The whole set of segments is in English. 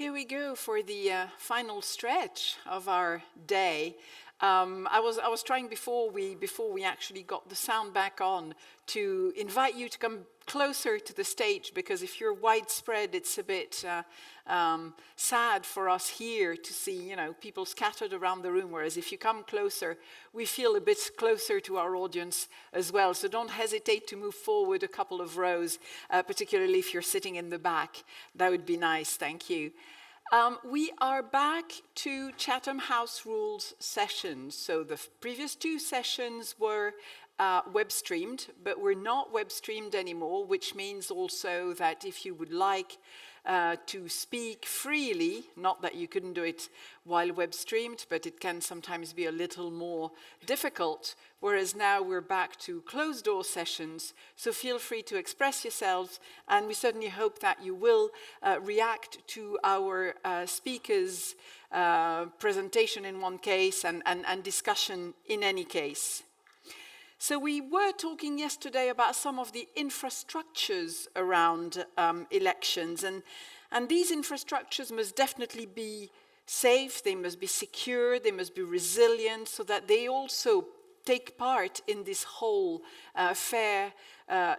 Here we go for the final stretch of our day. I was trying before we actually got the sound back on to invite you to come closer to the stage, because if you're widespread, it's a bit sad for us here to see, people scattered around the room. Whereas if you come closer, we feel a bit closer to our audience as well. So don't hesitate to move forward a couple of rows, particularly if you're sitting in the back. That would be nice. Thank you. We are back to Chatham House Rules sessions. So the previous two sessions were web streamed, but we're not web streamed anymore, which means also that if you would like to speak freely, not that you couldn't do it while web streamed, but it can sometimes be a little more difficult, whereas now we're back to closed door sessions, so feel free to express yourselves, and we certainly hope that you will react to our speakers' presentation in one case and discussion in any case. So we were talking yesterday about some of the infrastructures around elections, and these infrastructures must definitely be safe, they must be secure, they must be resilient, so that they also take part in this whole fair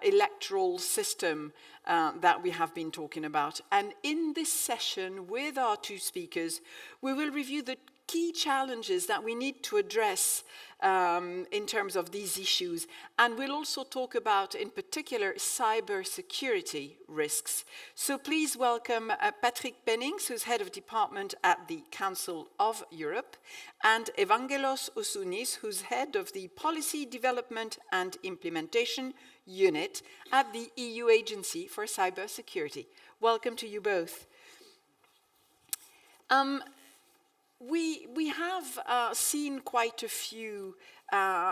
electoral system that we have been talking about. And in this session with our two speakers, we will review the key challenges that we need to address in terms of these issues. And we'll also talk about, in particular, cybersecurity risks. So please welcome Patrick Pennings, who's head of department at the Council of Europe, and Evangelos Ousounis, who's head of the Policy Development and Implementation Unit at the EU Agency for Cybersecurity. Welcome to you both. We have seen quite a few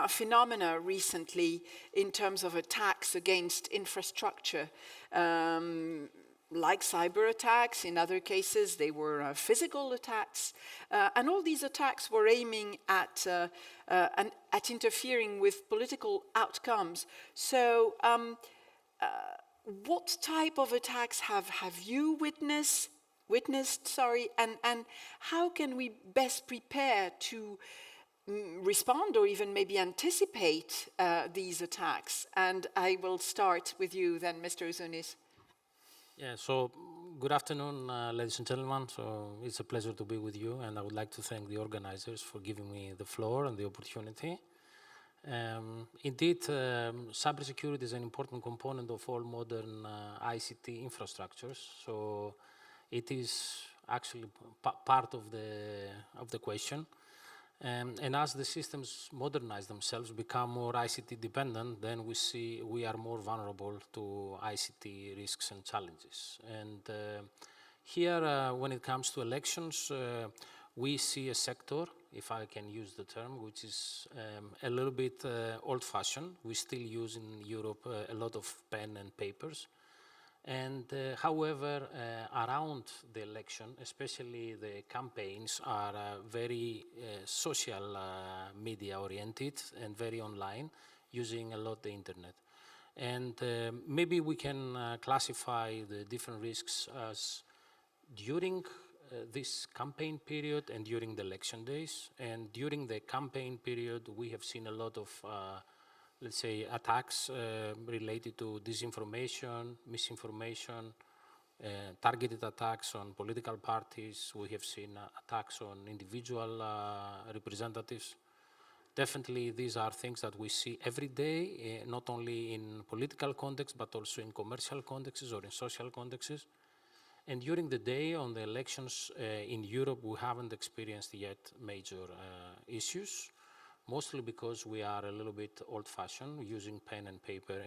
phenomena recently in terms of attacks against infrastructure, like cyber attacks. In other cases, they were physical attacks. And all these attacks were aiming at interfering with political outcomes. So what type of attacks have you witnessed, and how can we best prepare to respond or even maybe anticipate these attacks? And I will start with you then, Mr. Ousounis. Yeah, so good afternoon, ladies and gentlemen. So it's a pleasure to be with you, and I would like to thank the organizers for giving me the floor and the opportunity. Indeed, cybersecurity is an important component of all modern ICT infrastructures. So it is actually part of the question. And as the systems modernize themselves, become more ICT dependent, then we see we are more vulnerable to ICT risks and challenges. And here, when it comes to elections, we see a sector, if I can use the term, which is a little bit old-fashioned. We still use in Europe a lot of pen and papers. And however, around the election, especially the campaigns are very social media oriented and very online, using a lot the internet. And maybe we can classify the different risks as during this campaign period and during the election days. And during the campaign period, we have seen a lot of let's say, attacks related to disinformation, misinformation, targeted attacks on political parties. We have seen attacks on individual representatives. Definitely, these are things that we see every day, not only in political context, but also in commercial contexts or in social contexts. And during the day on the elections in Europe, we haven't experienced yet major issues. Mostly because we are a little bit old-fashioned, using pen and paper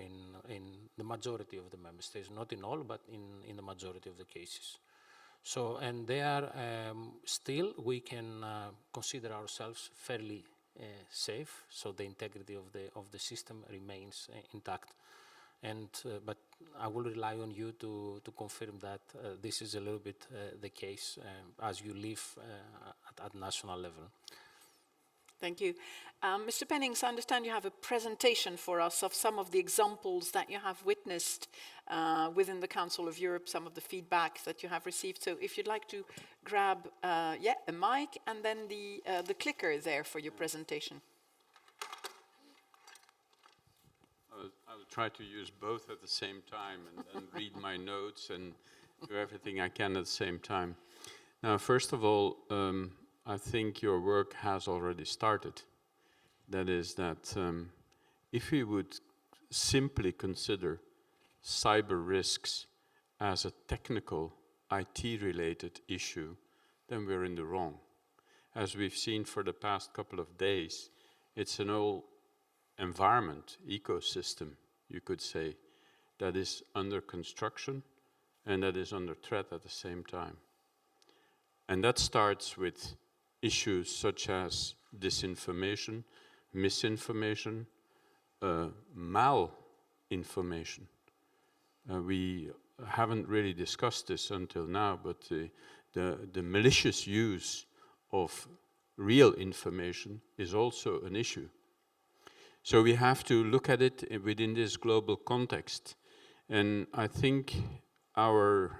in the majority of the member states. Not in all, but in the majority of the cases. So, and there, still, we can consider ourselves fairly safe, so the integrity of the system remains intact. And, but I will rely on you to confirm that this is a little bit the case as you live at national level. Thank you. Mr. Pennings, I understand you have a presentation for us of some of the examples that you have witnessed within the Council of Europe, some of the feedback that you have received. So if you'd like to grab, a mic and then the clicker there for your presentation. I will try to use both at the same time and read my notes and do everything I can at the same time. Now, first of all, I think your work has already started. That is that if we would simply consider cyber risks as a technical IT-related issue, then we're in the wrong. As we've seen for the past couple of days, it's an whole environment, ecosystem, you could say, that is under construction and that is under threat at the same time. And that starts with issues such as disinformation, misinformation, malinformation. We haven't really discussed this until now, but the malicious use of real information is also an issue. So we have to look at it within this global context. And I think our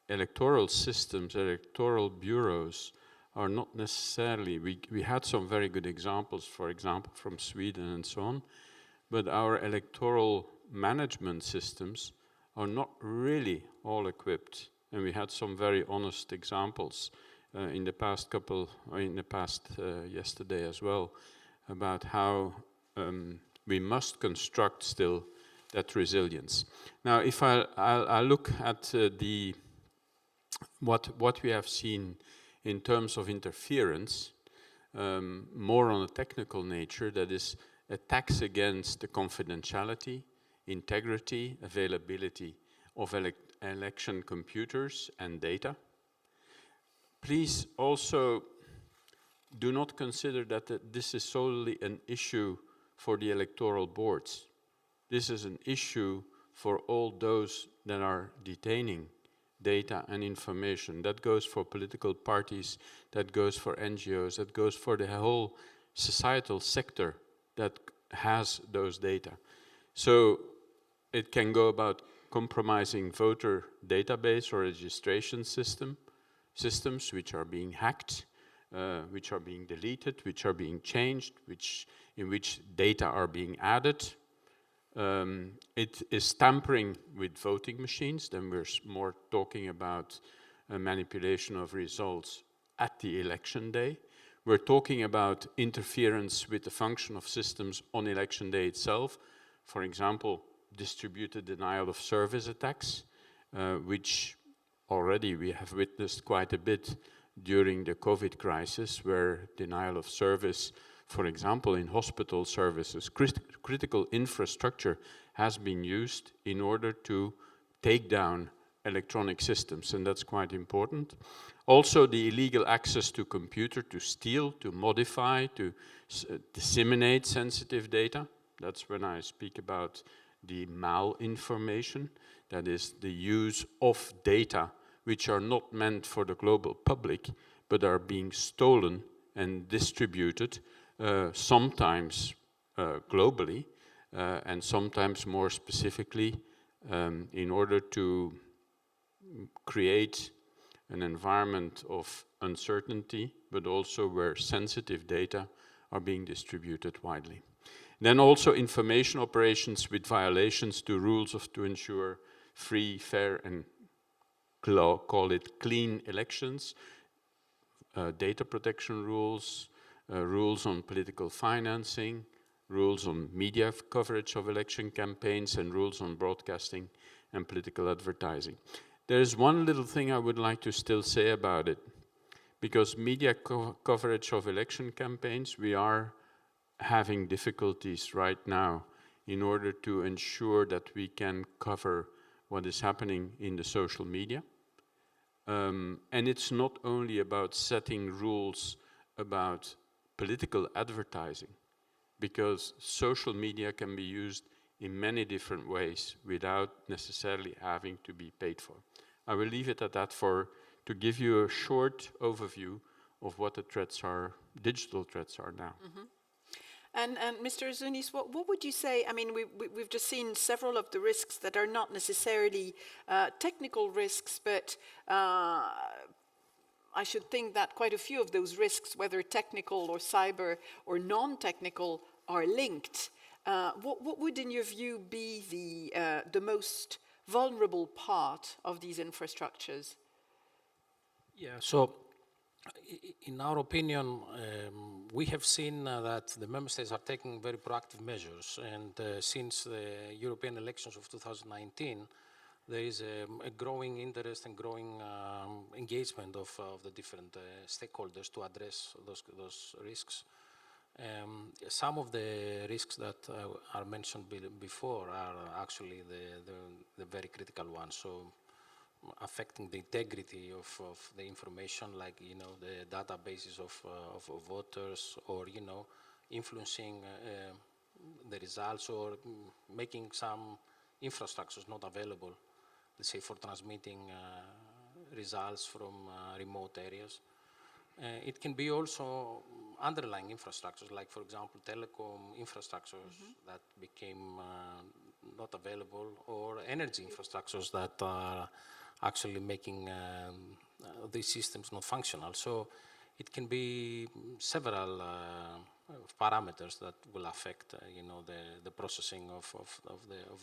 electoral systems, electoral bureaus are not necessarily, we had some very good examples, for example, from Sweden and so on, but our electoral management systems are not really all equipped. And we had some very honest examples in the past yesterday as well, about how we must construct still that resilience. Now, if I look at what we have seen in terms of interference, more on a technical nature, that is attacks against the confidentiality, integrity, availability of election computers and data. Please also do not consider that this is solely an issue for the electoral boards. This is an issue for all those that are detaining data and information. That goes for political parties, that goes for NGOs, that goes for the whole societal sector that has those data. So it can go about compromising voter database or registration systems which are being hacked, which are being deleted, which are being changed, in which data are being added. It is tampering with voting machines, then we're more talking about manipulation of results at the election day. We're talking about interference with the function of systems on election day itself. For example, distributed denial of service attacks, which already we have witnessed quite a bit during the COVID crisis, where denial of service, for example, in hospital services, critical infrastructure has been used in order to take down electronic systems, and that's quite important. Also, the illegal access to computer to steal, to modify, to disseminate sensitive data. That's when I speak about the malinformation, that is the use of data which are not meant for the global public, but are being stolen and distributed, sometimes globally, and sometimes more specifically, in order to create an environment of uncertainty, but also where sensitive data are being distributed widely. Then also information operations with violations to rules to ensure free, fair, and call it clean elections, data protection rules, rules on political financing, rules on media coverage of election campaigns, and rules on broadcasting and political advertising. There's one little thing I would like to still say about it, because media coverage of election campaigns, we are having difficulties right now in order to ensure that we can cover what is happening in the social media. And it's not only about setting rules about political advertising, because social media can be used in many different ways without necessarily having to be paid for. I will leave it at that to give you a short overview of what the threats are, digital threats are now. And Mr. Zunis, what would you say? I mean, we've just seen several of the risks that are not necessarily technical risks, but I should think that quite a few of those risks, whether technical or cyber or non-technical, are linked. What would, in your view, be the most vulnerable part of these infrastructures? Yeah, so in our opinion, we have seen that the member states are taking very proactive measures, and since the European elections of 2019, there is a growing interest and growing engagement of the different stakeholders to address those risks. Some of the risks that are mentioned before are actually the very critical ones. So affecting the integrity of the information, like, you know, the databases of voters, or, you know, influencing the results, or making some infrastructures not available, let's say, for transmitting results from remote areas. It can be also underlying infrastructures, like, for example, telecom infrastructures that became not available, or energy infrastructures that are actually making these systems not functional. So it can be several parameters that will affect, you know, the processing of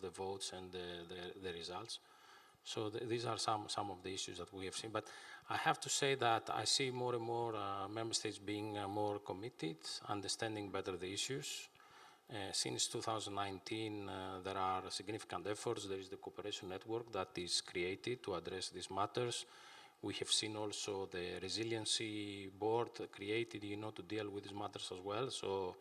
the votes and the results. So these are some of the issues that we have seen. But I have to say that I see more and more member states being more committed, understanding better the issues. Since 2019, there are significant efforts. There is the cooperation network that is created to address these matters. We have seen also the resiliency board created, you know, to deal with these matters as well. So,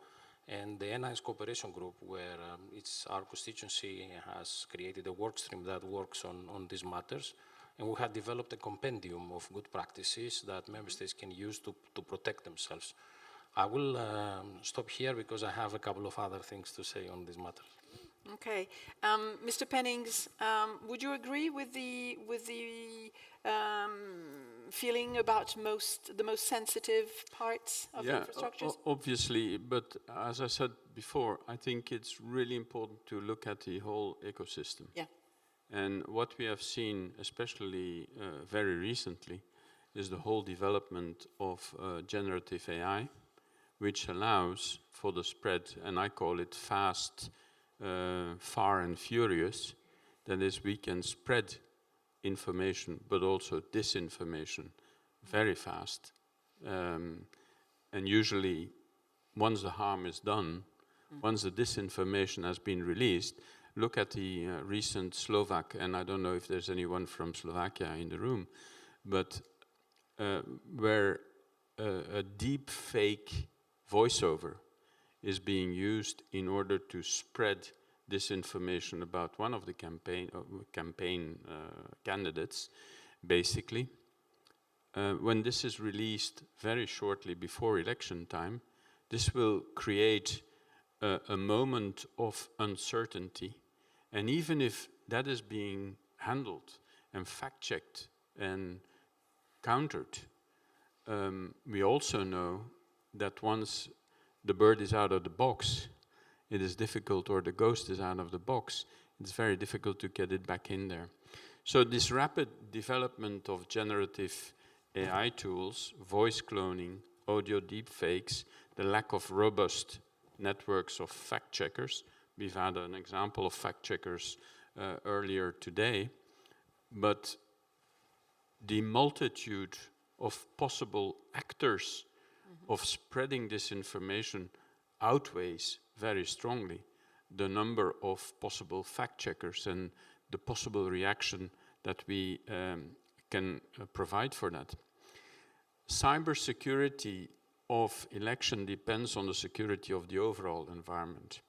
and the NIS cooperation group, where it's our constituency has created a work stream that works on these matters. And we have developed a compendium of good practices that member states can use to protect themselves. I will stop here because I have a couple of other things to say on this matter. Okay, Mr. Pennings, would you agree with the feeling about the most sensitive parts of infrastructures? Obviously, but as I said before, I think it's really important to look at the whole ecosystem. Yeah. And what we have seen, especially very recently, is the whole development of generative AI, which allows for the spread, and I call it fast, far and furious. That is, we can spread information, but also disinformation very fast. And usually, once the harm is done, once the disinformation has been released, look at the recent Slovak, and I don't know if there's anyone from Slovakia in the room, but where a deep fake voiceover is being used in order to spread disinformation about one of the campaign candidates, basically. When this is released very shortly before election time, this will create a moment of uncertainty. And even if that is being handled and fact-checked and countered, we also know that once the bird is out of the box, it is difficult, or the ghost is out of the box, it's very difficult to get it back in there. So this rapid development of generative AI tools, voice cloning, audio deepfakes, the lack of robust networks of fact-checkers, we've had an example of fact-checkers earlier today, but the multitude of possible actors of spreading this information outweighs very strongly the number of possible fact-checkers and the possible reaction that we can provide for that. Cybersecurity of election depends on the security of the overall environment,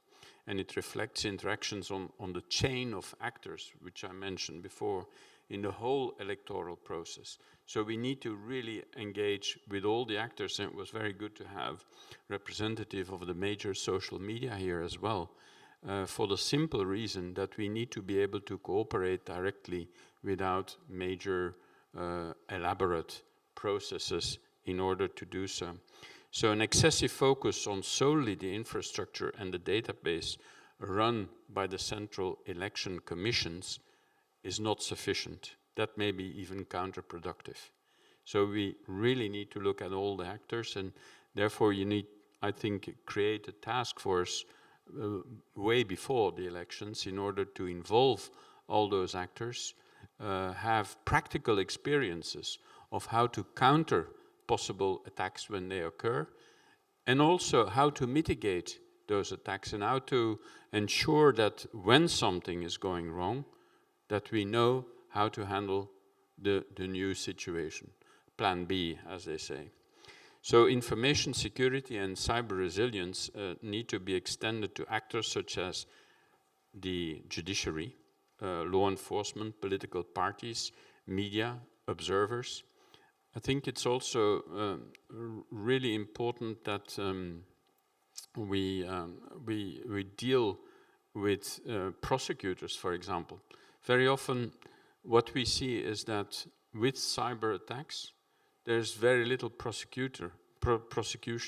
and it reflects interactions on the chain of actors, which I mentioned before, in the whole electoral process. So we need to really engage with all the actors, and it was very good to have representative of the major social media here as well, for the simple reason that we need to be able to cooperate directly without major elaborate processes in order to do so. So an excessive focus on solely the infrastructure and the database run by the central election commissions is not sufficient. That may be even counterproductive. So we really need to look at all the actors, and therefore you need, I think, create a task force way before the elections in order to involve all those actors, have practical experiences of how to counter possible attacks when they occur, and also how to mitigate those attacks and how to ensure that when something is going wrong, that we know how to handle the new situation. Plan B, as they say. So information security and cyber resilience need to be extended to actors such as the judiciary, law enforcement, political parties, media, observers. I think it's also really important that we deal with prosecutors, for example. Very often what we see is that with cyber attacks, there's very little prosecution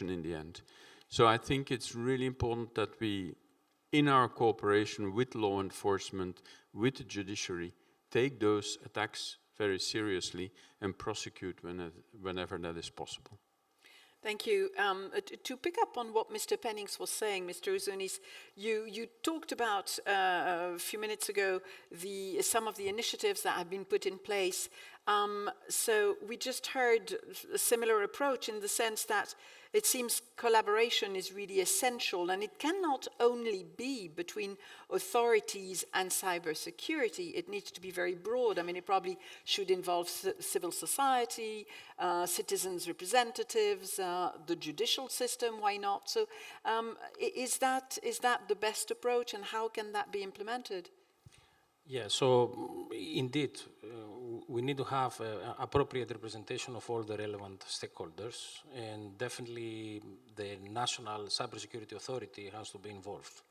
in the end. So I think it's really important that we, in our cooperation with law enforcement, with the judiciary, take those attacks very seriously and prosecute whenever that is possible. Thank you. To pick up on what Mr. Pennings was saying, Mr. Uzunis, you talked about a few minutes ago some of the initiatives that have been put in place. So we just heard a similar approach in the sense that it seems collaboration is really essential, and it cannot only be between authorities and cybersecurity. It needs to be very broad. I mean, it probably should involve civil society, citizens' representatives, the judicial system, why not? So is that the best approach, and how can that be implemented? Yeah, so indeed, we need to have appropriate representation of all the relevant stakeholders, and definitely the National Cybersecurity Authority has to be involved,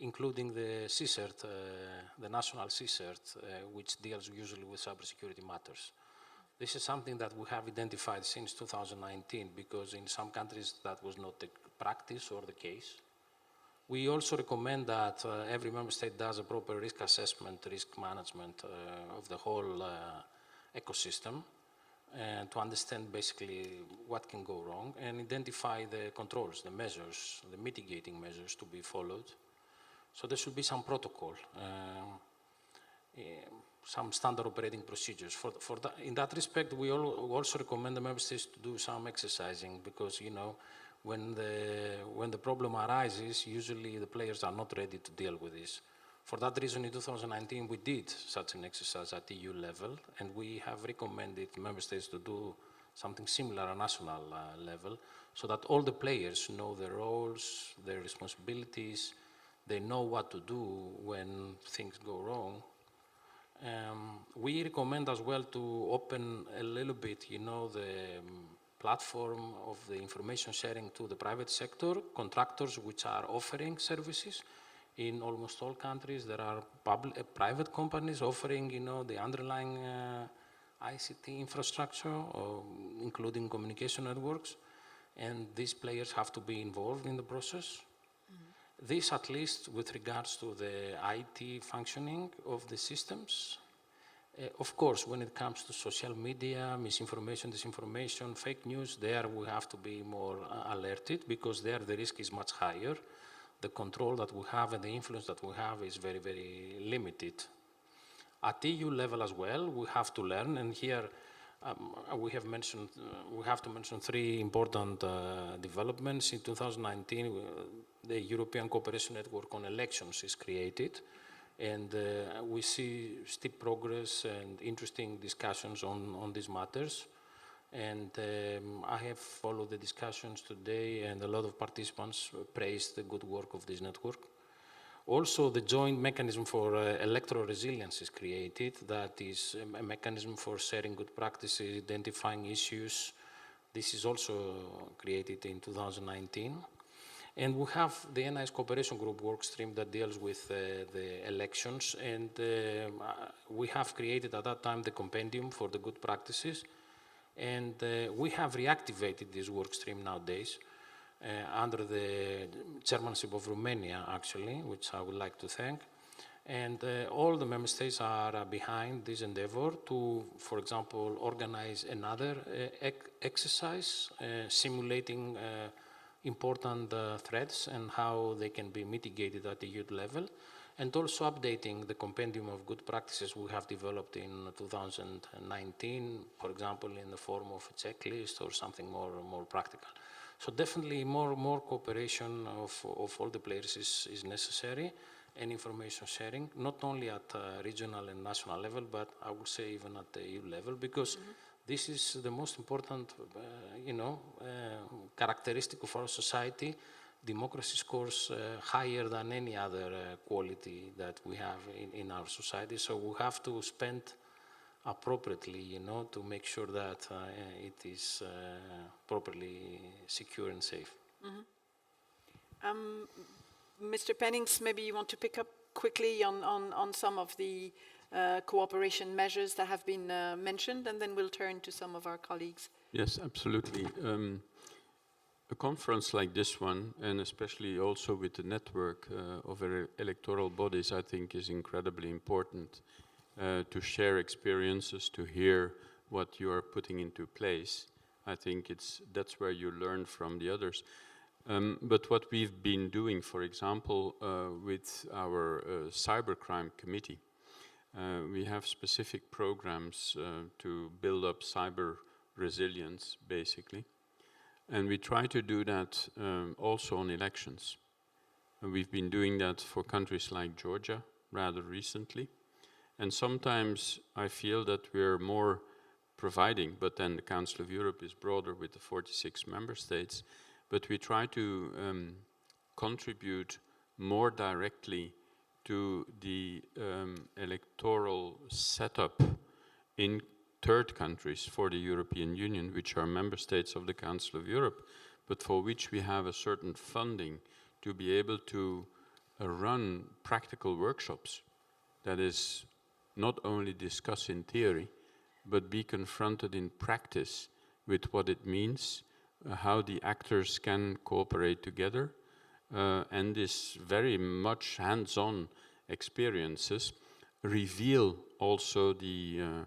including the CSIRT, the National CSIRT, which deals usually with cybersecurity matters. This is something that we have identified since 2019, because in some countries that was not the practice or the case. We also recommend that every member state does a proper risk assessment, risk management of the whole ecosystem, and to understand basically what can go wrong and identify the controls, the measures, the mitigating measures to be followed. So there should be some protocol, some standard operating procedures. In that respect, we also recommend the member states to do some exercising, because, you know, when the problem arises, usually the players are not ready to deal with this. For that reason, in 2019, we did such an exercise at EU level, and we have recommended member states to do something similar at national level, so that all the players know their roles, their responsibilities, they know what to do when things go wrong. We recommend as well to open a little bit, you know, the platform of the information sharing to the private sector, contractors which are offering services. In almost all countries, there are private companies offering, you know, the underlying ICT infrastructure, including communication networks, and these players have to be involved in the process. Mm-hmm. This, at least with regards to the IT functioning of the systems. Of course, when it comes to social media, misinformation, disinformation, fake news, there we have to be more alerted, because there the risk is much higher. The control that we have and the influence that we have is very, very limited. At EU level as well, we have to learn, and here we have to mention three important developments. In 2019, the European Cooperation Network on Elections is created. And we see steep progress and interesting discussions on these matters. And I have followed the discussions today, and a lot of participants praised the good work of this network. Also, the joint mechanism for electoral resilience is created. That is a mechanism for sharing good practices, identifying issues. This is also created in 2019. And we have the NIS Cooperation Group workstream that deals with the elections, and we have created at that time the compendium for the good practices. And we have reactivated this work stream nowadays under the chairmanship of Romania, actually, which I would like to thank. And all the member states are behind this endeavor to, for example, organize another exercise simulating important threats and how they can be mitigated at the youth level, and also updating the compendium of good practices we have developed in 2019, for example, in the form of a checklist or something more practical. So definitely more cooperation of all the players is necessary, and information sharing, not only at regional and national level, but I would say even at the EU level, because this is the most important, characteristic of our society. Democracy scores higher than any other quality that we have in our society. So we have to spend appropriately, to make sure that it is properly secure and safe. Mr. Pennings, maybe you want to pick up quickly on some of the cooperation measures that have been mentioned, and then we'll turn to some of our colleagues. Yes, absolutely. A conference like this one, and especially also with the network of electoral bodies, I think is incredibly important to share experiences, to hear what you are putting into place. I think that's where you learn from the others. But what we've been doing, for example, with our cybercrime committee, we have specific programs to build up cyber resilience, basically. And we try to do that also on elections. And we've been doing that for countries like Georgia rather recently. And sometimes I feel that we're more providing, but then the Council of Europe is broader with the 46 member states. But we try to contribute more directly to the electoral setup in third countries for the European Union, which are member states of the Council of Europe, but for which we have a certain funding to be able to run practical workshops. That is, not only discuss in theory, but be confronted in practice with what it means, how the actors can cooperate together, and this very much hands-on experiences reveal also the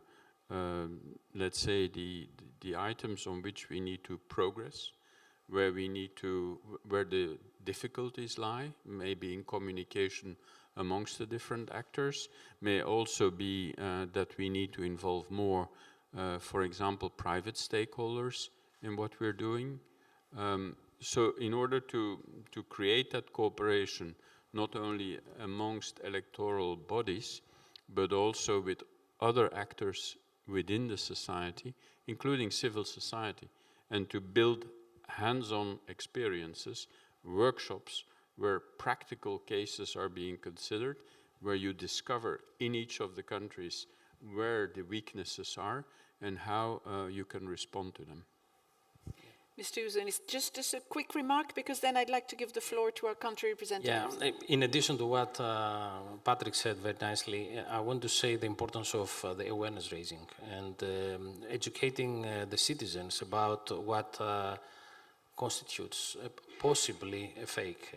let's say the items on which we need to progress, where the difficulties lie, maybe in communication amongst the different actors, may also be that we need to involve more, for example, private stakeholders in what we're doing. So in order to create that cooperation, not only amongst electoral bodies, but also with other actors within the society, including civil society, and to build hands-on experiences, workshops where practical cases are being considered, where you discover in each of the countries where the weaknesses are and how you can respond to them. Mr. Uzunis, just a quick remark, because then I'd like to give the floor to our country representatives. Yeah, in addition to what Patrick said very nicely, I want to say the importance of the awareness raising and educating the citizens about what constitutes possibly a fake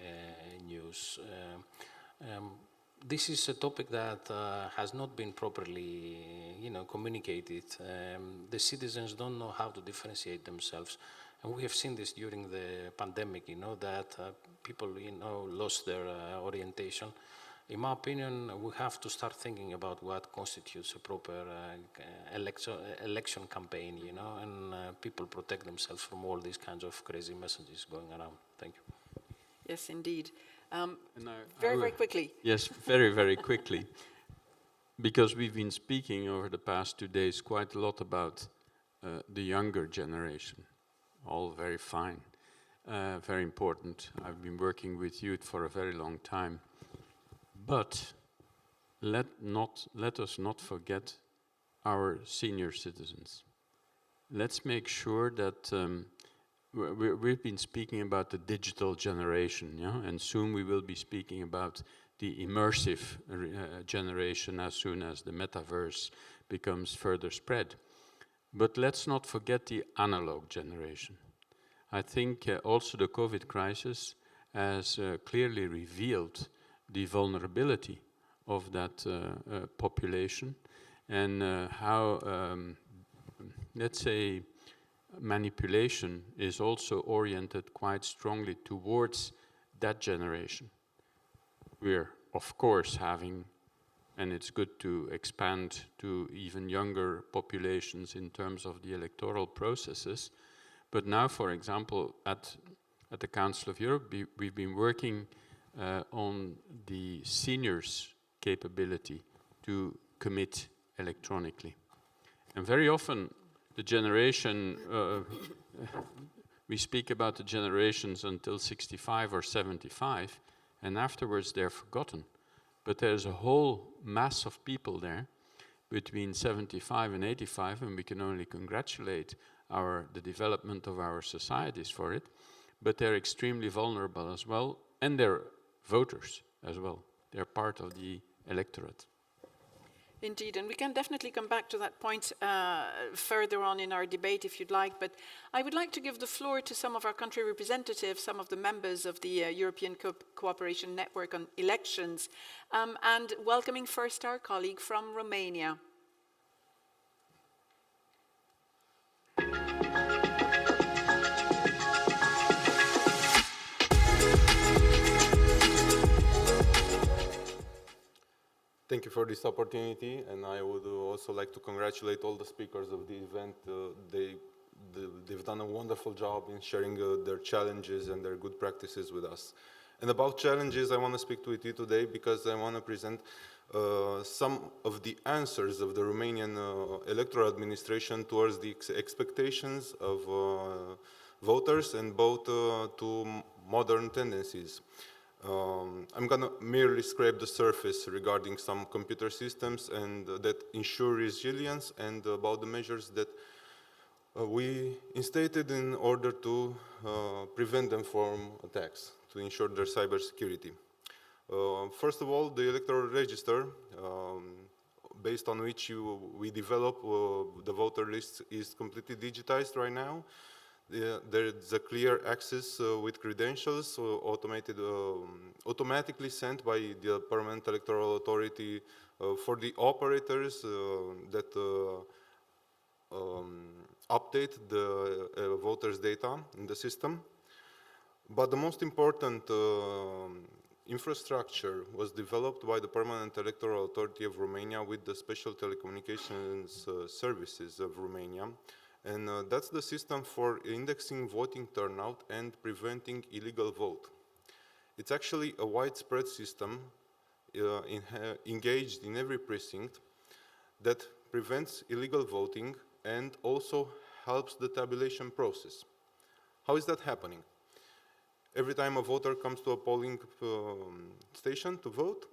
news. This is a topic that has not been properly, communicated. The citizens don't know how to differentiate themselves. And we have seen this during the pandemic, that people, lost their orientation. In my opinion, we have to start thinking about what constitutes a proper election campaign, and people protect themselves from all these kinds of crazy messages going around. Thank you. Yes, indeed. Very quickly. Yes, very, very quickly. Because we've been speaking over the past 2 days quite a lot about the younger generation. All very fine, very important. I've been working with youth for a very long time. But let us not forget our senior citizens. Let's make sure that we've been speaking about the digital generation, and soon we will be speaking about the immersive generation as soon as the metaverse becomes further spread. But let's not forget the analog generation. I think also the COVID crisis has clearly revealed the vulnerability of that population and how, let's say, manipulation is also oriented quite strongly towards that generation. We're, of course, having, and it's good to expand to even younger populations in terms of the electoral processes. But now, for example, at the Council of Europe, we've been working on the seniors' capability to commit electronically. And very often, the generation, we speak about the generations until 65 or 75, and afterwards they're forgotten. But there's a whole mass of people there between 75 and 85, and we can only congratulate the development of our societies for it, but they're extremely vulnerable as well, and they're voters as well. They're part of the electorate. Indeed, and we can definitely come back to that point further on in our debate if you'd like, but I would like to give the floor to some of our country representatives, some of the members of the European Cooperation Network on Elections, and welcoming first our colleague from Romania. Thank you for this opportunity, and I would also like to congratulate all the speakers of the event. They've done a wonderful job in sharing their challenges and their good practices with us. And about challenges, I want to speak to you today because I want to present some of the answers of the Romanian electoral administration towards the expectations of voters and both to modern tendencies. I'm going to merely scrape the surface regarding some computer systems and that ensure resilience and about the measures that we instated in order to prevent them from attacks, to ensure their cybersecurity. First of all, the electoral register, based on which we develop the voter list, is completely digitized right now. There is a clear access with credentials automatically sent by the Permanent Electoral Authority for the operators that update the voters' data in the system. But the most important infrastructure was developed by the Permanent Electoral Authority of Romania with the Special Telecommunications Services of Romania. And that's the system for indexing voting turnout and preventing illegal vote. It's actually a widespread system engaged in every precinct that prevents illegal voting and also helps the tabulation process. How is that happening? Every time a voter comes to a polling station to vote,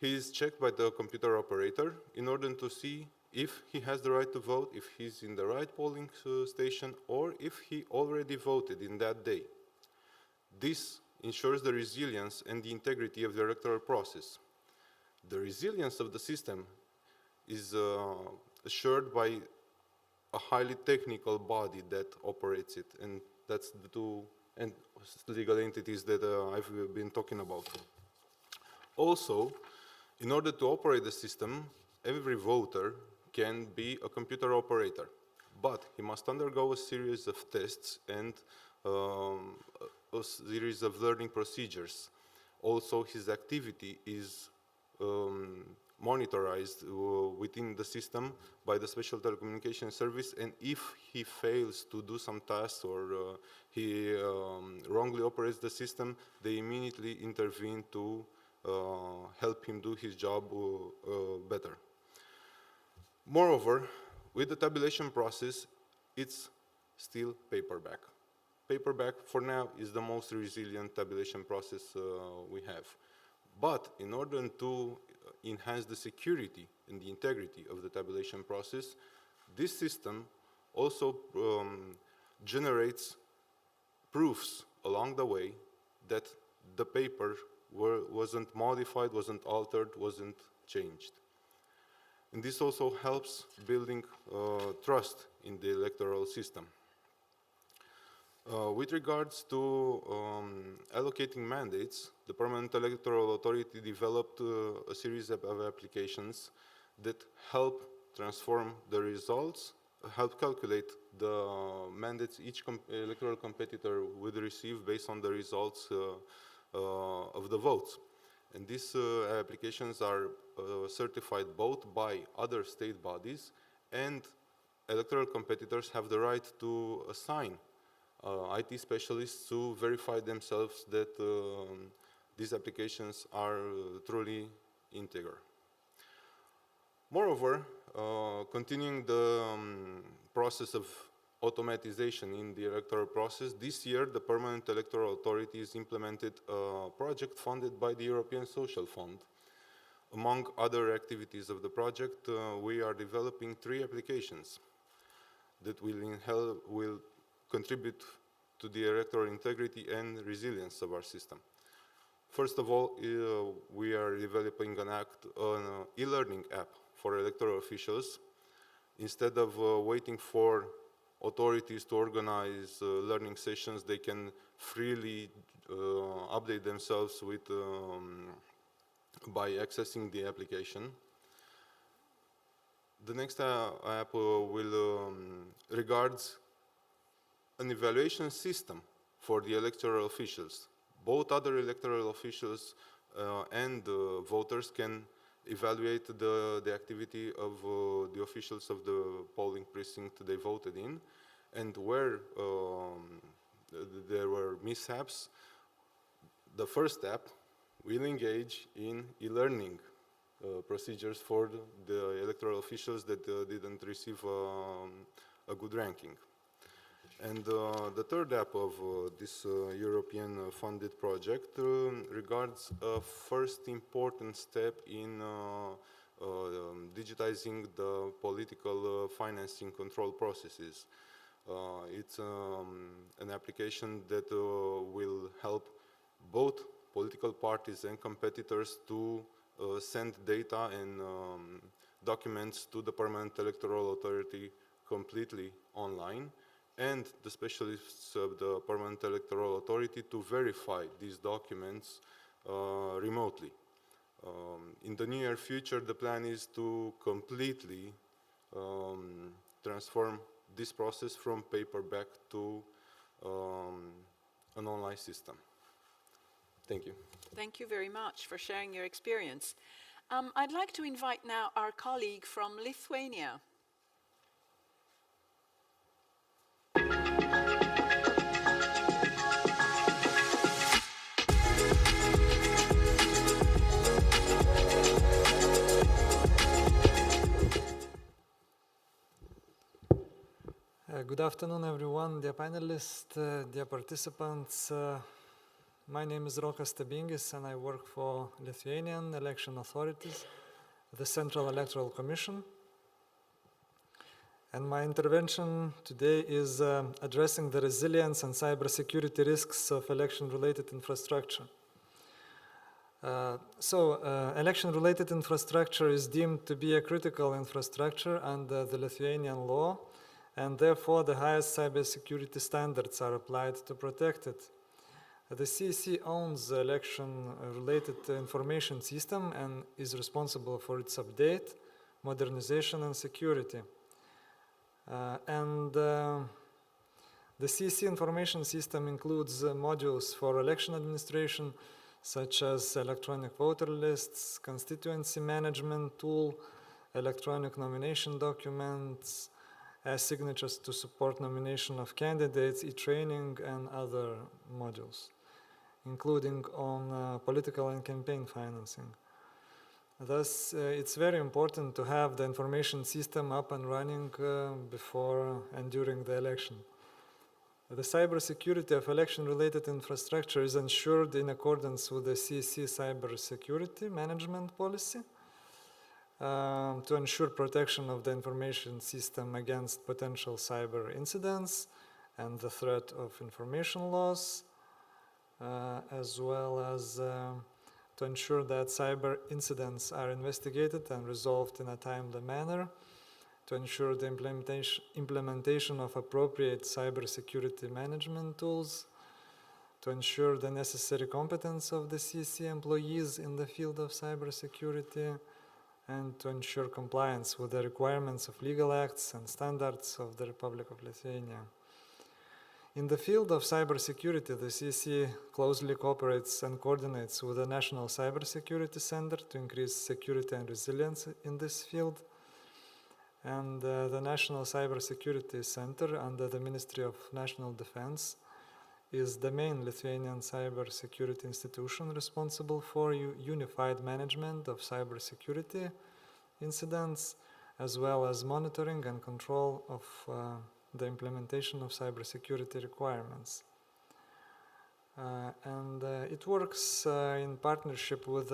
he is checked by the computer operator in order to see if he has the right to vote, if he's in the right polling station, or if he already voted in that day. This ensures the resilience and the integrity of the electoral process. The resilience of the system is assured by a highly technical body that operates it, and that's the two legal entities that I've been talking about. Also, in order to operate the system, every voter can be a computer operator, but he must undergo a series of tests and a series of learning procedures. Also, his activity is monitored within the system by the Special Telecommunication Service, and if he fails to do some tasks or he wrongly operates the system, they immediately intervene to help him do his job better. Moreover, with the tabulation process, it's still paperback. Paperback, for now, is the most resilient tabulation process we have. But in order to enhance the security and the integrity of the tabulation process, this system also generates proofs along the way that the paper wasn't modified, wasn't altered, wasn't changed. And this also helps building trust in the electoral system. With regards to allocating mandates, the Permanent Electoral Authority developed a series of applications that help transform the results, help calculate the mandates each electoral competitor would receive based on the results of the votes. And these applications are certified both by other state bodies, and electoral competitors have the right to assign IT specialists to verify themselves that these applications are truly integral. Moreover, continuing the process of automatization in the electoral process, this year the Permanent Electoral Authority has implemented a project funded by the European Social Fund. Among other activities of the project, we are developing 3 applications that will contribute to the electoral integrity and resilience of our system. First of all, we are developing an e-learning app for electoral officials. Instead of waiting for authorities to organize learning sessions, they can freely update themselves with, by accessing the application. The next app will regards an evaluation system for the electoral officials. Both other electoral officials and voters can evaluate the activity of the officials of the polling precinct they voted in, and where there were mishaps, the first step will engage in e-learning procedures for the electoral officials that didn't receive a good ranking. And the third app of this European funded project regards a first important step in digitizing the political financing control processes. It's an application that will help both political parties and competitors to send data and documents to the Permanent Electoral Authority completely online, and the specialists of the Permanent Electoral Authority to verify these documents remotely. In the near future, the plan is to completely transform this process from paper back to an online system. Thank you. Thank you very much for sharing your experience. I'd like to invite now our colleague from Lithuania. Good afternoon, everyone, dear panelists, dear participants. My name is Rokas Stabingis, and I work for Lithuanian election authorities, the Central Electoral Commission. And my intervention today is addressing the resilience and cybersecurity risks of election-related infrastructure. Election-related infrastructure is deemed to be a critical infrastructure under the Lithuanian law, and therefore the highest cybersecurity standards are applied to protect it. The CEC owns the election-related information system and is responsible for its update, modernization, and security. The CEC information system includes modules for election administration, such as electronic voter lists, constituency management tool, electronic nomination documents, signatures to support nomination of candidates, e-training, and other modules, including on political and campaign financing. Thus, it's very important to have the information system up and running before and during the election. The cybersecurity of election-related infrastructure is ensured in accordance with the CEC cybersecurity management policy to ensure protection of the information system against potential cyber incidents and the threat of information loss, as well as to ensure that cyber incidents are investigated and resolved in a timely manner, to ensure the implementation of appropriate cybersecurity management tools, to ensure the necessary competence of the CC employees in the field of cybersecurity, and to ensure compliance with the requirements of legal acts and standards of the Republic of Lithuania. In the field of cybersecurity, the CC closely cooperates and coordinates with the National Cybersecurity Center to increase security and resilience in this field. And the National Cybersecurity Center under the Ministry of National Defense is the main Lithuanian cybersecurity institution responsible for unified management of cybersecurity incidents, as well as monitoring and control of the implementation of cybersecurity requirements. It works in partnership with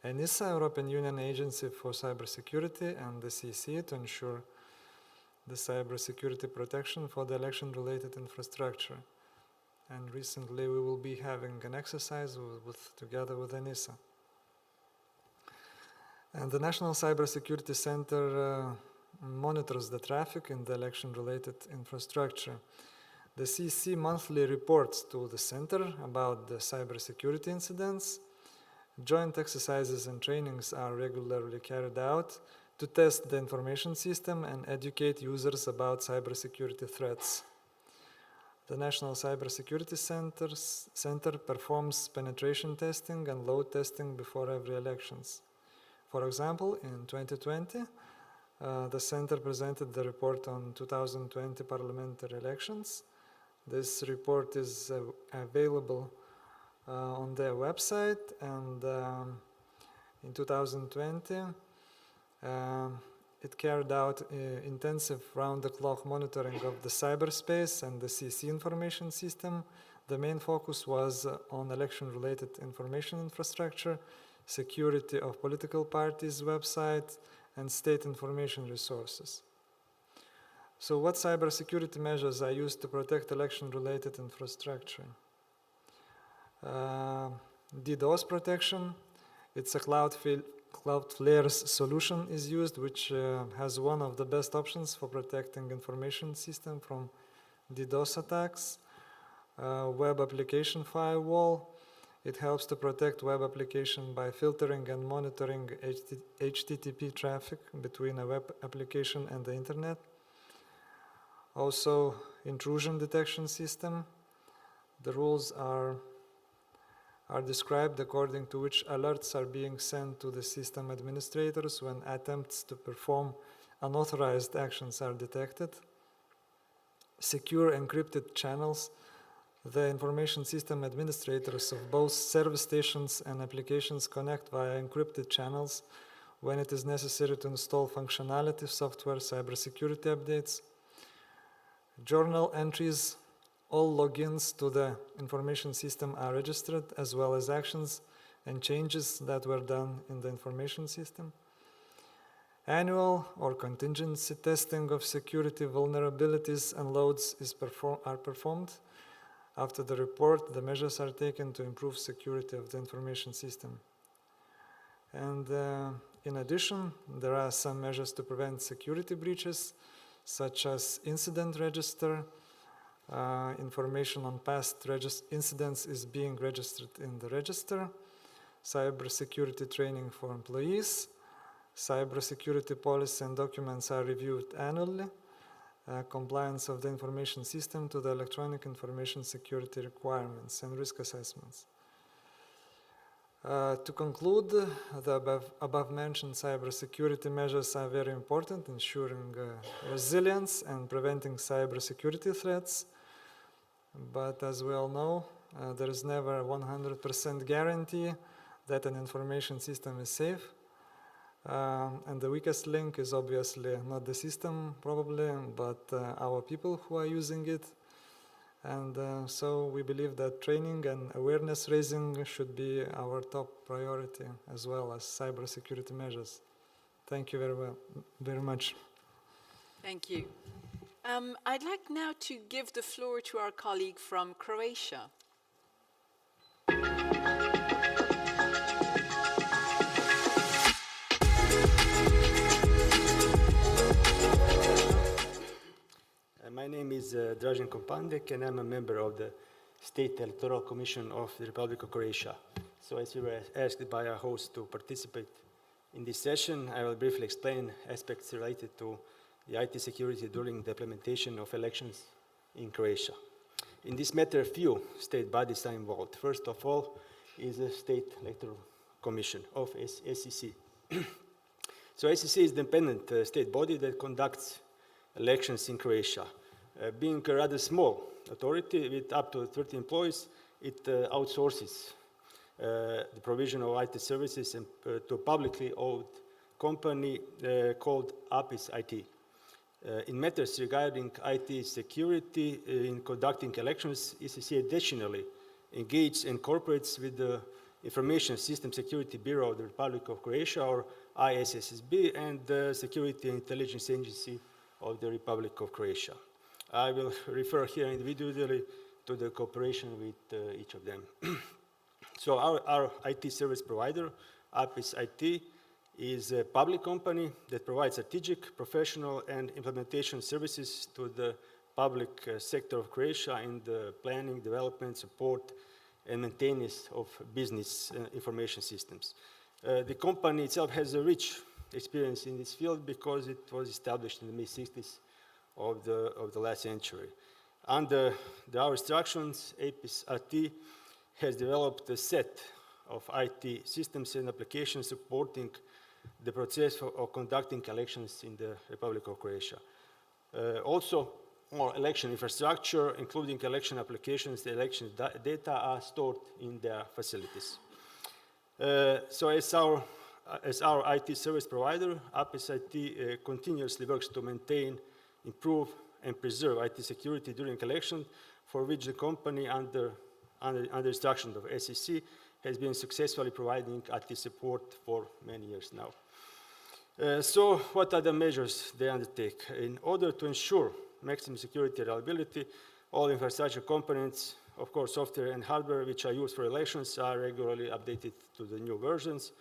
ENISA, European Union Agency for Cybersecurity, and the CC to ensure the cybersecurity protection for the election-related infrastructure. And recently we will be having an exercise together with ENISA. And the National Cybersecurity Center monitors the traffic in the election-related infrastructure. The CC monthly reports to the center about the cybersecurity incidents. Joint exercises and trainings are regularly carried out to test the information system and educate users about cybersecurity threats. The National Cybersecurity Center performs penetration testing and load testing before every elections. For example, in 2020, the center presented the report on 2020 parliamentary elections. This report is available on their website, and in 2020, it carried out intensive round-the-clock monitoring of the cyberspace and the CC information system. The main focus was on election-related information infrastructure, security of political parties' websites, and state information resources. So what cybersecurity measures are used to protect election-related infrastructure? DDoS protection. It's a Cloudflare's solution is used, which has one of the best options for protecting information system from DDoS attacks. Web application firewall. It helps to protect web application by filtering and monitoring HTTP traffic between a web application and the internet. Also, intrusion detection system. The rules are described according to which alerts are being sent to the system administrators when attempts to perform unauthorized actions are detected. Secure encrypted channels. The information system administrators of both service stations and applications connect via encrypted channels when it is necessary to install functionality, software, cybersecurity updates. Journal entries. All logins to the information system are registered, as well as actions and changes that were done in the information system. Annual or contingency testing of security vulnerabilities and loads are performed. After the report, the measures are taken to improve security of the information system. And in addition, there are some measures to prevent security breaches, such as incident register. Information on past incidents is being registered in the register. Cybersecurity training for employees. Cybersecurity policy and documents are reviewed annually. Compliance of the information system to the electronic information security requirements and risk assessments. To conclude, the above-mentioned cybersecurity measures are very important, ensuring resilience and preventing cybersecurity threats. But as we all know, there is never a 100% guarantee that an information system is safe. And the weakest link is obviously not the system, probably, but our people who are using it. And so we believe that training and awareness raising should be our top priority, as well as cybersecurity measures. Thank you very much. Thank you. I'd like now to give the floor to our colleague from Croatia. name is Dražen Kompandek, and I'm a member of the State Electoral Commission of the Republic of Croatia. So as we were asked by our host to participate in this session, I will briefly explain aspects related to the IT security during the implementation of elections in Croatia. In this matter, few state bodies are involved. First of all is the State Electoral Commission of SEC. So SEC is the independent state body that conducts elections in Croatia. Being a rather small authority with up to 30 employees, it outsources the provision of IT services to a publicly owned company called APIS IT. In matters regarding IT security in conducting elections, SEC additionally engages and cooperates with the Information System Security Bureau of the Republic of Croatia, or ISSB, and the Security and Intelligence Agency of the Republic of Croatia. I will refer here individually to the cooperation with each of them. So our IT service provider, APIS IT, is a public company that provides strategic, professional, and implementation services to the public sector of Croatia in the planning, development, support, and maintenance of business information systems. The company itself has a rich experience in this field because it was established in the mid-60s of the last century. Under our instructions, APIS IT has developed a set of IT systems and applications supporting the process of conducting elections in the Republic of Croatia. Also, more election infrastructure, including election applications, the election data are stored in their facilities. So as our IT service provider, APIS IT continuously works to maintain, improve, and preserve IT security during election, for which the company under instruction of SEC has been successfully providing IT support for many years now. So what are the measures they undertake? In order to ensure maximum security and reliability, all infrastructure components, of course software and hardware which are used for elections, are regularly updated to the new versions.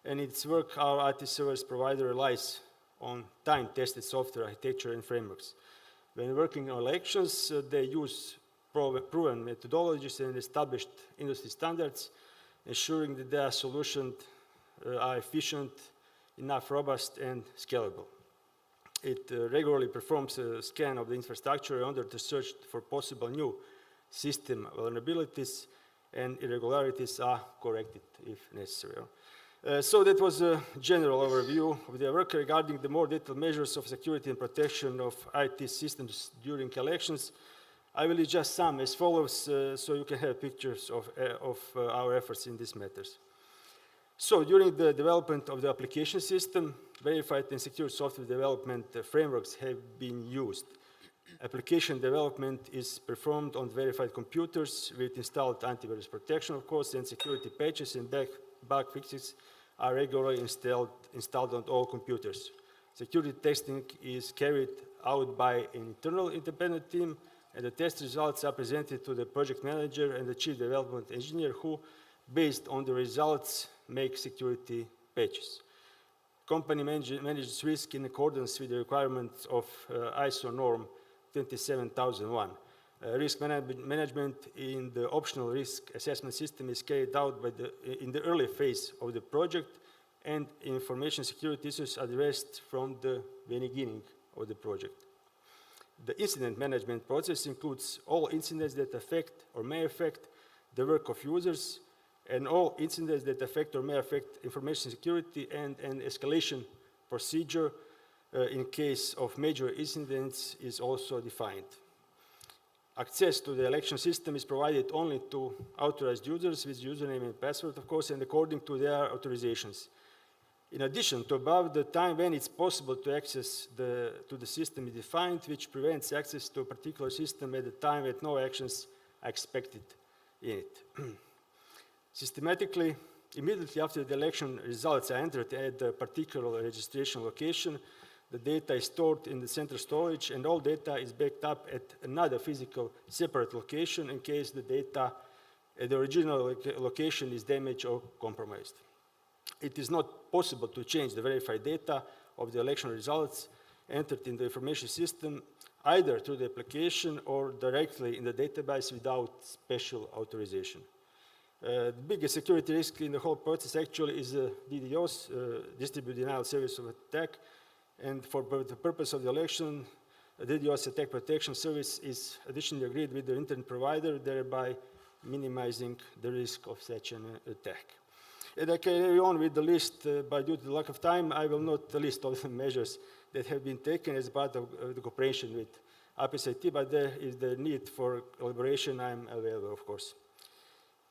And in its work, our IT service provider relies on time-tested software architecture and frameworks. When working on elections, they use proven methodologies and established industry standards, ensuring that their solutions are efficient, enough robust, and scalable. It regularly performs a scan of the infrastructure in order to search for possible new system vulnerabilities, and irregularities are corrected if necessary. So that was a general overview of their work. Regarding the more detailed measures of security and protection of IT systems during elections, I will just some as follows, so you can have pictures of our efforts in these matters. So during the development of the application system, verified and secure software development frameworks have been used. Application development is performed on verified computers with installed antivirus protection, of course, and security patches and bug fixes are regularly installed on all computers. Security testing is carried out by an internal independent team, and the test results are presented to the project manager and the chief development engineer, who, based on the results, make security patches. Company manages risk in accordance with the requirements of ISO norm 27001. Risk management in the optional risk assessment system is carried out in the early phase of the project, and information security issues addressed from the beginning of the project. The incident management process includes all incidents that affect or may affect the work of users, and all incidents that affect or may affect information security, and an escalation procedure in case of major incidents is also defined. Access to the election system is provided only to authorized users with username and password, of course, and according to their authorizations. In addition to above, the time when it's possible to access to the system is defined, which prevents access to a particular system at the time that no actions are expected in it. Systematically, immediately after the election results are entered at a particular registration location, the data is stored in the central storage, and all data is backed up at another physical separate location in case the data at the original location is damaged or compromised. It is not possible to change the verified data of the election results entered in the information system either through the application or directly in the database without special authorization. The biggest security risk in the whole process actually is DDoS, Distributed Denial Service of Attack, and for the purpose of the election, a DDoS attack protection service is additionally agreed with the internet provider, thereby minimizing the risk of such an attack. And I carry on with the list, but due to the lack of time, I will not list all the measures that have been taken as part of the cooperation with APSIT, but there is the need for collaboration. I'm available, of course.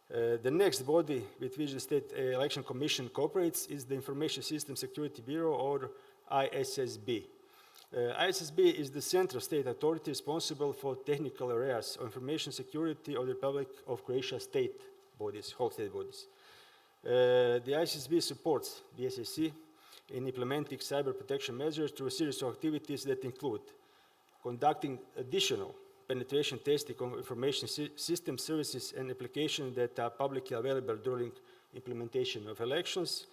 The next body with which the State Election Commission cooperates is the Information System Security Bureau, or ISSB. ISSB is the central state authority responsible for technical areas of information security of the Republic of Croatia state bodies, whole state bodies. The ISSB supports the SAC in implementing cyber protection measures through a series of activities that include conducting additional penetration testing of information system services and applications that are publicly available during implementation of elections,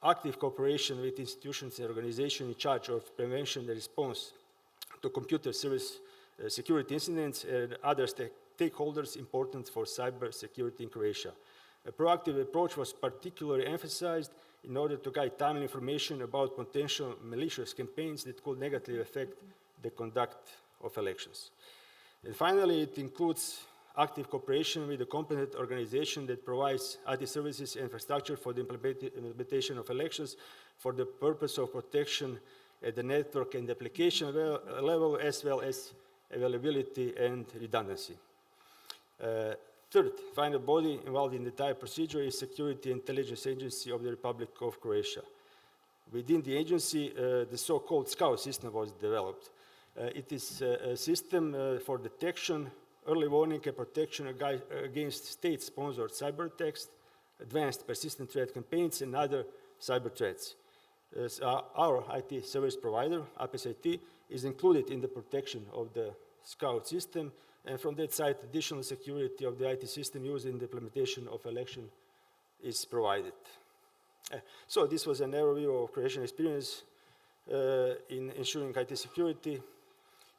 active cooperation with institutions and organizations in charge of prevention and response to computer service security incidents and other stakeholders important for cyber security in Croatia. A proactive approach was particularly emphasized in order to guide timely information about potential malicious campaigns that could negatively affect the conduct of elections. And finally, it includes active cooperation with the competent organization that provides IT services and infrastructure for the implementation of elections for the purpose of protection at the network and application level, as well as availability and redundancy. Third, final body involved in the entire procedure is Security Intelligence Agency of the Republic of Croatia. Within the agency, the so-called SCOUT system was developed. It is a system for detection, early warning and protection against state-sponsored cyber attacks, advanced persistent threat campaigns, and other cyber threats. Our IT service provider, APSIT, is included in the protection of the SCOUT system, and from that side, additional security of the IT system used in the implementation of election is provided. So this was an overview of Croatian experience in ensuring IT security.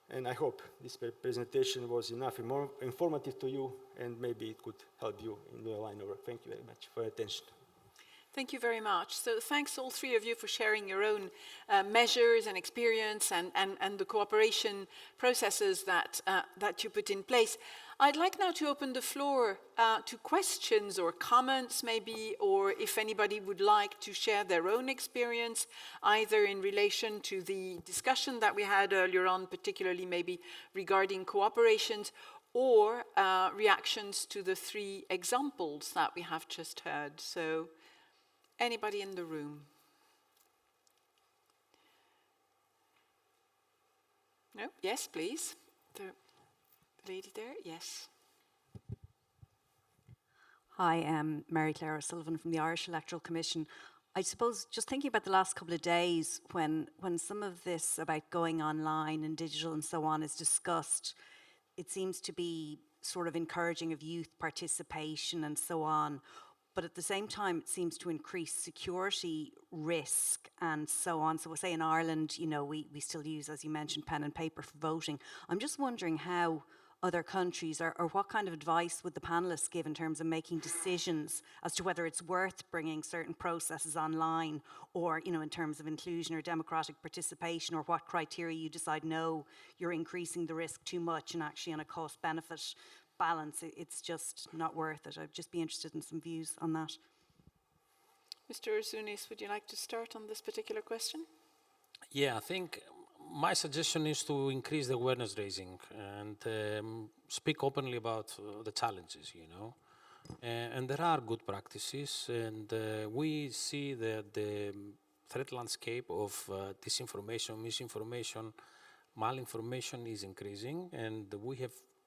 And I hope this presentation was enough informative to you, and maybe it could help you in your line of work. Thank you very much for your attention. Thank you very much. So thanks all three of you for sharing your own measures and experience and the cooperation processes that you put in place. I'd like now to open the floor to questions or comments maybe, or if anybody would like to share their own experience, either in relation to the discussion that we had earlier on, particularly maybe regarding cooperations, or reactions to the three examples that we have just heard. So anybody in the room? No? Yes, please. The lady there, yes. Hi, I'm Mary Claire O'Sullivan from the Irish Electoral Commission. I suppose just thinking about the last couple of days when some of this about going online and digital and so on is discussed, it seems to be sort of encouraging of youth participation and so on. But at the same time, it seems to increase security risk and so on. So we'll say in Ireland, you know, we still use, as you mentioned, pen and paper for voting. I'm just wondering how other countries, or what kind of advice would the panelists give in terms of making decisions as to whether it's worth bringing certain processes online, or, you know, in terms of inclusion or democratic participation, or what criteria you decide, no, you're increasing the risk too much, and actually on a cost-benefit balance, it's just not worth it. I'd just be interested in some views on that. Mr. Urzounis, would you like to start on this particular question? Yeah, I think my suggestion is to increase the awareness raising and speak openly about the challenges, you know. And there are good practices, and we see that the threat landscape of disinformation, misinformation, malinformation is increasing, and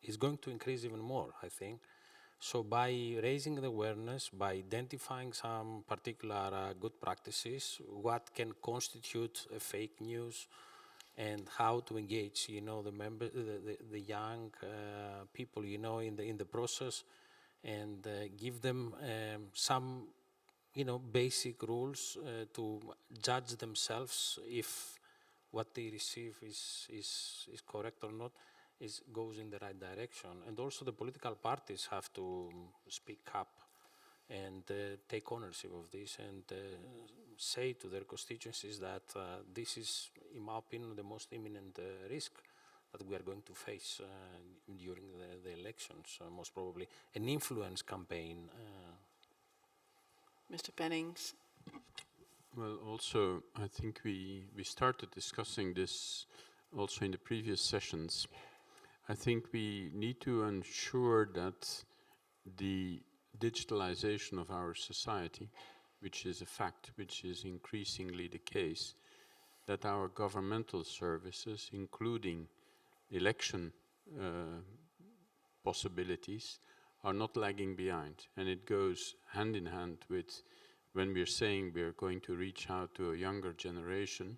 is going to increase even more, I think. So by raising the awareness, by identifying some particular good practices, what can constitute a fake news, and how to engage, you know, the young people, you know, in the process, and give them some, you know, basic rules to judge themselves if what they receive is correct or not, goes in the right direction. And also the political parties have to speak up and take ownership of this and say to their constituencies that this is, in my opinion, the most imminent risk that we are going to face during the elections, most probably. An influence campaign. Mr. Pennings. Well, also, I think we started discussing this also in the previous sessions. I think we need to ensure that the digitalization of our society, which is a fact, which is increasingly the case, that our governmental services, including election possibilities, are not lagging behind. And it goes hand in hand with when we're saying we're going to reach out to a younger generation.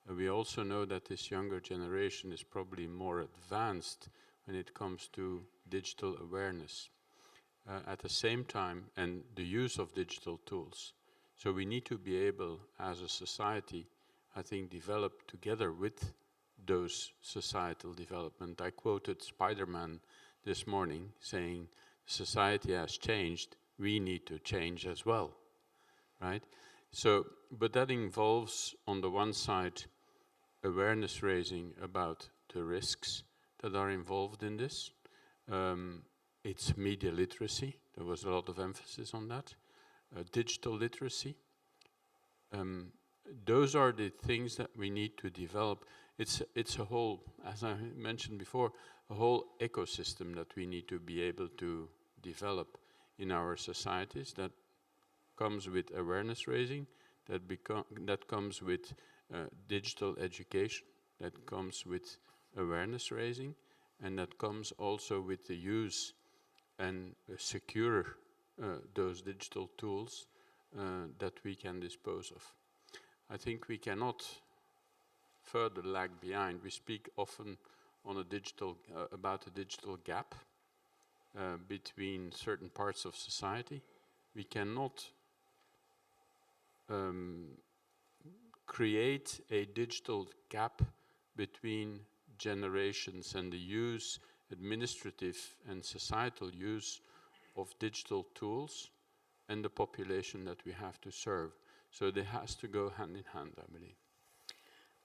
We also know that this younger generation is probably more advanced when it comes to digital awareness. At the same time, and the use of digital tools. So we need to be able, as a society, I think, develop together with those societal development. I quoted Spider-Man this morning saying, society has changed, we need to change as well, right? So, but that involves, on the one side, awareness raising about the risks that are involved in this. It's media literacy, there was a lot of emphasis on that. Digital literacy. Those are the things that we need to develop. It's a whole, as I mentioned before, a whole ecosystem that we need to be able to develop in our societies that comes with awareness raising, that comes with digital education, that comes with awareness raising, and that comes also with the use and secure those digital tools that we can dispose of. I think we cannot further lag behind. We speak often on a digital, about a digital gap between certain parts of society. We cannot create a digital gap between generations and the use, administrative and societal use of digital tools and the population that we have to serve. So they has to go hand in hand, I believe.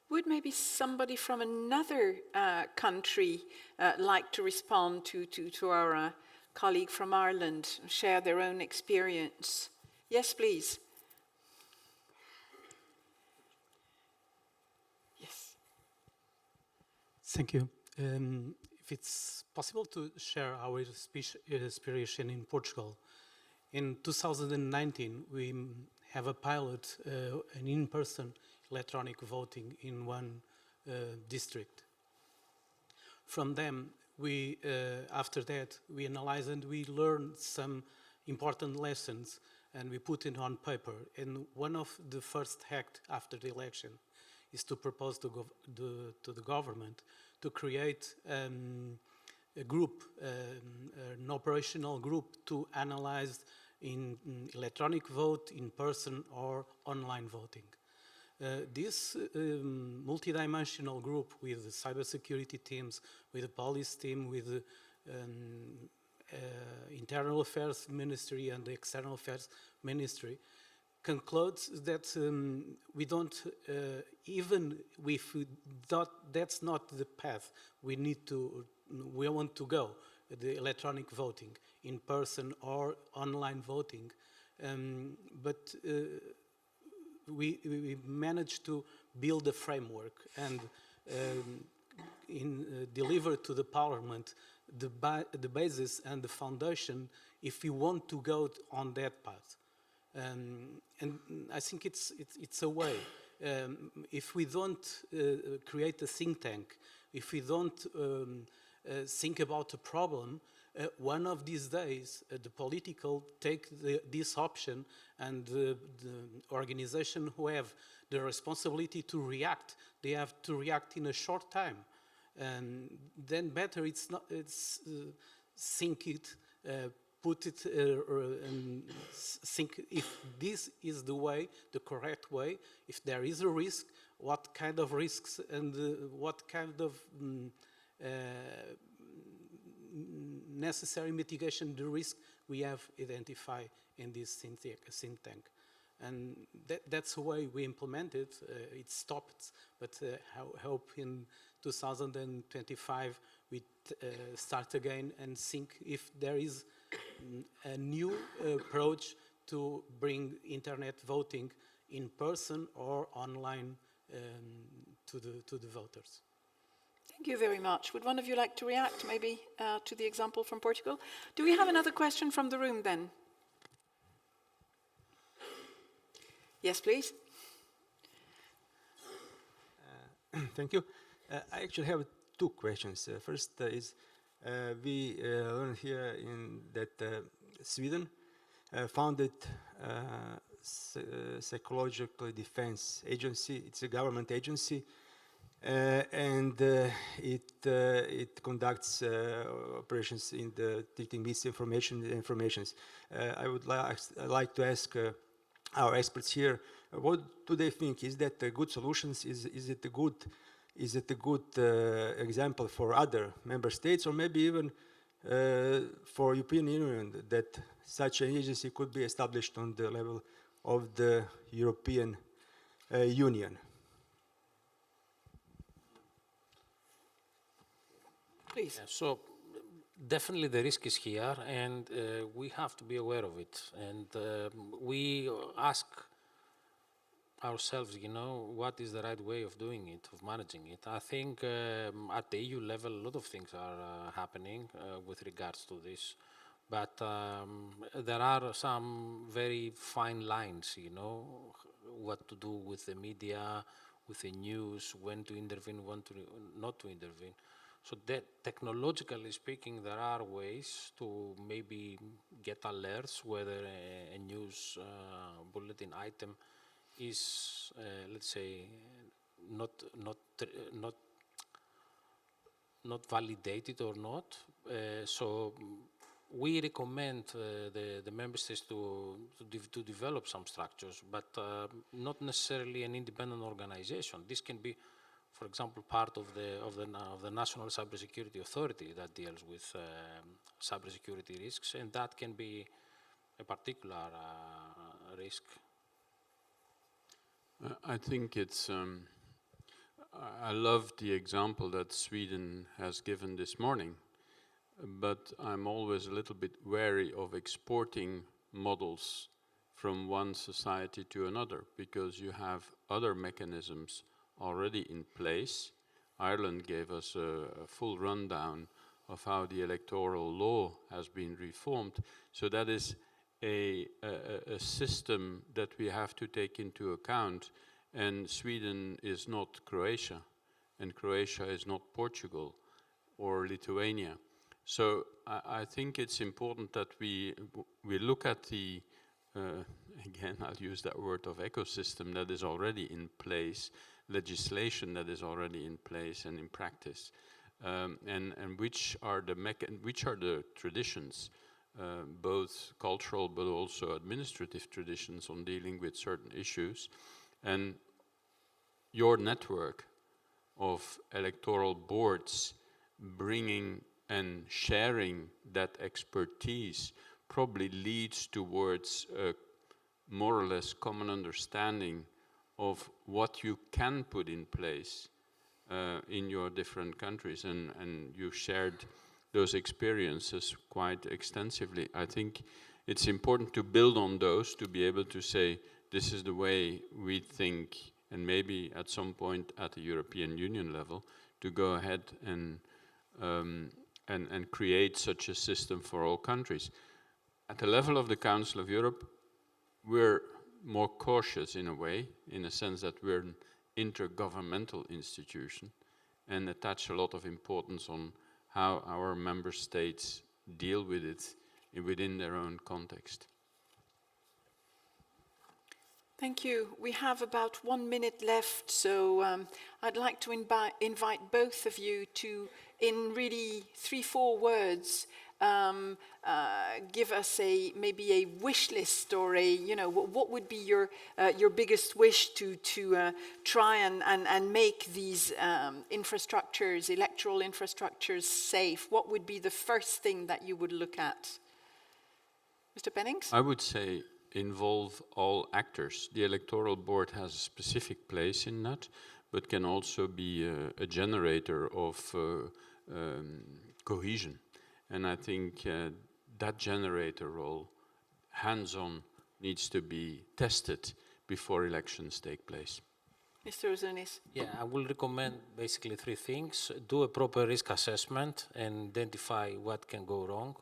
Would maybe somebody from another country like to respond to our colleague from Ireland, share their own experience? Yes, please. Yes. Thank you. If it's possible to share our inspiration in Portugal. In 2019, we have a pilot, an in-person electronic voting in one district. From them, we, after that, we analyzed and we learned some important lessons and we put it on paper. And one of the first acts after the election is to propose to the government to create a group, an operational group to analyze in electronic vote, in person or online voting. This multidimensional group with the cybersecurity teams, with the police team, with the internal affairs ministry and the external affairs ministry concludes that we don't, even if that's not the path we want to go, the electronic voting, in person or online voting, but we managed to build a framework and deliver to the Parliament the basis and the foundation if we want to go on that path. And I think it's a way. If we don't create a think tank, if we don't think about a problem, one of these days the political take this option and the organization who have the responsibility to react, they have to react in a short time. And then better think it, put it and think if this is the way, the correct way, if there is a risk, what kind of risks and what kind of necessary mitigation the risk we have identified in this think tank. And that's the way we implement it. It stopped, but I hope in 2025 we start again and think if there is a new approach to bring internet voting in person or online to the voters. Thank you very much. Would one of you like to react maybe to the example from Portugal? Do we have another question from the room then? Yes, please. Thank you. I actually have two questions. First is, we learned here that Sweden founded Psychological Defense Agency. It's a government agency, and it conducts operations in the detecting misinformation and informations. I would like to ask our experts here, what do they think? Is that a good solutions? Is it a good example for other member states, or maybe even for European Union, that such an agency could be established on the level of the European Union? Please. So definitely the risk is here, and we have to be aware of it. And we ask ourselves, what is the right way of doing it, of managing it. I think at the EU level, a lot of things are happening with regards to this. But there are some very fine lines, what to do with the media, with the news, when to intervene, when to not to intervene. So that technologically speaking, there are ways to maybe get alerts whether a news bulletin item is, let's say, not validated or not. So we recommend the member states to develop some structures, but not necessarily an independent organization. This can be, for example, part of the National Cybersecurity Authority that deals with cybersecurity risks, and that can be a particular risk. I think it's, I love the example that Sweden has given this morning, but I'm always a little bit wary of exporting models from one society to another, because you have other mechanisms already in place. Ireland gave us a full rundown of how the electoral law has been reformed. So that is a system that we have to take into account. And Sweden is not Croatia, and Croatia is not Portugal or Lithuania. So I think it's important that we look at the, again, I'll use that word of ecosystem that is already in place, legislation that is already in place and in practice, and which are the traditions, both cultural but also administrative traditions on dealing with certain issues. And your network of electoral boards bringing and sharing that expertise probably leads towards a more or less common understanding of what you can put in place in your different countries, and you shared those experiences quite extensively. I think it's important to build on those, to be able to say, this is the way we think, and maybe at some point at the European Union level, to go ahead and create such a system for all countries. At the level of the Council of Europe, we're more cautious in a way, in a sense that we're an intergovernmental institution and attach a lot of importance on how our member states deal with it within their own context. Thank you. We have about 1 minute left, so I'd like to invite both of you to, in really 3-4 words, give us maybe a wish list or what would be your biggest wish to try and make these electoral infrastructures safe? What would be the first thing that you would look at? Mr. Pennings? I would say involve all actors. The electoral board has a specific place in that, but can also be a generator of cohesion. And I think that generator role, hands-on, needs to be tested before elections take place. Mr. Ozonis? Yeah, I will recommend basically three things. Do a proper risk assessment and identify what can go wrong.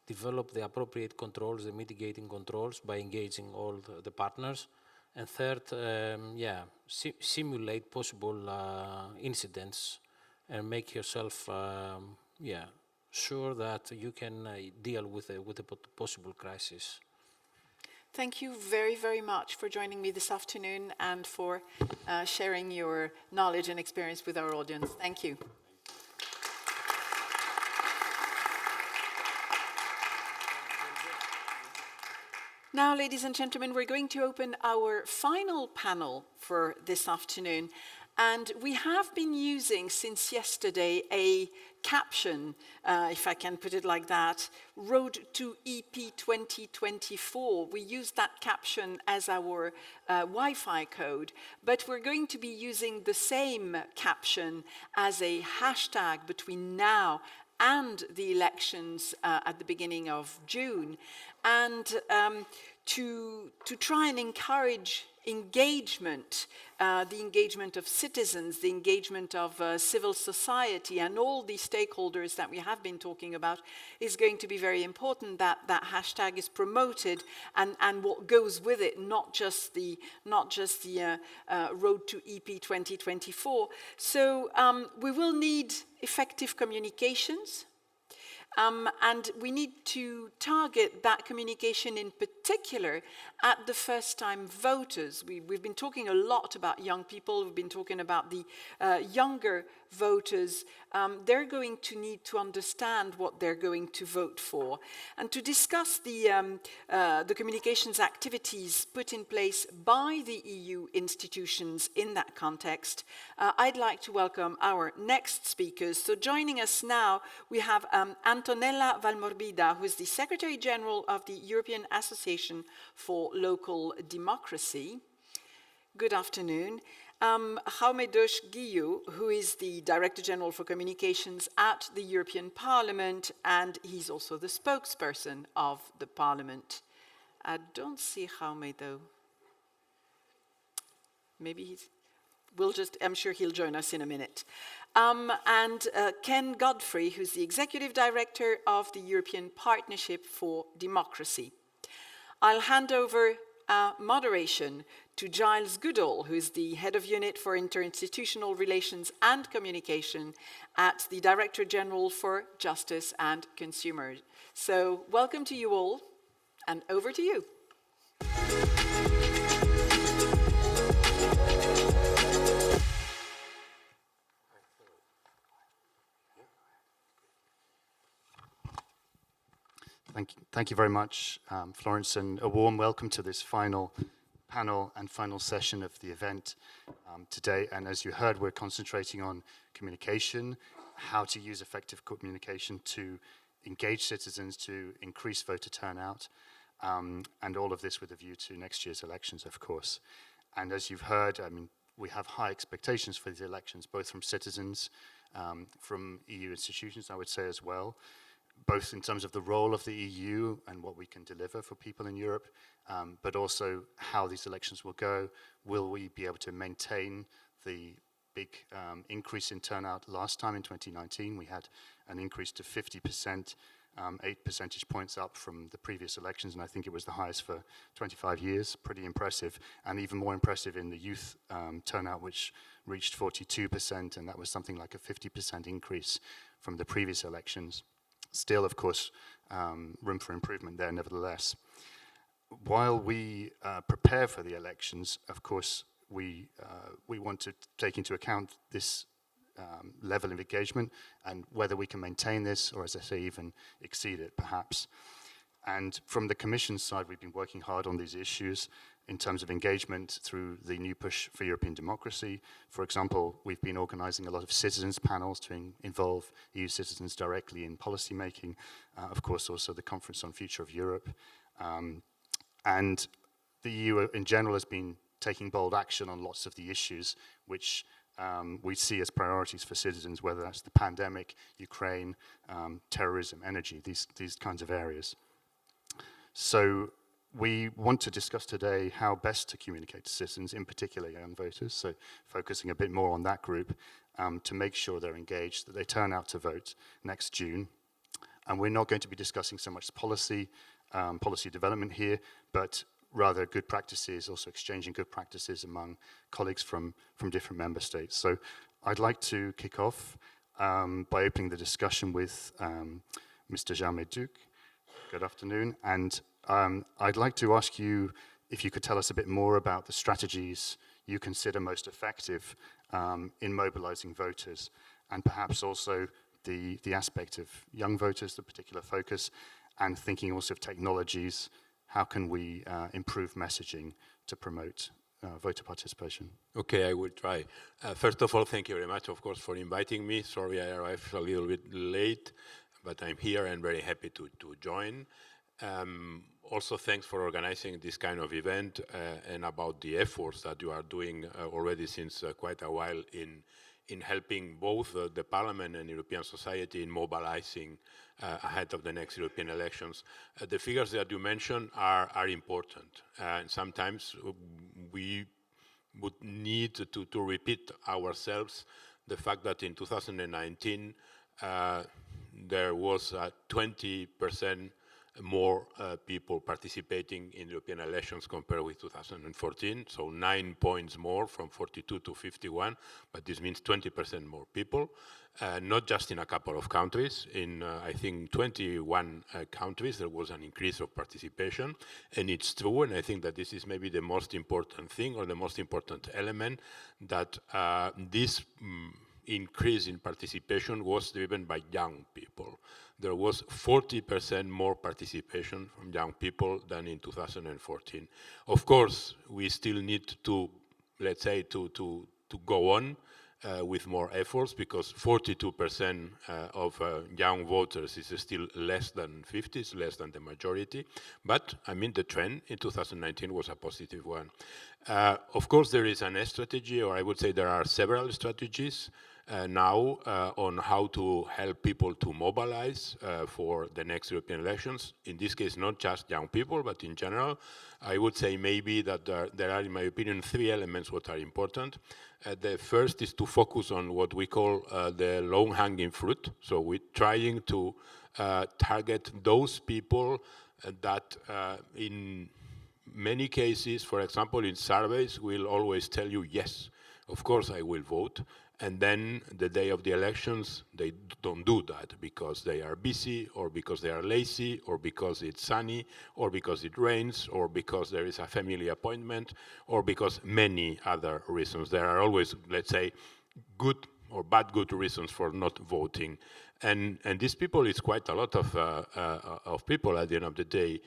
Develop the appropriate controls, the mitigating controls by engaging all the partners. And third, simulate possible incidents and make yourself sure that you can deal with a possible crisis. Thank you very, very much for joining me this afternoon and for sharing your knowledge and experience with our audience. Thank you. Now, ladies and gentlemen, we're going to open our final panel for this afternoon. And we have been using since yesterday a caption, if I can put it like that, Road to EP 2024. We use that caption as our Wi-Fi code, but we're going to be using the same caption as a hashtag between now and the elections at the beginning of June, and to try and encourage engagement, the engagement of citizens, the engagement of civil society, and all the stakeholders that we have been talking about, is going to be very important that that hashtag is promoted and what goes with it, not just the Road to EP 2024. So we will need effective communications. And we need to target that communication in particular at the first-time voters. We've been talking a lot about young people. We've been talking about the younger voters. They're going to need to understand what they're going to vote for. And to discuss the communications activities put in place by the EU institutions in that context, I'd like to welcome our next speakers. So joining us now, we have Antonella Valmorbida, who is the Secretary General of the European Association for Local Democracy. Good afternoon. Jaume Dos Guiu, who is the Director General for Communications at the European Parliament, and he's also the spokesperson of the Parliament. I don't see Jaume, though. Maybe I'm sure he'll join us in a minute. And Ken Godfrey, who's the Executive Director of the European Partnership for Democracy. I'll hand over moderation to Giles Goodall, who is the Head of Unit for Interinstitutional Relations and Communication at the Director General for Justice and Consumers. So welcome to you all, and over to you. Thank you very much, Florence, and a warm welcome to this final panel and final session of the event today. And as you heard, we're concentrating on communication, how to use effective communication to engage citizens, to increase voter turnout, and all of this with a view to next year's elections, of course. And as you've heard, I mean, we have high expectations for these elections, both from citizens, from EU institutions, I would say as well, both in terms of the role of the EU and what we can deliver for people in Europe, but also how these elections will go. Will we be able to maintain the big increase in turnout last time in 2019? We had an increase to 50%, 8 percentage points up from the previous elections, and I think it was the highest for 25 years, pretty impressive, and even more impressive in the youth turnout, which reached 42%, and that was something like a 50% increase from the previous elections. Still, of course, room for improvement there, nevertheless. While we prepare for the elections, of course, we want to take into account this level of engagement and whether we can maintain this or, as I say, even exceed it perhaps. And from the Commission side, we've been working hard on these issues in terms of engagement through the new push for European democracy. For example, we've been organizing a lot of citizens panels to involve EU citizens directly in policy making. Of course, also the Conference on Future of Europe. And the EU in general has been taking bold action on lots of the issues which we see as priorities for citizens, whether that's the pandemic, Ukraine, terrorism, energy, these kinds of areas. So we want to discuss today how best to communicate to citizens, in particular young voters, so focusing a bit more on that group to make sure they're engaged, that they turn out to vote next June. And we're not going to be discussing so much policy development here, but rather good practices, also exchanging good practices among colleagues from different member states. So I'd like to kick off by opening the discussion with Mr. Jean-Méduc. Good afternoon. And I'd like to ask you if you could tell us a bit more about the strategies you consider most effective in mobilizing voters, and perhaps also the aspect of young voters, the particular focus, and thinking also of technologies. How can we improve messaging to promote voter participation? Okay, I will try. First of all, thank you very much, of course, for inviting me. Sorry I arrived a little bit late, but I'm here and very happy to join. Also, thanks for organizing this kind of event and about the efforts that you are doing already since quite a while in helping both the Parliament and European society in mobilizing ahead of the next European elections. The figures that you mentioned are important. And sometimes we would need to repeat ourselves the fact that in 2019 there was 20% more people participating in European elections compared with 2014, so 9 points more from 42 to 51, but this means 20% more people, not just in a couple of countries. In, I think, 21 countries, there was an increase of participation, and it's true, and I think that this is maybe the most important thing or the most important element, that this increase in participation was driven by young people. There was 40% more participation from young people than in 2014. Of course, we still need to, let's say, to go on with more efforts, because 42% of young voters is still less than 50, it's less than the majority. But, I mean, the trend in 2019 was a positive one. Of course, there is a strategy, or I would say there are several strategies now on how to help people to mobilize for the next European elections. In this case, not just young people, but in general. I would say maybe that there are, in my opinion, 3 elements what are important. The first is to focus on what we call the low-hanging fruit. So we're trying to target those people that in many cases, for example, in surveys, will always tell you, yes, of course I will vote. And then the day of the elections, they don't do that because they are busy, or because they are lazy, or because it's sunny, or because it rains, or because there is a family appointment, or because many other reasons. There are always, let's say, good or bad good reasons for not voting. And these people, it's quite a lot of people at the end of the day.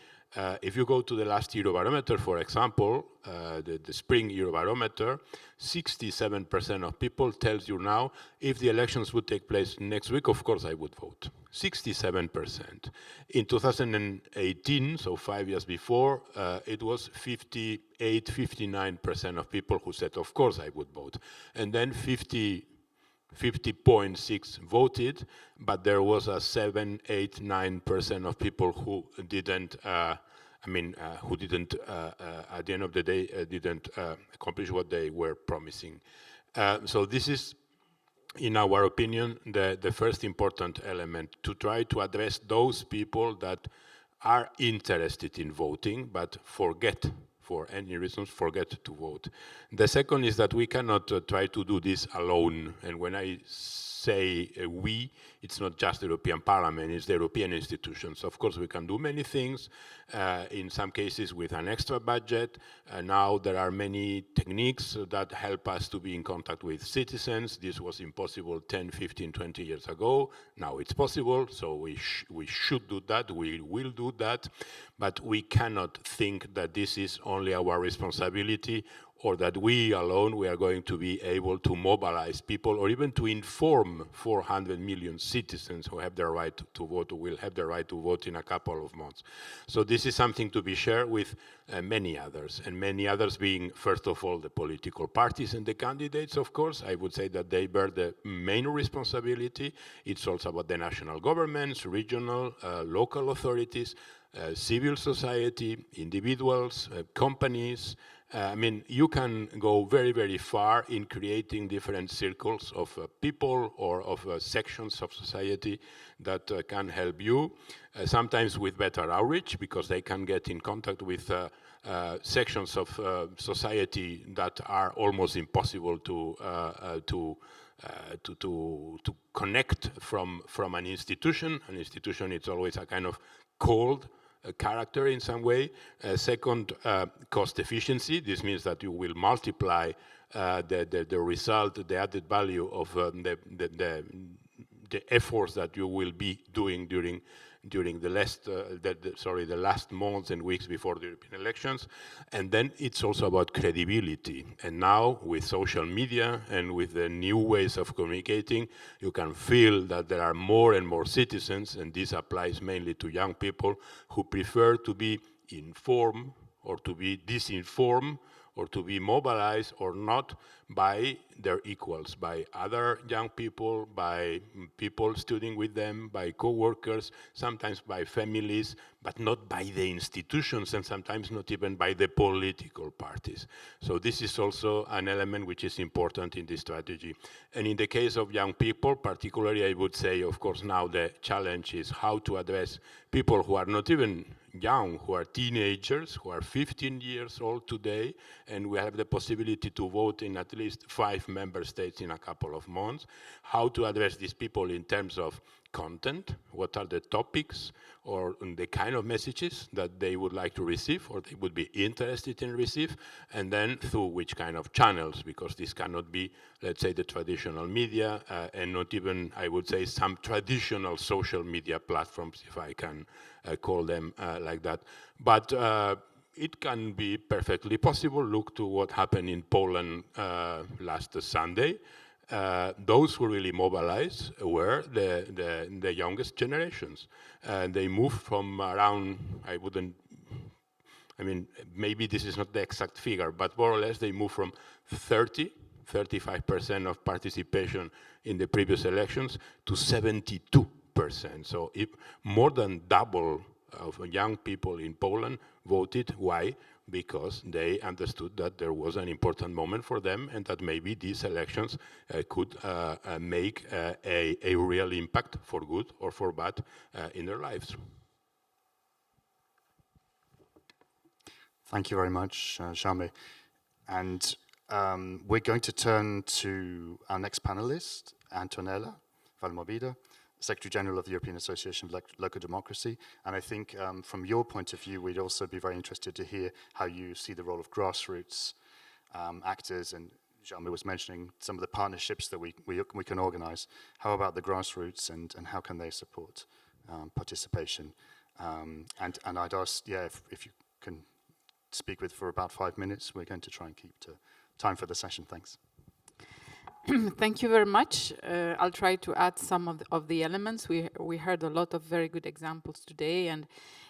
If you go to the last Eurobarometer, for example, the spring Eurobarometer, 67% of people tells you now, if the elections would take place next week, of course I would vote. 67%. In 2018, so 5 years before, it was 58, 59% of people who said, of course I would vote. And then 50.6 voted, but there was a 7, 8, 9% of people who didn't, who didn't, at the end of the day, didn't accomplish what they were promising. So this is, in our opinion, the first important element, to try to address those people that are interested in voting, but forget, for any reasons, forget to vote. The second is that we cannot try to do this alone. And when I say we, it's not just the European Parliament, it's the European institutions. Of course, we can do many things, in some cases with an extra budget. Now there are many techniques that help us to be in contact with citizens. This was impossible 10, 15, 20 years ago. Now it's possible, so we should do that, we will do that, but we cannot think that this is only our responsibility, or that we alone, we are going to be able to mobilize people or even to inform 400 million citizens who have the right to vote, or will have the right to vote in a couple of months. So this is something to be shared with many others, and many others being, first of all, the political parties and the candidates, of course. I would say that they bear the main responsibility. It's also about the national governments, regional, local authorities, civil society, individuals, companies. I mean, you can go very, very far in creating different circles of people or of sections of society that can help you, sometimes with better outreach, because they can get in contact with sections of society that are almost impossible to connect from an institution. An institution, it's always a kind of cold character in some way. Second, cost efficiency. This means that you will multiply the result, the added value of the efforts that you will be doing during the last months and weeks before the European elections. And then it's also about credibility. And now with social media and with the new ways of communicating, you can feel that there are more and more citizens, and this applies mainly to young people, who prefer to be informed or to be disinformed, or to be mobilized or not by their equals, by other young people, by people studying with them, by co-workers, sometimes by families, but not by the institutions, and sometimes not even by the political parties. So this is also an element which is important in this strategy. And in the case of young people, particularly, I would say, of course, now the challenge is how to address people who are not even young, who are teenagers, who are 15 years old today, and we have the possibility to vote in at least 5 member states in a couple of months. How to address these people in terms of content, what are the topics or the kind of messages that they would like to receive or they would be interested in receive, and then through which kind of channels, because this cannot be, let's say, the traditional media, and not even, I would say, some traditional social media platforms, if I can call them like that. But it can be perfectly possible. Look to what happened in Poland last Sunday. Those who really mobilized were the youngest generations. They moved from around, I mean, maybe this is not the exact figure, but more or less they moved from 35% of participation in the previous elections to 72%. So if more than double of young people in Poland voted. Why? Because they understood that there was an important moment for them, and that maybe these elections could make a real impact, for good or for bad, in their lives. Thank you very much, Jaime. And we're going to turn to our next panelist, Antonella Valmovida, Secretary General of the European Association of Local Democracy. And I think from your point of view, we'd also be very interested to hear how you see the role of grassroots actors. And Jaime was mentioning some of the partnerships that we can organize. How about the grassroots, and how can they support participation? And I'd ask, if you can speak with for about 5 minutes. We're going to try and keep to time for the session. Thanks. Thank you very much. I'll try to add some of the elements. We heard a lot of very good examples today, and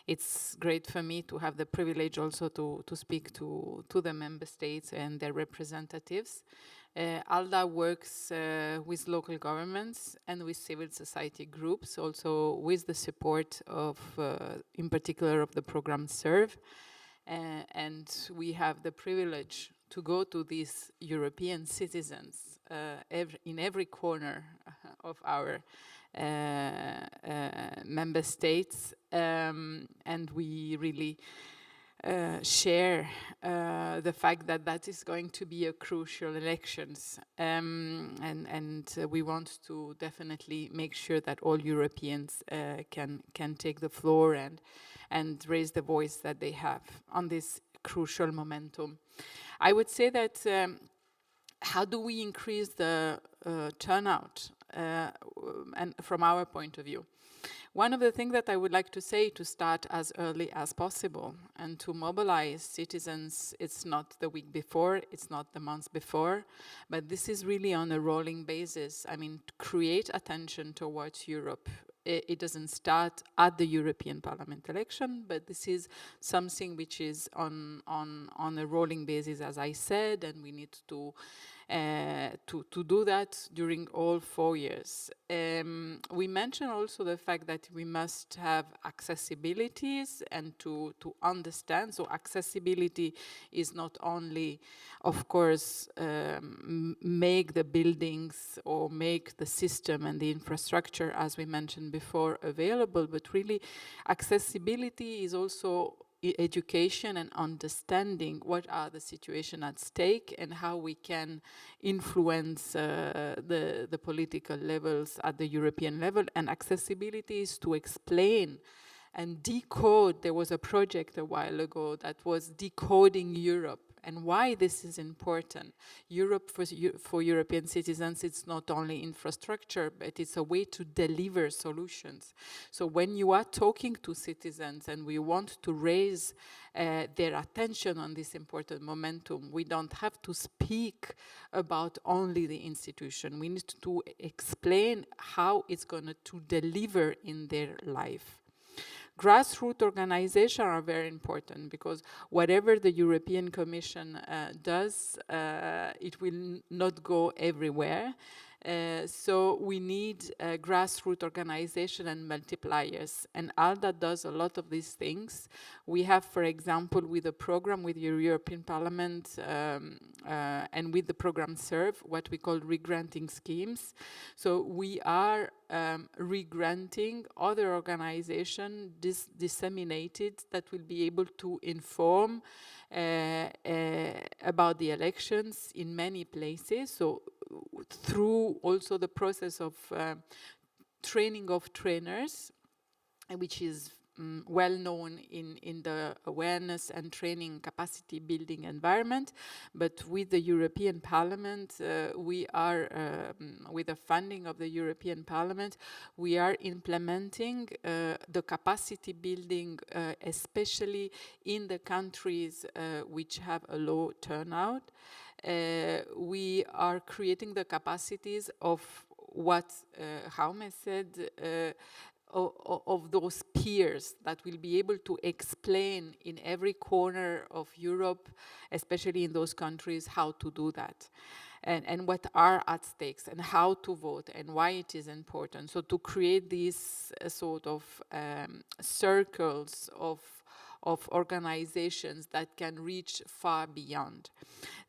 it's great for me to have the privilege also to speak to the member states and their representatives. ALDA works with local governments and with civil society groups, also with the support of, in particular, of the program SERVE. And we have the privilege to go to these European citizens in every corner of our member states, and we really share the fact that that is going to be a crucial elections, and we want to definitely make sure that all Europeans can take the floor and raise the voice that they have on this crucial momentum. I would say that how do we increase the turnout, and from our point of view? One of the things that I would like to say, to start as early as possible and to mobilize citizens. It's not the week before, it's not the month before, but this is really on a rolling basis. I mean, to create attention towards Europe. It doesn't start at the European Parliament election, but this is something which is on a rolling basis, as I said, and we need to do that during all 4 years. We mentioned also the fact that we must have accessibilities and to understand. So accessibility is not only, of course, make the buildings or make the system and the infrastructure, as we mentioned before, available, but really accessibility is also education and understanding what are the situations at stake and how we can influence the political levels at the European level. And accessibility is to explain and decode. There was a project a while ago that was decoding Europe and why this is important. Europe for European citizens, it's not only infrastructure, but it's a way to deliver solutions. So when you are talking to citizens and we want to raise their attention on this important momentum, we don't have to speak about only the institution. We need to explain how it's going to deliver in their life. Grassroots organizations are very important because whatever the European Commission does, it will not go everywhere. So we need grassroots organization and multipliers. And ALDA does a lot of these things. We have, for example, with a program with the European Parliament and with the program SERVE, what we call regranting schemes. So we are regranting other organizations disseminated that will be able to inform about the elections in many places. So through also the process of training of trainers, which is well known in the awareness and training capacity building environment. But with the European Parliament, we are, with the funding of the European Parliament, we are implementing the capacity building, especially in the countries which have a low turnout. We are creating the capacities of what Jaume said, of those peers that will be able to explain in every corner of Europe, especially in those countries, how to do that. And what are at stakes and how to vote and why it is important. So to create these sort of circles of organizations that can reach far beyond.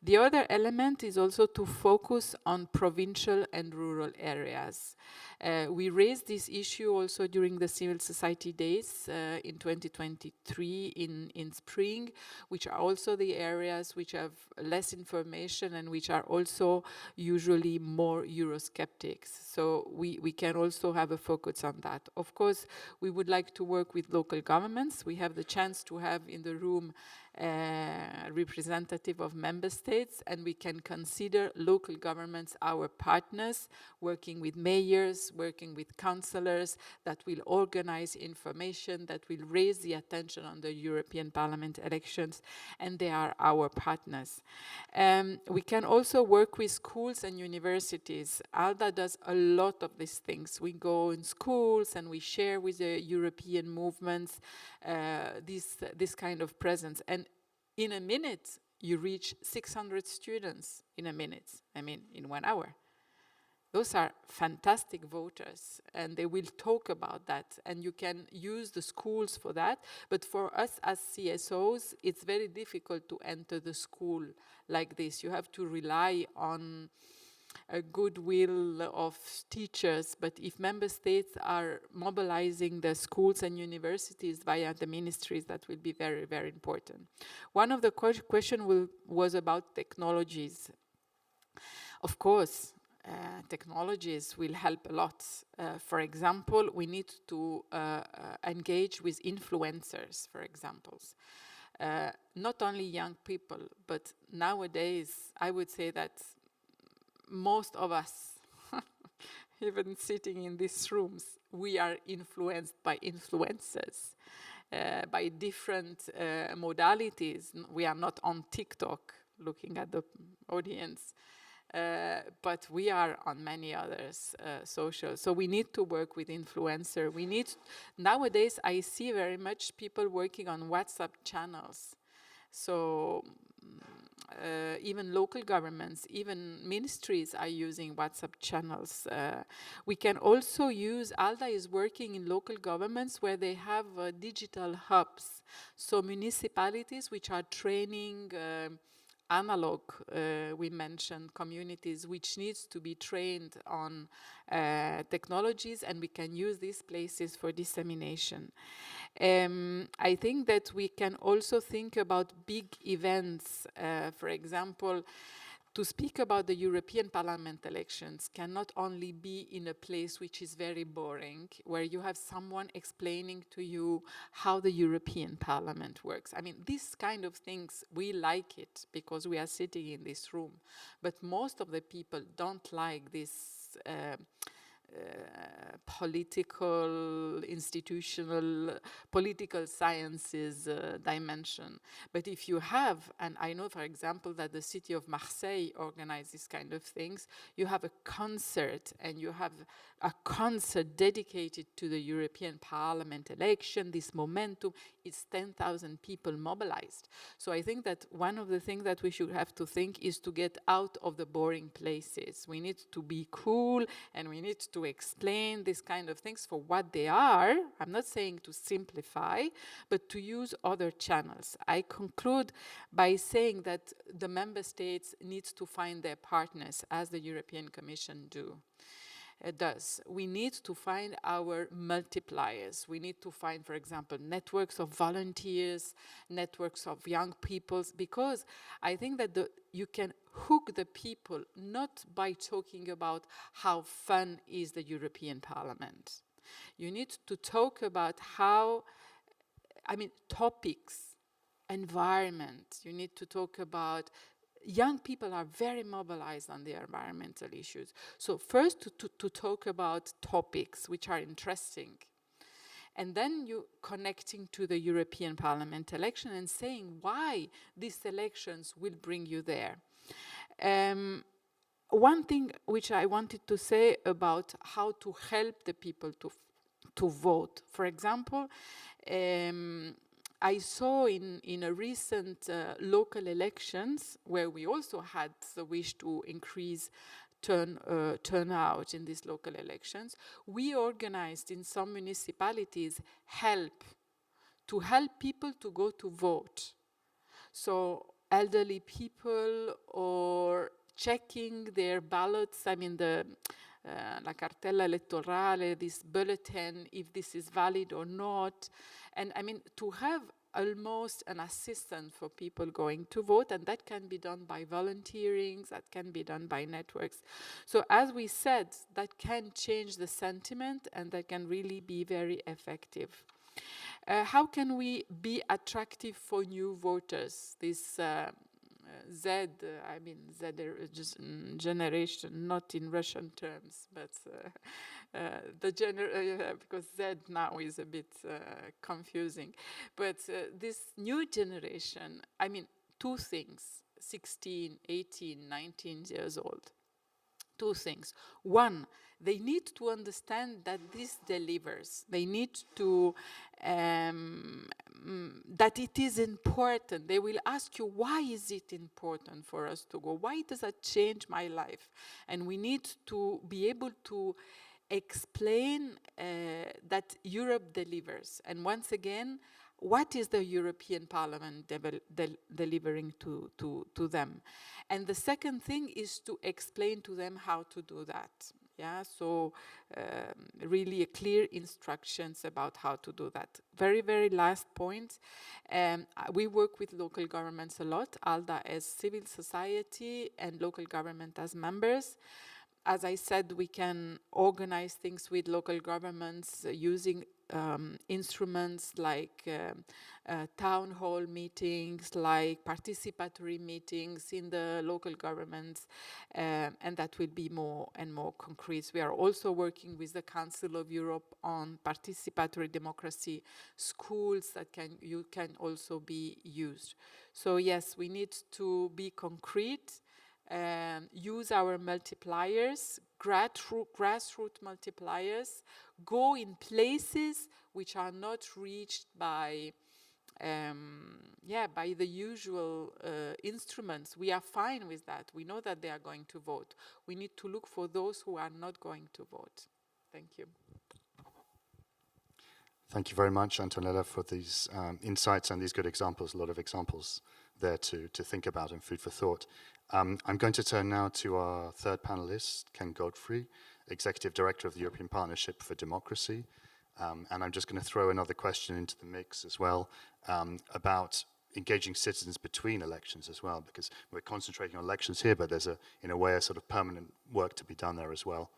The other element is also to focus on provincial and rural areas. We raised this issue also during the Civil Society Days in 2023 in spring, which are also the areas which have less information and which are also usually more Eurosceptics. So we can also have a focus on that. Of course, we would like to work with local governments. We have the chance to have in the room representative of member states, and we can consider local governments our partners, working with mayors, working with councillors that will organize information, that will raise the attention on the European Parliament elections, and they are our partners. We can also work with schools and universities. ALDA does a lot of these things. We go in schools and we share with the European movements this kind of presence. And in a minute, you reach 600 students in a minute, I mean, in 1 hour. Those are fantastic voters, and they will talk about that, and you can use the schools for that. But for us as CSOs, it's very difficult to enter the school like this. You have to rely on goodwill of teachers, but if member states are mobilizing the schools and universities via the ministries, that will be very, very important. One of the question was about technologies. Of course, technologies will help a lot. For example, we need to engage with influencers, for example. Not only young people, but nowadays, I would say that most of us, even sitting in these rooms, we are influenced by influencers, by different modalities. We are not on TikTok looking at the audience, but we are on many others social. So we need to work with influencer. Nowadays I see very much people working on WhatsApp channels. So even local governments, even ministries are using WhatsApp channels. We can also use, ALDA is working in local governments where they have digital hubs. So municipalities which are training analog, we mentioned communities which needs to be trained on technologies, and we can use these places for dissemination. I think that we can also think about big events. For example, to speak about the European Parliament elections cannot only be in a place which is very boring, where you have someone explaining to you how the European Parliament works. I mean, these kind of things, we like it because we are sitting in this room. But most of the people don't like this political, institutional, political sciences dimension. But if you have, and I know, for example, that the city of Marseille organizes this kind of things, you have a concert, and you have a concert dedicated to the European Parliament election, this momentum, it's 10,000 people mobilized. So I think that one of the things that we should have to think is to get out of the boring places. We need to be cool, and we need to explain these kind of things for what they are. I'm not saying to simplify, but to use other channels. I conclude by saying that the member states need to find their partners, as the European Commission does. We need to find our multipliers. We need to find, for example, networks of volunteers, networks of young people, because I think that you can hook the people not by talking about how fun is the European Parliament. You need to talk about topics, environment. You need to talk about young people are very mobilized on the environmental issues. So first to talk about topics which are interesting. And then you connecting to the European Parliament election and saying why these elections will bring you there. One thing which I wanted to say about how to help the people to vote. For example, I saw in a recent local elections, where we also had the wish to increase turnout in these local elections, we organized in some municipalities to help people to go to vote. So elderly people, or checking their ballots, la cartella elettorale, this bulletin, if this is valid or not. And to have almost an assistant for people going to vote, and that can be done by volunteering, that can be done by networks. So as we said, that can change the sentiment, and that can really be very effective. How can we be attractive for new voters? This Z generation, not in Russian terms, but because Z now is a bit confusing. But this new generation, two things, 16, 18, 19 years old. Two things. One, they need to understand that this delivers. They need to, that it is important. They will ask you, why is it important for us to go? Why does that change my life? And we need to be able to explain that Europe delivers. And once again, what is the European Parliament delivering to them? And the second thing is to explain to them how to do that. Yeah, so really clear instructions about how to do that. Very, very last point. We work with local governments a lot, ALDA as civil society and local government as members. As I said, we can organize things with local governments using instruments like town hall meetings, like participatory meetings in the local governments, and that will be more and more concrete. We are also working with the Council of Europe on participatory democracy schools that can also be used. So yes, we need to be concrete. Use our multipliers, grassroots multipliers, go in places which are not reached by the usual instruments. We are fine with that. We know that they are going to vote. We need to look for those who are not going to vote. Thank you. Thank you very much, Antonella, for these insights and these good examples, a lot of examples there to think about and food for thought. I'm going to turn now to our third panelist, Ken Godfrey, Executive Director of the European Partnership for Democracy. And I'm just going to throw another question into the mix as well about engaging citizens between elections as well, because we're concentrating on elections here, but there's, in a way, a sort of permanent work to be done there as well.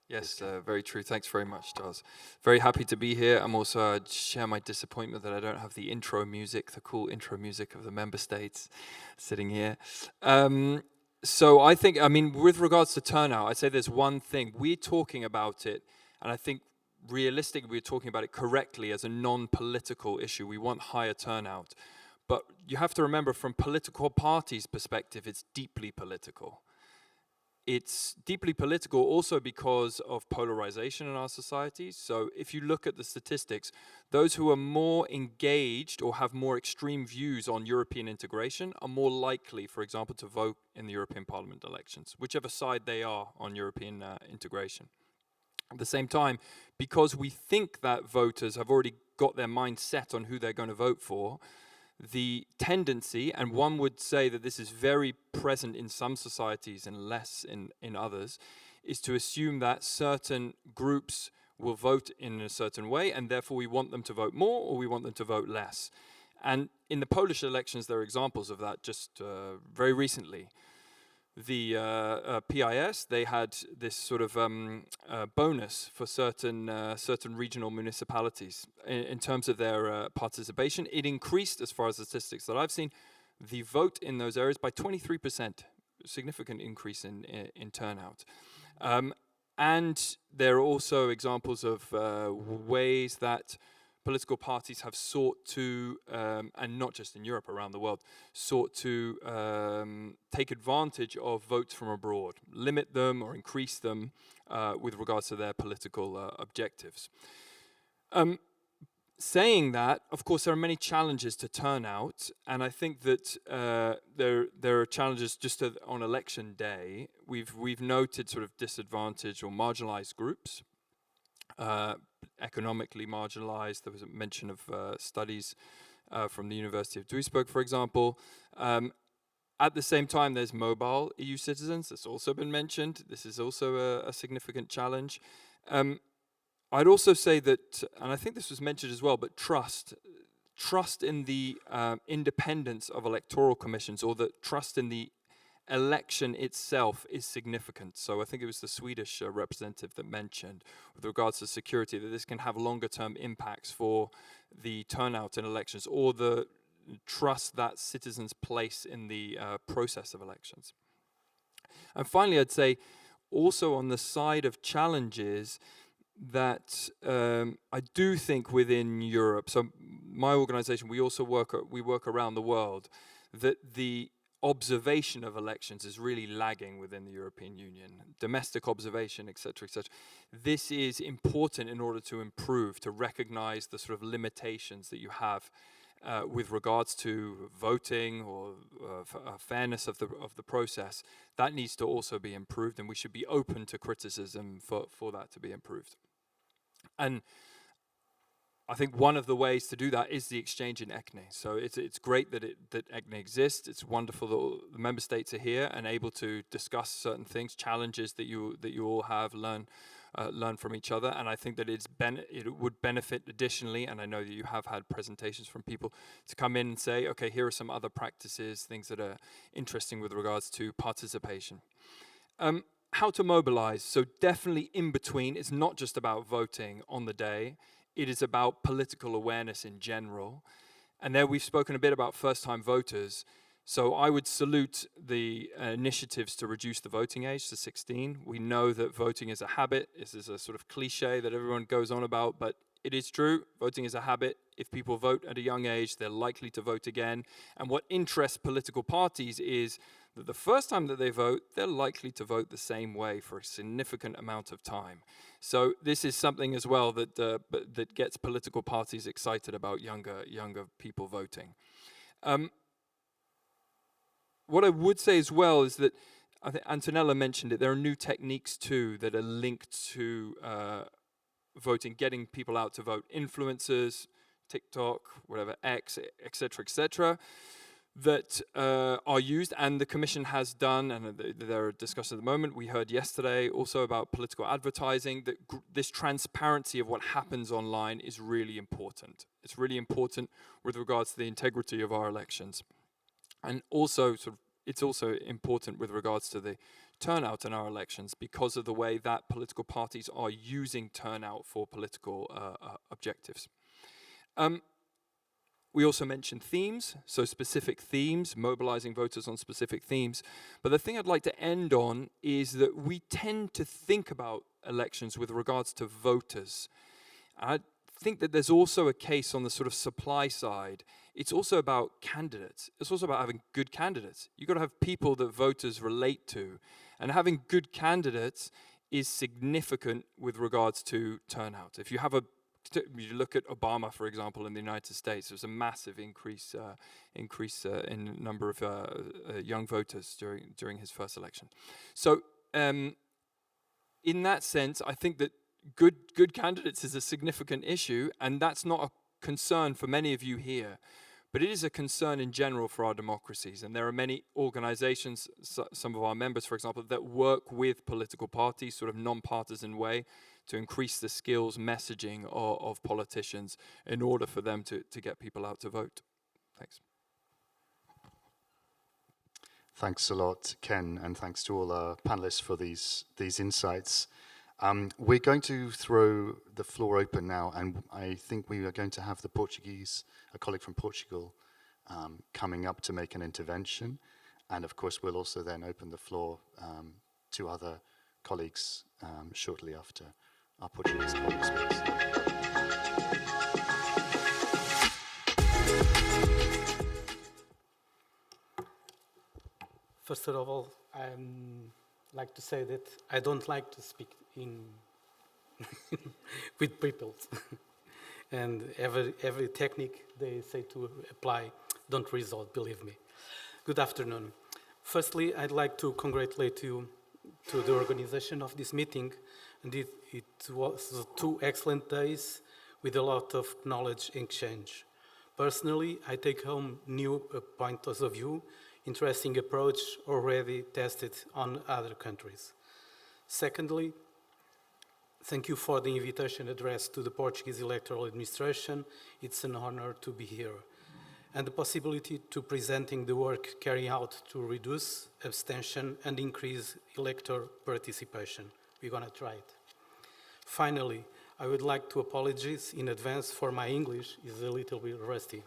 Yes, very true. Thanks very much, Charles. Very happy to be here. I'm also share my disappointment that I don't have the intro music, the cool intro music of the member states sitting here. So I think, with regards to turnout, I'd say there's one thing. We're talking about it, and I think realistically we're talking about it correctly as a non-political issue. We want higher turnout. But you have to remember, from political parties' perspective, it's deeply political. It's deeply political also because of polarization in our societies. So if you look at the statistics, those who are more engaged or have more extreme views on European integration are more likely, for example, to vote in the European Parliament elections, whichever side they are on European integration. At the same time, because we think that voters have already got their mind set on who they're going to vote for, the tendency, and one would say that this is very present in some societies and less in others, is to assume that certain groups will vote in a certain way, and therefore we want them to vote more or we want them to vote less. And in the Polish elections, there are examples of that just very recently. The PIS, they had this sort of bonus for certain regional municipalities in terms of their participation. It increased, as far as the statistics that I've seen, the vote in those areas by 23%, significant increase in turnout. And there are also examples of ways that political parties have sought to, and not just in Europe, around the world, sought to take advantage of votes from abroad, limit them or increase them with regards to their political objectives. Saying that, of course, there are many challenges to turnout, and I think that there are challenges just on election day. We've noted sort of disadvantaged or marginalized groups, economically marginalized. There was a mention of studies from the University of Duisburg, for example. At the same time, there's mobile EU citizens. That's also been mentioned. This is also a significant challenge. I'd also say that, and I think this was mentioned as well, but trust in the independence of electoral commissions, or the trust in the election itself, is significant. So I think it was the Swedish representative that mentioned, with regards to security, that this can have longer term impacts for the turnout in elections, or the trust that citizens place in the process of elections. And finally, I'd say also on the side of challenges, that I do think within Europe, so my organization, we also work around the world, that the observation of elections is really lagging within the European Union. Domestic observation, etc., etc. This is important in order to improve, to recognize the sort of limitations that you have with regards to voting or fairness of the process. That needs to also be improved, and we should be open to criticism for that to be improved. And I think one of the ways to do that is the exchange in ECNE. So it's great that ECNE exists. It's wonderful that all the member states are here and able to discuss certain things, challenges that you all have, learn from each other. And I think that it would benefit additionally, and I know that you have had presentations from people to come in and say, okay, here are some other practices, things that are interesting with regards to participation. How to mobilize? So definitely in between. It's not just about voting on the day. It is about political awareness in general. And there we've spoken a bit about first-time voters. So I would salute the initiatives to reduce the voting age to 16. We know that voting is a habit. This is a sort of cliche that everyone goes on about, but it is true. Voting is a habit. If people vote at a young age, they're likely to vote again. And what interests political parties is that the first time that they vote, they're likely to vote the same way for a significant amount of time. So this is something as well that that gets political parties excited about younger people voting. What I would say as well is that, I think Antonella mentioned it, there are new techniques too that are linked to voting, getting people out to vote. Influencers, TikTok, whatever, X, etc., that are used, and the Commission has done, and they're discussed at the moment. We heard yesterday also about political advertising, that this transparency of what happens online is really important. It's really important with regards to the integrity of our elections. And also, it's also important with regards to the turnout in our elections because of the way that political parties are using turnout for political objectives. We also mentioned themes, so specific themes, mobilizing voters on specific themes. But the thing I'd like to end on is that we tend to think about elections with regards to voters. I think that there's also a case on the sort of supply side. It's also about candidates. It's also about having good candidates. You've got to have people that voters relate to. And having good candidates is significant with regards to turnout. If you have you look at Obama, for example, in the United States, there's a massive increase in number of young voters during his first election. So in that sense, I think that good candidates is a significant issue, and that's not a concern for many of you here, but it is a concern in general for our democracies. And there are many organizations, some of our members, for example, that work with political parties, sort of non-partisan way, to increase the skills messaging of politicians in order for them to get people out to vote. Thanks. Thanks a lot, Ken, and thanks to all our panelists for these insights. We're going to throw the floor open now, and I think we are going to have a colleague from Portugal, coming up to make an intervention. And of course, we'll also then open the floor to other colleagues shortly after our Portuguese colleagues speaks. First of all, I'd like to say that I don't like to speak with people. And every technique they say to apply don't result, believe me. Good afternoon. Firstly, I'd like to congratulate you to the organization of this meeting. And it was 2 excellent days with a lot of knowledge exchange. Personally, I take home new points of view, interesting approach already tested on other countries. Secondly, thank you for the invitation addressed to the Portuguese electoral administration. It's an honor to be here. And the possibility to presenting the work carried out to reduce abstention and increase elector participation. We're going to try it. Finally, I would like to apologize in advance for my English is a little bit rusty.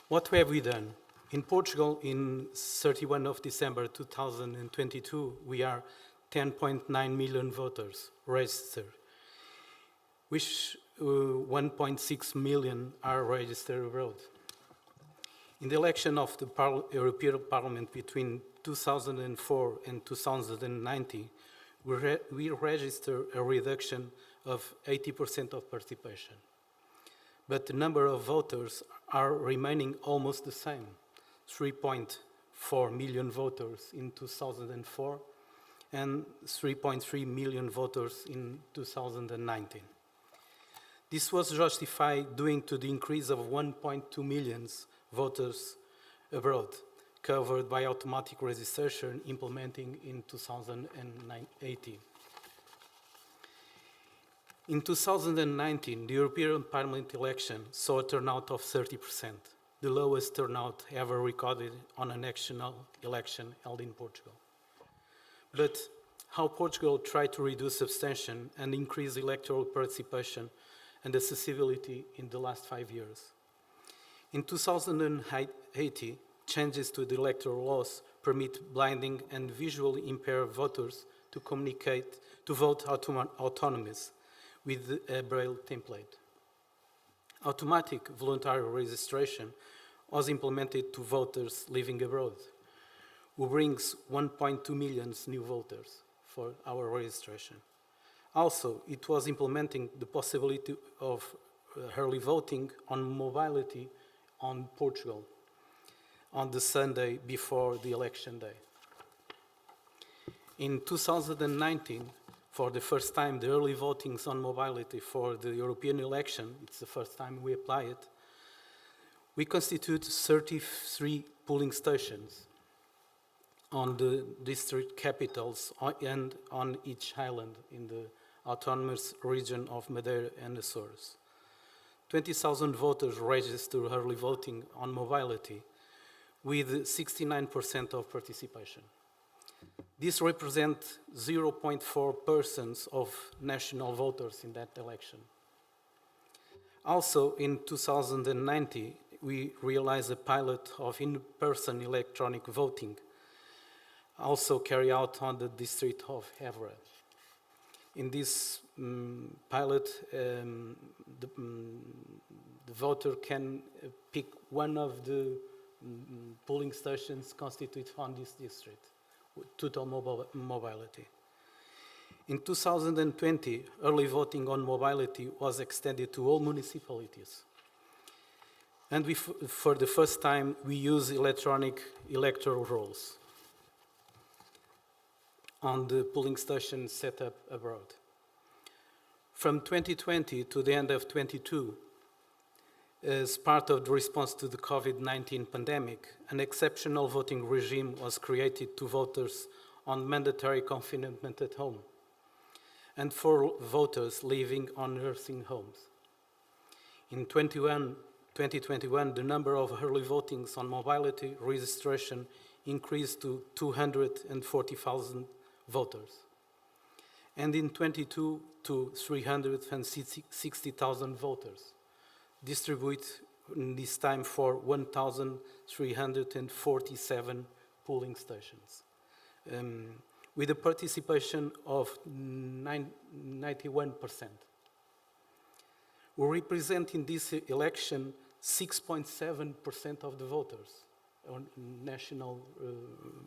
What have we done? In Portugal, in 31 of December 2022, we are 10.9 million voters registered, which 1.6 million are registered abroad. In the election of the European Parliament between 2004 and 2019, we registered a reduction of 80% of participation. But the number of voters are remaining almost the same, 3.4 million voters in 2004 and 3.3 million voters in 2019. This was justified due to the increase of 1.2 million voters abroad, covered by automatic registration implementing in 2018. In 2019, the European Parliament election saw a turnout of 30%, the lowest turnout ever recorded on a national election held in Portugal. But how Portugal tried to reduce abstention and increase electoral participation and accessibility in the last 5 years. In 2080, changes to the electoral laws permit blinding and visually impaired voters to vote autonomous with a Braille template. Automatic voluntary registration was implemented to voters living abroad, who brings 1.2 million new voters for our registration. Also, it was implementing the possibility of early voting on mobility on Portugal on the Sunday before the election day. In 2019, for the first time, the early votings on mobility for the European election, it's the first time we apply it, we constitute 33 polling stations on the district capitals and on each island in the autonomous region of Madeira and Açores. 20,000 voters registered early voting on mobility with 69% of participation. This represents 0.4% of national voters in that election. Also, in 2019, we realized a pilot of in-person electronic voting, also carried out on the district of Évora. In this pilot, the voter can pick one of the polling stations constituted on this district, with total mobility. In 2020, early voting on mobility was extended to all municipalities. And for the first time, we use electronic electoral rolls on the polling station set up abroad. From 2020 to the end of 2022, as part of the response to the COVID-19 pandemic, an exceptional voting regime was created to voters on mandatory confinement at home and for voters living on nursing homes. In 2021, the number of early votings on mobility registration increased to 240,000 voters, and in 22 to 360,000 voters, distribute this time for 1,347 polling stations, with a participation of 91%. We represent in this election 6.7% of the voters on national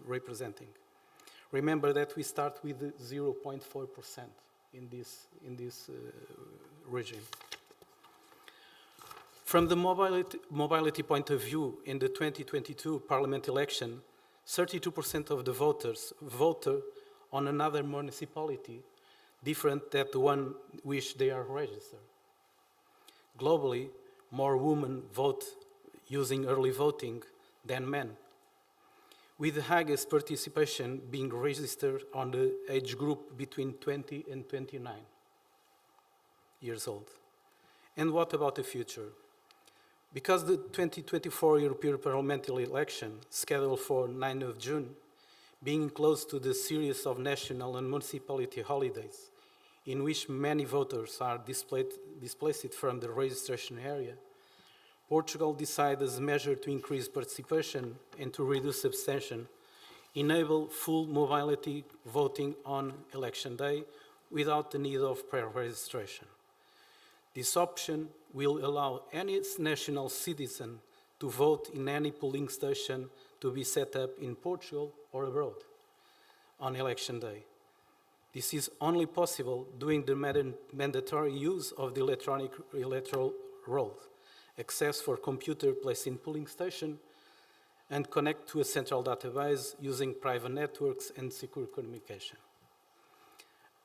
representing. Remember that we start with 0.4% in this regime. From the mobility point of view, in the 2022 Parliament election, 32% of the voters voted on another municipality different than the one which they are registered. Globally, more women vote using early voting than men, with the highest participation being registered on the age group between 20 and 29 years old. And what about the future? Because the 2024 European Parliamentary election, scheduled for 9th of June, being close to the series of national and municipality holidays, in which many voters are displaced from the registration area, Portugal decided as a measure to increase participation and to reduce abstention, enable full mobility voting on election day without the need of pre-registration. This option will allow any national citizen to vote in any polling station to be set up in Portugal or abroad on election day. This is only possible during the mandatory use of the electronic electoral roll, access for computer placed in polling station, and connect to a central database using private networks and secure communication.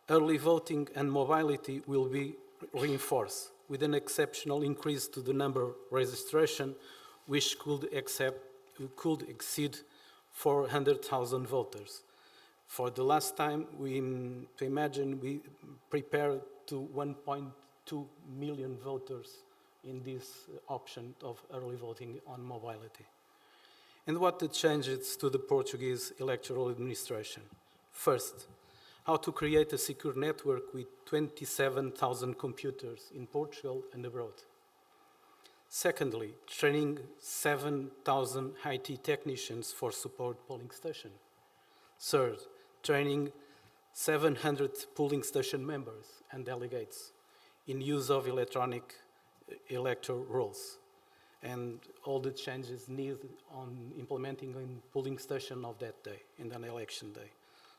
Early voting and mobility will be reinforced with an exceptional increase to the number of registration, which could exceed 400,000 voters. For the last time, to imagine, we prepared to 1.2 million voters in this option of early voting on mobility. And what the changes to the Portuguese electoral administration? First, how to create a secure network with 27,000 computers in Portugal and abroad. Secondly, training 7,000 IT technicians for support polling station. Third, training 700 polling station members and delegates in use of electronic electoral rolls and all the changes needed on implementing in polling station of that day, in an election day.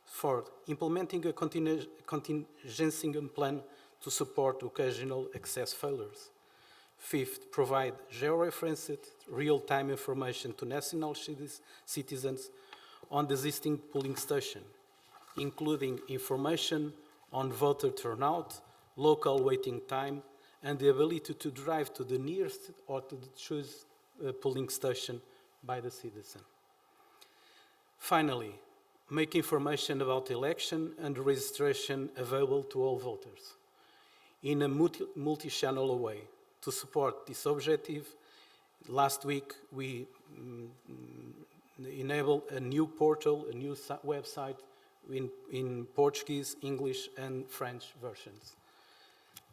Fourth, implementing a contingency plan to support occasional access failures. Fifth, provide georeferenced real-time information to national citizens on the existing polling station, including information on voter turnout, local waiting time, and the ability to drive to the nearest or to choose a polling station by the citizen. Finally, make information about election and registration available to all voters in a multi-channel way. To support this objective, last week we enabled a new portal, a new website in Portuguese, English, and French versions.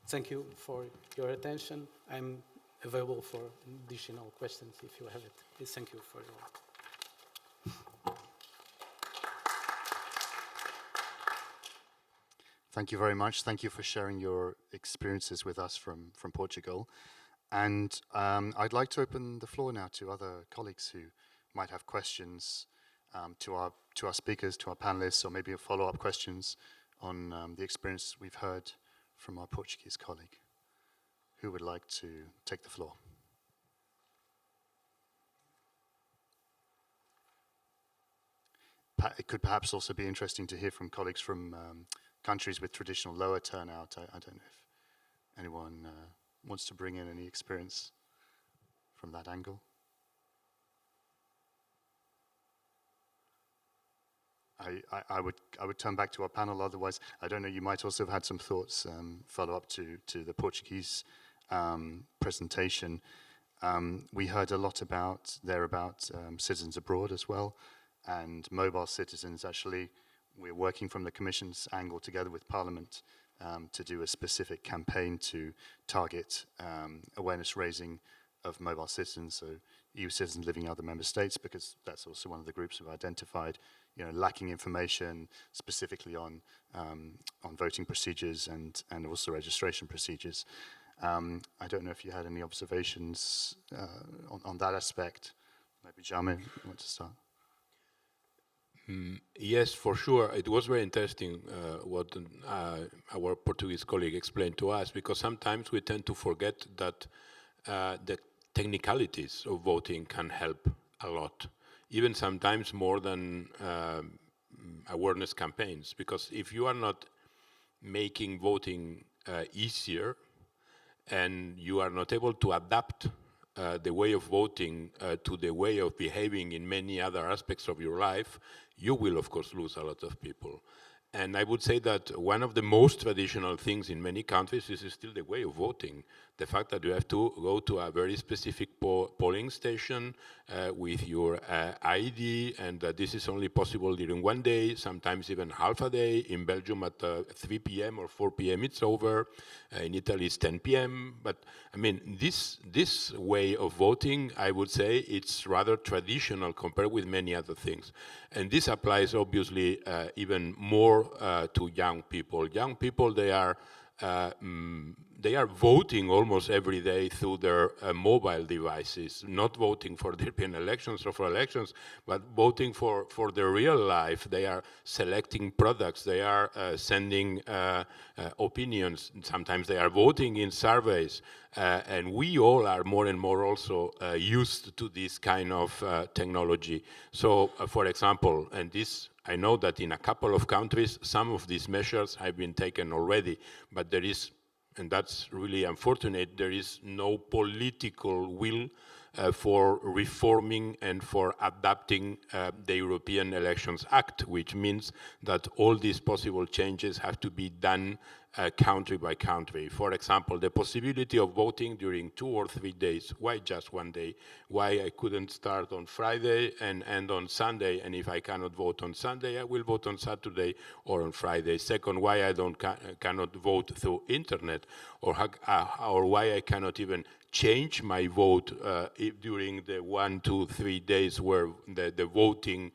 Thank you for your attention. I'm available for additional questions if you have it. Thank you for your. Thank you very much. Thank you for sharing your experiences with us from Portugal. And I'd like to open the floor now to other colleagues who might have questions to our speakers, to our panelists, or maybe follow-up questions on the experience we've heard from our Portuguese colleague. Who would like to take the floor? It could perhaps also be interesting to hear from colleagues from countries with traditional lower turnout. I don't know if anyone wants to bring in any experience from that angle. I would turn back to our panel. Otherwise, I don't know. You might also have had some thoughts follow up to the Portuguese presentation. We heard a lot about citizens abroad as well, and mobile citizens. Actually, we're working from the Commission's angle together with Parliament to do a specific campaign to target awareness raising of mobile citizens, so EU citizens living in other member states, because that's also one of the groups we've identified, lacking information specifically on voting procedures and also registration procedures. I don't know if you had any observations on that aspect. Maybe Jaume, you want to start? Yes, for sure. It was very interesting what our Portuguese colleague explained to us, because sometimes we tend to forget that the technicalities of voting can help a lot, even sometimes more than awareness campaigns, because if you are not making voting easier and you are not able to adapt the way of voting to the way of behaving in many other aspects of your life, you will of course lose a lot of people. And I would say that one of the most traditional things in many countries is still the way of voting. The fact that you have to go to a very specific polling station with your ID, and that this is only possible during one day, sometimes even half a day. In Belgium at 3 p.m. or 4 p.m. it's over. In Italy it's 10 p.m. But I mean, this way of voting, I would say it's rather traditional compared with many other things. And this applies obviously even more to young people. Young people, they are voting almost every day through their mobile devices, not voting for the European elections or for elections, but voting for their real life. They are selecting products, they are sending opinions, sometimes they are voting in surveys, and we all are more and more also used to this kind of technology. So, for example, and this, I know that in a couple of countries, some of these measures have been taken already, but there is and that's really unfortunate, there is no political will for reforming and for adapting the European Elections Act, which means that all these possible changes have to be done country by country. For example, the possibility of voting during 2 or 3 days. Why just 1 day? Why I couldn't start on Friday and end on Sunday? And if I cannot vote on Sunday, I will vote on Saturday or on Friday. Second, why I cannot vote through internet, or why I cannot even change my vote during the 1, 2, 3 days where the voting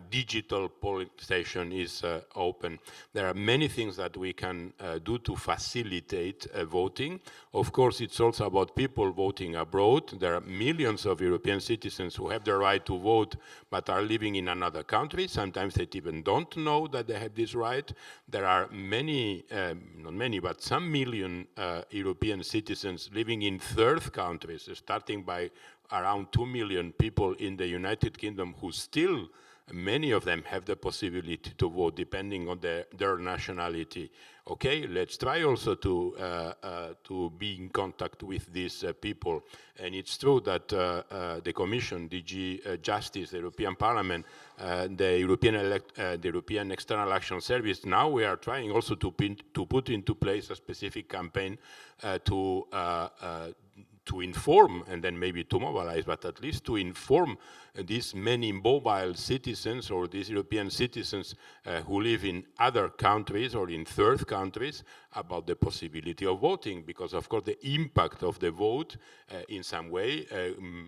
digital polling station is open. There are many things that we can do to facilitate voting. Of course, it's also about people voting abroad. There are millions of European citizens who have the right to vote but are living in another country. Sometimes they even don't know that they have this right. There are many, not many, but some million European citizens living in third countries, starting by around 2 million people in the United Kingdom who still, many of them have the possibility to vote depending on their nationality. Okay, let's try also to be in contact with these people. And it's true that the Commission, DG Justice, the European Parliament, the European External Action Service, now we are trying also to put into place a specific campaign to inform, and then maybe to mobilize, but at least to inform these many mobile citizens or these European citizens who live in other countries or in third countries about the possibility of voting, because of course the impact of the vote in some way,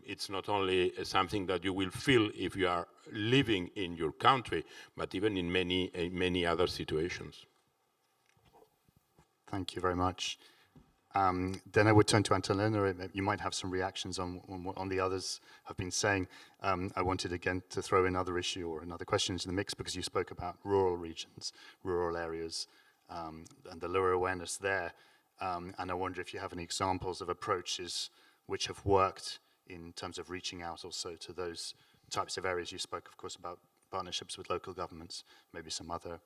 it's not only something that you will feel if you are living in your country, but even in many other situations. Thank you very much. Then I would turn to Antonella. You might have some reactions on what the others have been saying. I wanted again to throw in another issue or another question into the mix, because you spoke about rural regions, rural areas, and the lower awareness there. And I wonder if you have any examples of approaches which have worked in terms of reaching out also to those types of areas. You spoke, of course, about partnerships with local governments, maybe some other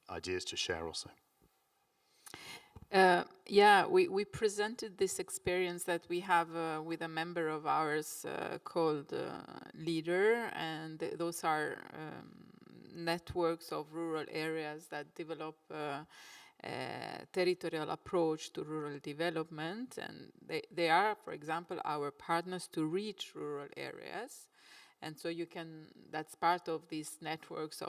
ideas to share also. Yeah, we presented this experience that we have with a member of ours called Leader, and those are networks of rural areas that develop territorial approach to rural development, and they are, for example, our partners to reach rural areas. And so that's part of these networks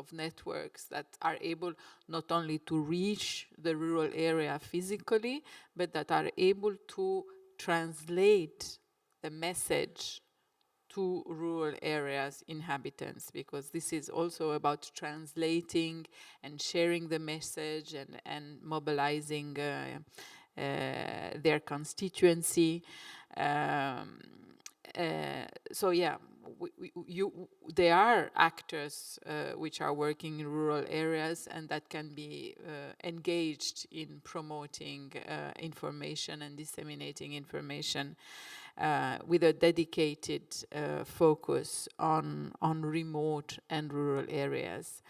that are able not only to reach the rural area physically, but that are able to translate the message to rural areas inhabitants, because this is also about translating and sharing the message and mobilizing their constituency. So yeah, there are actors which are working in rural areas and that can be engaged in promoting information and disseminating information with a dedicated focus on remote and rural areas.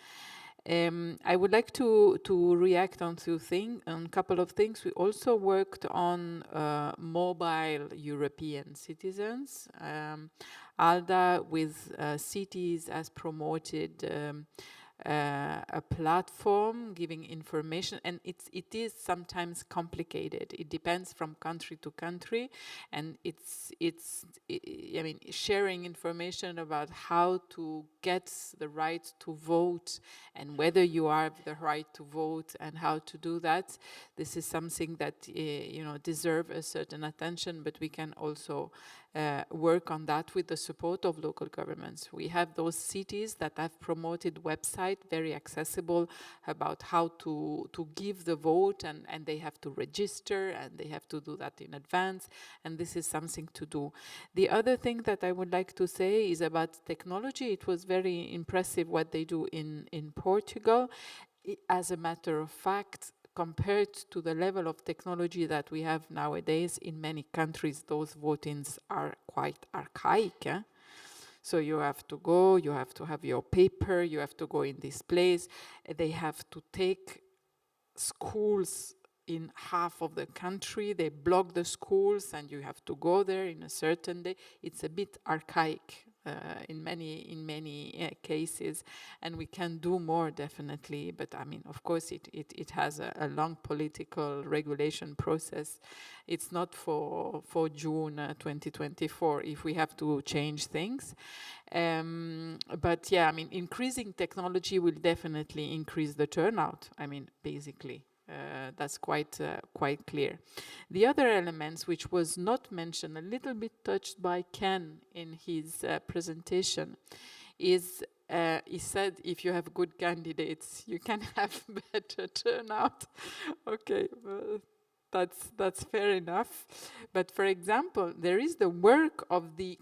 I would like to react on a couple of things. We also worked on mobile European citizens. ALDA with cities has promoted a platform giving information, and it is sometimes complicated. It depends from country to country, and I mean, sharing information about how to get the right to vote and whether you have the right to vote and how to do that. This is something that deserves a certain attention, but we can also work on that with the support of local governments. We have those cities that have promoted website, very accessible, about how to give the vote, and they have to register, and they have to do that in advance, and this is something to do. The other thing that I would like to say is about technology. It was very impressive what they do in Portugal. As a matter of fact, compared to the level of technology that we have nowadays in many countries, those votings are quite archaic. So you have to go, you have to have your paper, you have to go in this place. They have to take schools in half of the country. They block the schools and you have to go there in a certain day. It's a bit archaic in many cases, and we can do more definitely. But I mean, of course, it has a long political regulation process. It's not for June 2024 if we have to change things. But yeah, I mean, increasing technology will definitely increase the turnout. I mean, basically. That's quite clear. The other elements, which was not mentioned, a little bit touched by Ken in his presentation, is he said if you have good candidates, you can have better turnout. Okay, well, that's fair enough. But for example, there is the work of the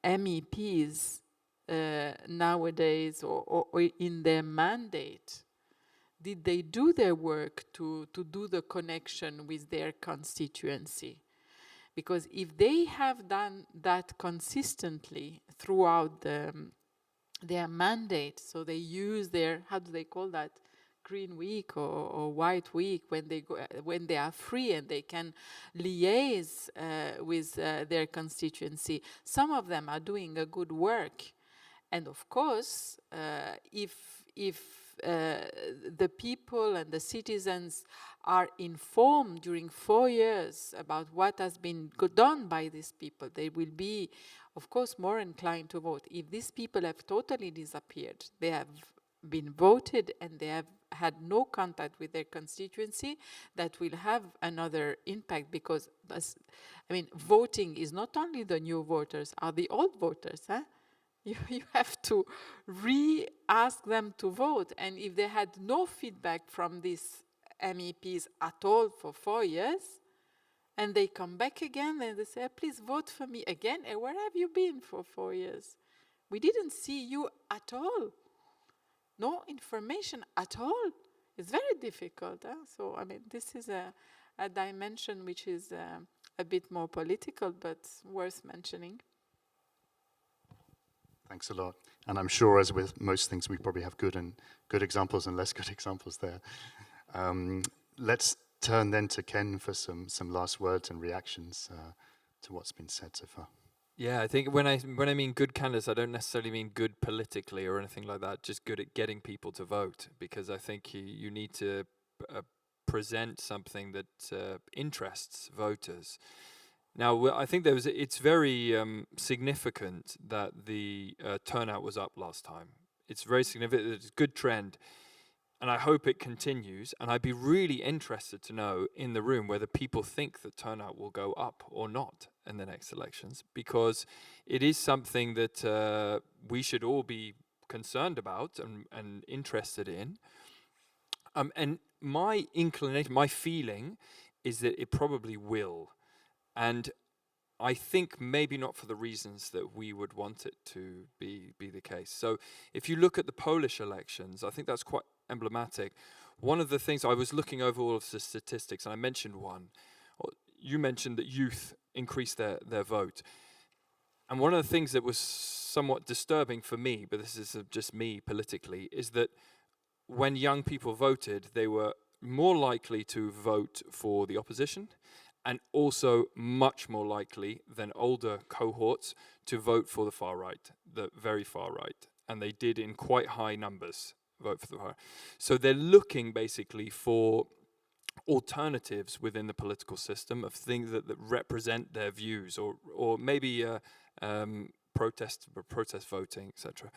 MEPs nowadays, or in their mandate. Did they do their work to do the connection with their constituency? Because if they have done that consistently throughout their mandate, so they use their, how do they call that, Green Week or White Week, when they are free and they can liaise with their constituency, some of them are doing a good work. And of course, if the people and the citizens are informed during 4 years about what has been done by these people, they will be, of course, more inclined to vote. If these people have totally disappeared, they have been voted and they have had no contact with their constituency, that will have another impact, because, I mean, voting is not only the new voters, are the old voters, huh? You have to re-ask them to vote. And if they had no feedback from these MEPs at all for 4 years, and they come back again and they say, please vote for me again, and where have you been for 4 years? We didn't see you at all. No information at all. It's very difficult. Huh? So, I mean, this is a dimension which is a bit more political, but worth mentioning. Thanks a lot. And I'm sure, as with most things, we probably have good examples and less good examples there. Let's turn then to Ken for some last words and reactions to what's been said so far. Yeah, I think when I mean good candidates, I don't necessarily mean good politically or anything like that, just good at getting people to vote, because I think you need to present something that interests voters. Now, I think it's very significant that the turnout was up last time. It's very significant. It's a good trend, and I hope it continues. And I'd be really interested to know in the room whether people think that turnout will go up or not in the next elections, because it is something that we should all be concerned about and interested in. And my inclination, my feeling, is that it probably will. And I think maybe not for the reasons that we would want it to be the case. So if you look at the Polish elections, I think that's quite emblematic. One of the things, I was looking over all of the statistics, and I mentioned one. You mentioned that youth increased their vote. And one of the things that was somewhat disturbing for me, but this is just me politically, is that when young people voted, they were more likely to vote for the opposition, and also much more likely than older cohorts to vote for the far right, the very far right. And they did in quite high numbers vote for the far right. So they're looking basically for alternatives within the political system of things that represent their views, or maybe protest voting, etc.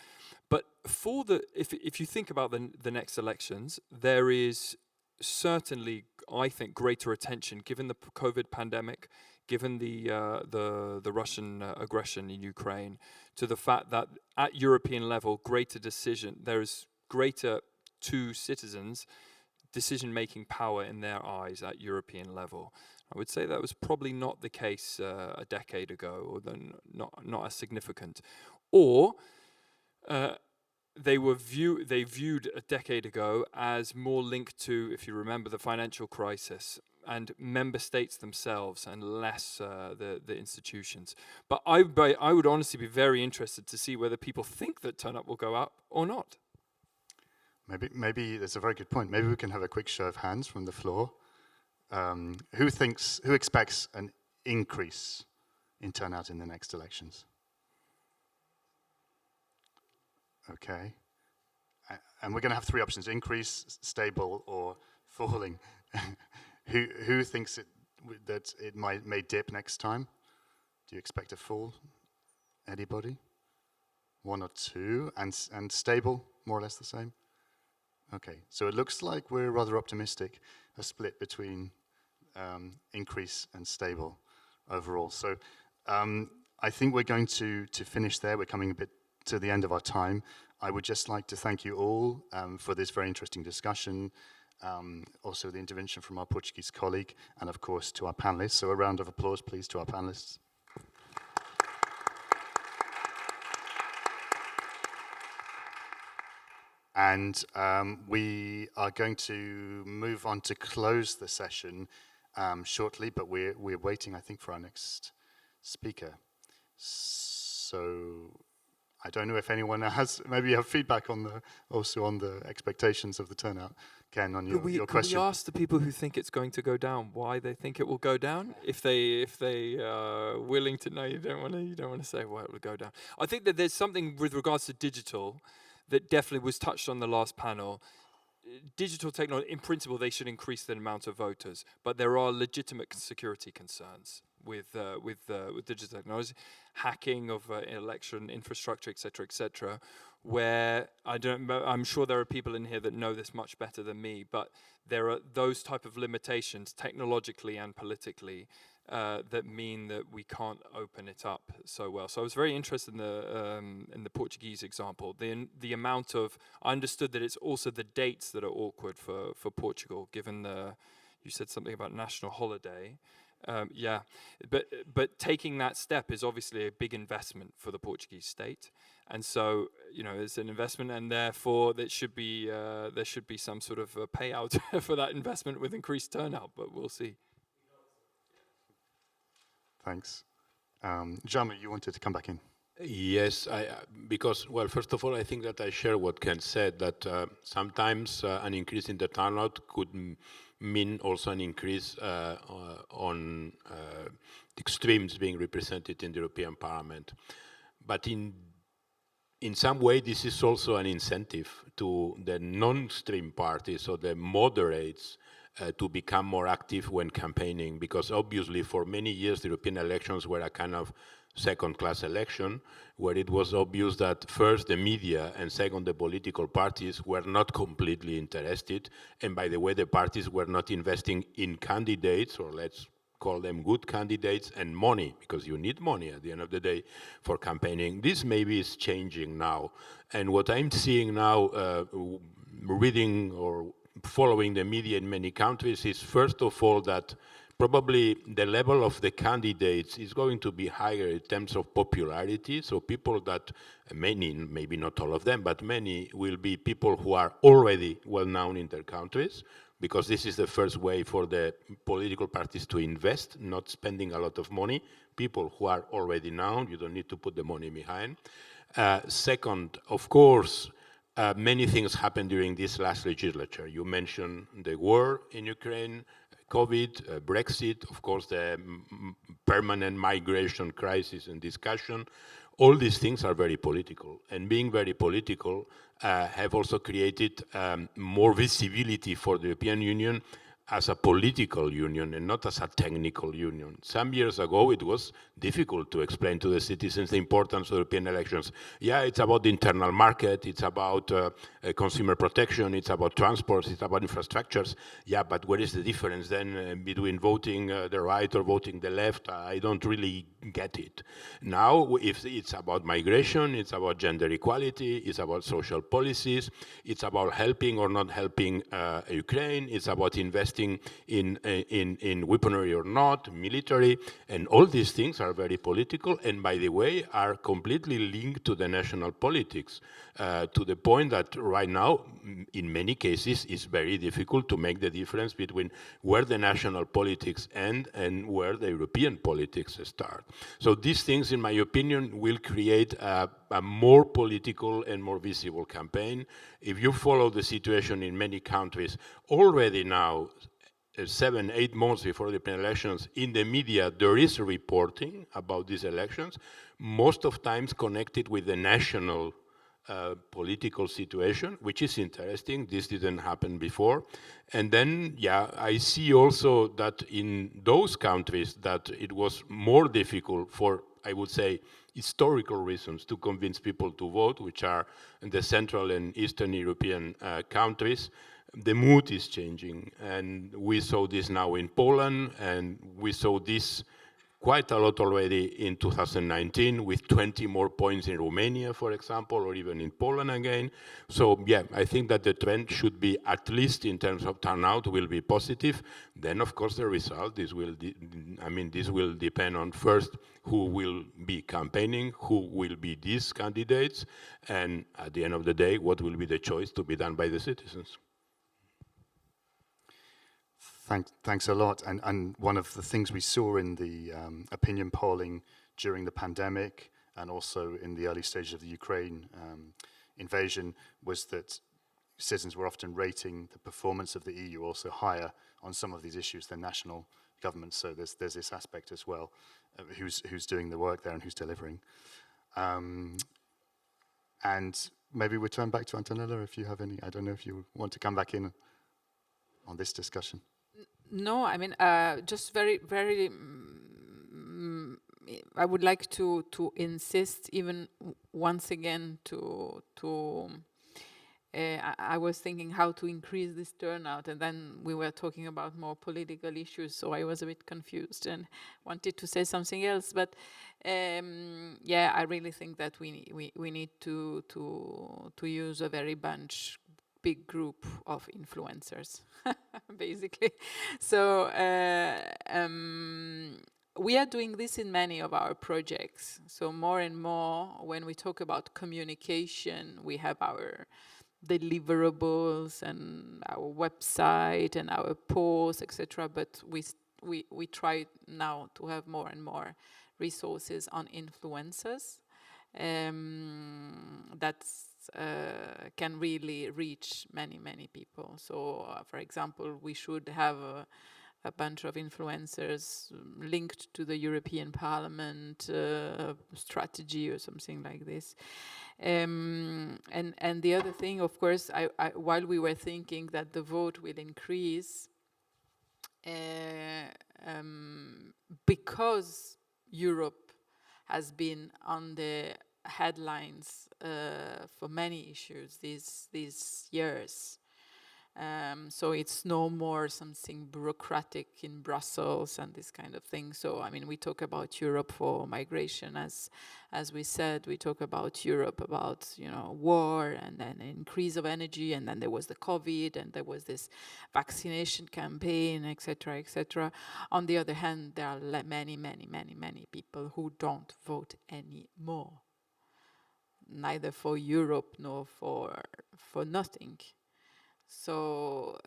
But for if you think about the next elections, there is certainly, I think, greater attention given the COVID pandemic, given the Russian aggression in Ukraine, to the fact that at European level, there is greater to citizens decision-making power in their eyes at European level. I would say that was probably not the case a decade ago, or not as significant. Or they viewed a decade ago as more linked to, if you remember, the financial crisis and member states themselves, and less the institutions. But I would honestly be very interested to see whether people think that turnout will go up or not. Maybe that's a very good point. Maybe we can have a quick show of hands from the floor. Who expects an increase in turnout in the next elections? Okay. And we're going to have three options: increase, stable, or falling. Who thinks that it may dip next time? Do you expect a fall? Anybody? One or two, and stable, more or less the same? Okay, so it looks like we're rather optimistic, a split between increase and stable overall. So I think we're going to finish there. We're coming a bit to the end of our time. I would just like to thank you all for this very interesting discussion, also the intervention from our Portuguese colleague, and of course to our panelists. So a round of applause, please, to our panelists. And we are going to move on to close the session shortly, but we're waiting, I think, for our next speaker. So I don't know if anyone has, maybe you have feedback on the expectations of the turnout. Ken, on your question. Could we ask the people who think it's going to go down why they think it will go down? If they are willing to know, you don't want to say why it will go down. I think that there's something with regards to digital that definitely was touched on the last panel. Digital technology, in principle, they should increase the amount of voters, but there are legitimate security concerns with digital technology, hacking of election infrastructure, etc., where I'm sure there are people in here that know this much better than me, but there are those type of limitations technologically and politically that mean that we can't open it up so well. So I was very interested in the Portuguese example. The amount of, I understood that it's also the dates that are awkward for Portugal, given you said something about national holiday. Yeah, but taking that step is obviously a big investment for the Portuguese state, and so it's an investment, and therefore there should be some sort of a payout for that investment with increased turnout. But we'll see. Thanks. Jaume, you wanted to come back in. Yes, because, well, first of all, I think that I share what Ken said, that sometimes an increase in the turnout could mean also an increase on extremes being represented in the European Parliament. But in some way, this is also an incentive to the non-extreme parties, or the moderates, to become more active when campaigning, because obviously for many years the European elections were a kind of second-class election, where it was obvious that first the media and second the political parties were not completely interested, and by the way the parties were not investing in candidates, or let's call them good candidates, and money, because you need money at the end of the day for campaigning. This maybe is changing now, and what I'm seeing now, reading or following the media in many countries, is first of all that probably the level of the candidates is going to be higher in terms of popularity. So people that, many, maybe not all of them, but many will be people who are already well known in their countries, because this is the first way for the political parties to invest, not spending a lot of money. People who are already known, you don't need to put the money behind. Second, of course, many things happened during this last legislature. You mentioned the war in Ukraine, COVID, Brexit, of course, the permanent migration crisis and discussion. All these things are very political, and being very political have also created more visibility for the European Union as a political union and not as a technical union. Some years ago, it was difficult to explain to the citizens the importance of European elections. Yeah, it's about the internal market, it's about consumer protection, it's about transports, it's about infrastructures. Yeah, but what is the difference then between voting the right or voting the left? I don't really get it. Now, if it's about migration, it's about gender equality, it's about social policies, it's about helping or not helping Ukraine, it's about investing in weaponry or not, military, and all these things are very political, and by the way, are completely linked to the national politics, to the point that right now, in many cases, it's very difficult to make the difference between where the national politics end and where the European politics start. So these things, in my opinion, will create a more political and more visible campaign. If you follow the situation in many countries, already now, 7, 8 months before the European elections, in the media there is reporting about these elections, most of times connected with the national political situation, which is interesting. This didn't happen before. And then, yeah, I see also that in those countries that it was more difficult for, I would say, historical reasons to convince people to vote, which are the Central and Eastern European countries. The mood is changing, and we saw this now in Poland, and we saw this quite a lot already in 2019 with 20 more points in Romania, for example, or even in Poland again. So yeah, I think that the trend should be, at least in terms of turnout, will be positive. Then of course the result, this will depend on first who will be campaigning, who will be these candidates, and at the end of the day, what will be the choice to be done by the citizens. Thanks a lot. And one of the things we saw in the opinion polling during the pandemic and also in the early stages of the Ukraine invasion was that citizens were often rating the performance of the EU also higher on some of these issues than national governments. So there's this aspect as well, who's doing the work there and who's delivering. And maybe we turn back to Antonella if you have any. I don't know if you want to come back in on this discussion. No, I mean, just very, I would like to insist even once again I was thinking how to increase this turnout, and then we were talking about more political issues, so I was a bit confused and wanted to say something else. But yeah, I really think that we need to use a very big group of influencers, basically. So we are doing this in many of our projects. So more and more, when we talk about communication, we have our deliverables and our website and our posts, etc. But we try now to have more and more resources on influencers can really reach many people. So, for example, we should have a bunch of influencers linked to the European Parliament strategy or something like this. And the other thing, of course, while we were thinking that the vote will increase, because Europe has been on the headlines for many issues these years. So it's no more something bureaucratic in Brussels and this kind of thing. So, I mean, we talk about Europe for migration, as we said. We talk about Europe about, war and then increase of energy, and then there was the COVID, and there was this vaccination campaign, etc., etc. On the other hand, there are many people who don't vote anymore, neither for Europe nor for nothing. So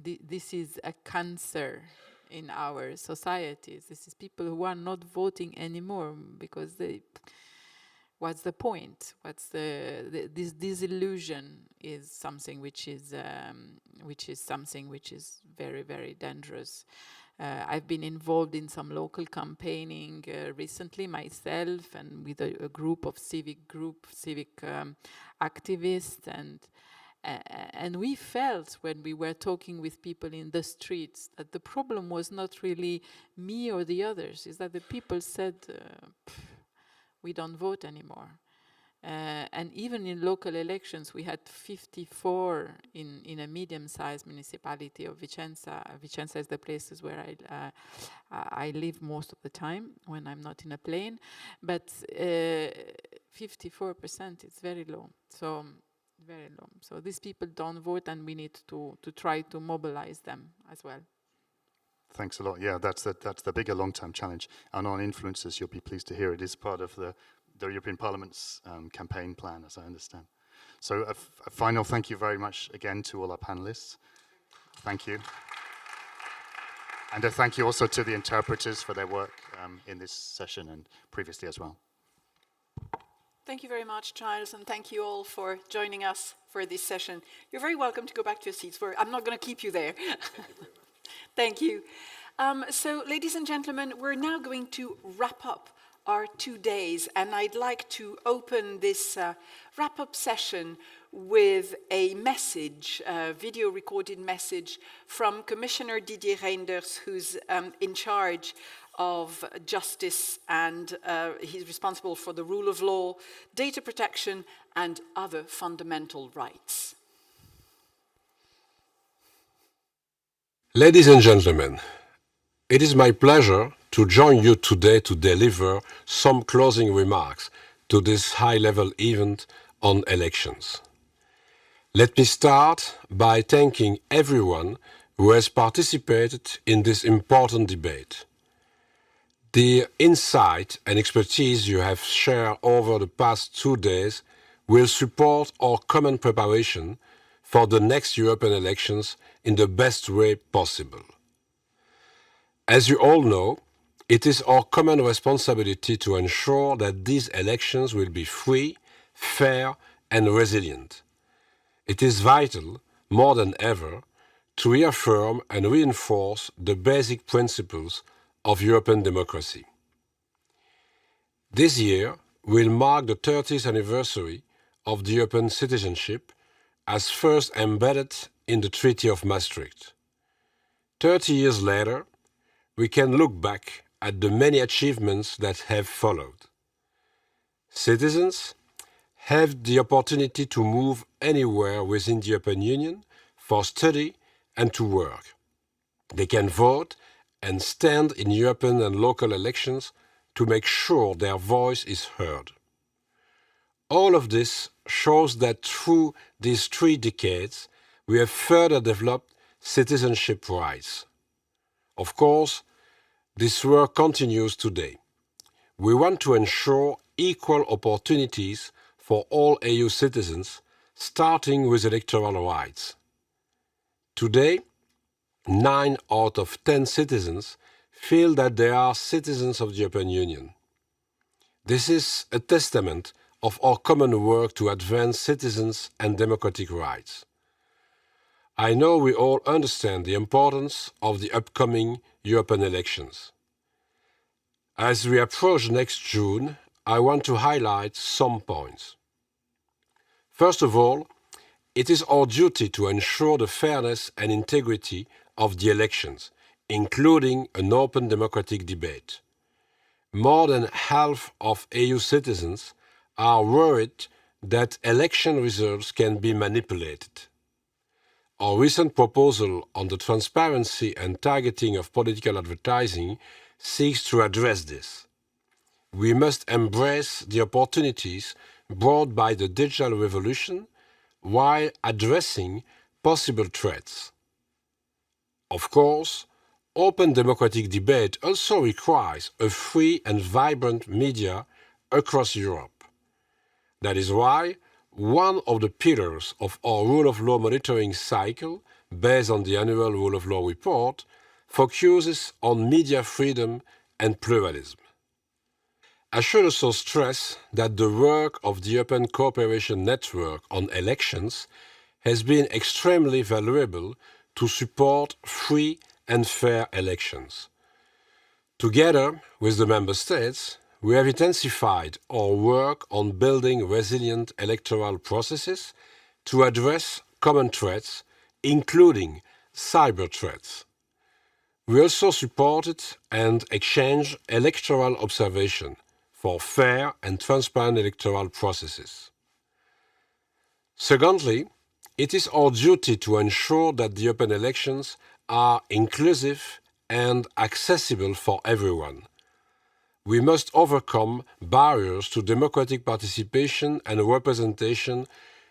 this is a cancer in our societies. This is people who are not voting anymore because what's the point? This disillusion is something which is very active. I've been involved in some local campaigning recently myself, and with a group of civic activists, and we felt when we were talking with people in the streets that the problem was not really me or the others, is that the people said, we don't vote anymore. And even in local elections, we had 54 in a medium-sized municipality of Vicenza. Vicenza is the places where I live most of the time when I'm not in a plane. But 54% is very low. So very low. So these people don't vote, and we need to try to mobilize them as well. Thanks a lot. Yeah, that's the bigger long-term challenge. And on influencers, you'll be pleased to hear it is part of the European Parliament's campaign plan, as I understand. So a final thank you very much again to all our panelists. Thank you. And a thank you also to the interpreters for their work in this session and previously as well. Thank you very much, Giles, and thank you all for joining us for this session. You're very welcome to go back to your seats. I'm not going to keep you there. Thank you. So, ladies and gentlemen, we're now going to wrap up our 2 days, and I'd like to open this wrap-up session with a message, a video recorded message from Commissioner Didier Reynders, who's in charge of justice, and he's responsible for the rule of law, data protection, and other fundamental rights. Ladies and gentlemen, it is my pleasure to join you today to deliver some closing remarks to this high-level event on elections. Let me start by thanking everyone who has participated in this important debate. The insight and expertise you have shared over the past 2 days will support our common preparation for the next European elections in the best way possible. As you all know, it is our common responsibility to ensure that these elections will be free, fair, and resilient. It is vital, more than ever, to reaffirm and reinforce the basic principles of European democracy. This year will mark the 30th anniversary of the European citizenship as first embedded in the Treaty of Maastricht. 30 years later, we can look back at the many achievements that have followed. Citizens have the opportunity to move anywhere within the European Union for study and to work. They can vote and stand in European and local elections to make sure their voice is heard. All of this shows that through these 3 decades, we have further developed citizenship rights. Of course, this work continues today. We want to ensure equal opportunities for all EU citizens, starting with electoral rights. Today, 9 out of 10 citizens feel that they are citizens of the European Union. This is a testament of our common work to advance citizens and democratic rights. I know we all understand the importance of the upcoming European elections. As we approach next June, I want to highlight some points. First of all, it is our duty to ensure the fairness and integrity of the elections, including an open democratic debate. More than half of EU citizens are worried that election results can be manipulated. Our recent proposal on the transparency and targeting of political advertising seeks to address this. We must embrace the opportunities brought by the digital revolution while addressing possible threats. Of course, open democratic debate also requires a free and vibrant media across Europe. That is why one of the pillars of our rule of law monitoring cycle, based on the annual rule of law report, focuses on media freedom and pluralism. I should also stress that the work of the European Cooperation Network on elections has been extremely valuable to support free and fair elections. Together with the Member States, we have intensified our work on building resilient electoral processes to address common threats, including cyber threats. We also supported and exchanged electoral observation for fair and transparent electoral processes. Secondly, it is our duty to ensure that the European elections are inclusive and accessible for everyone. We must overcome barriers to democratic participation and representation,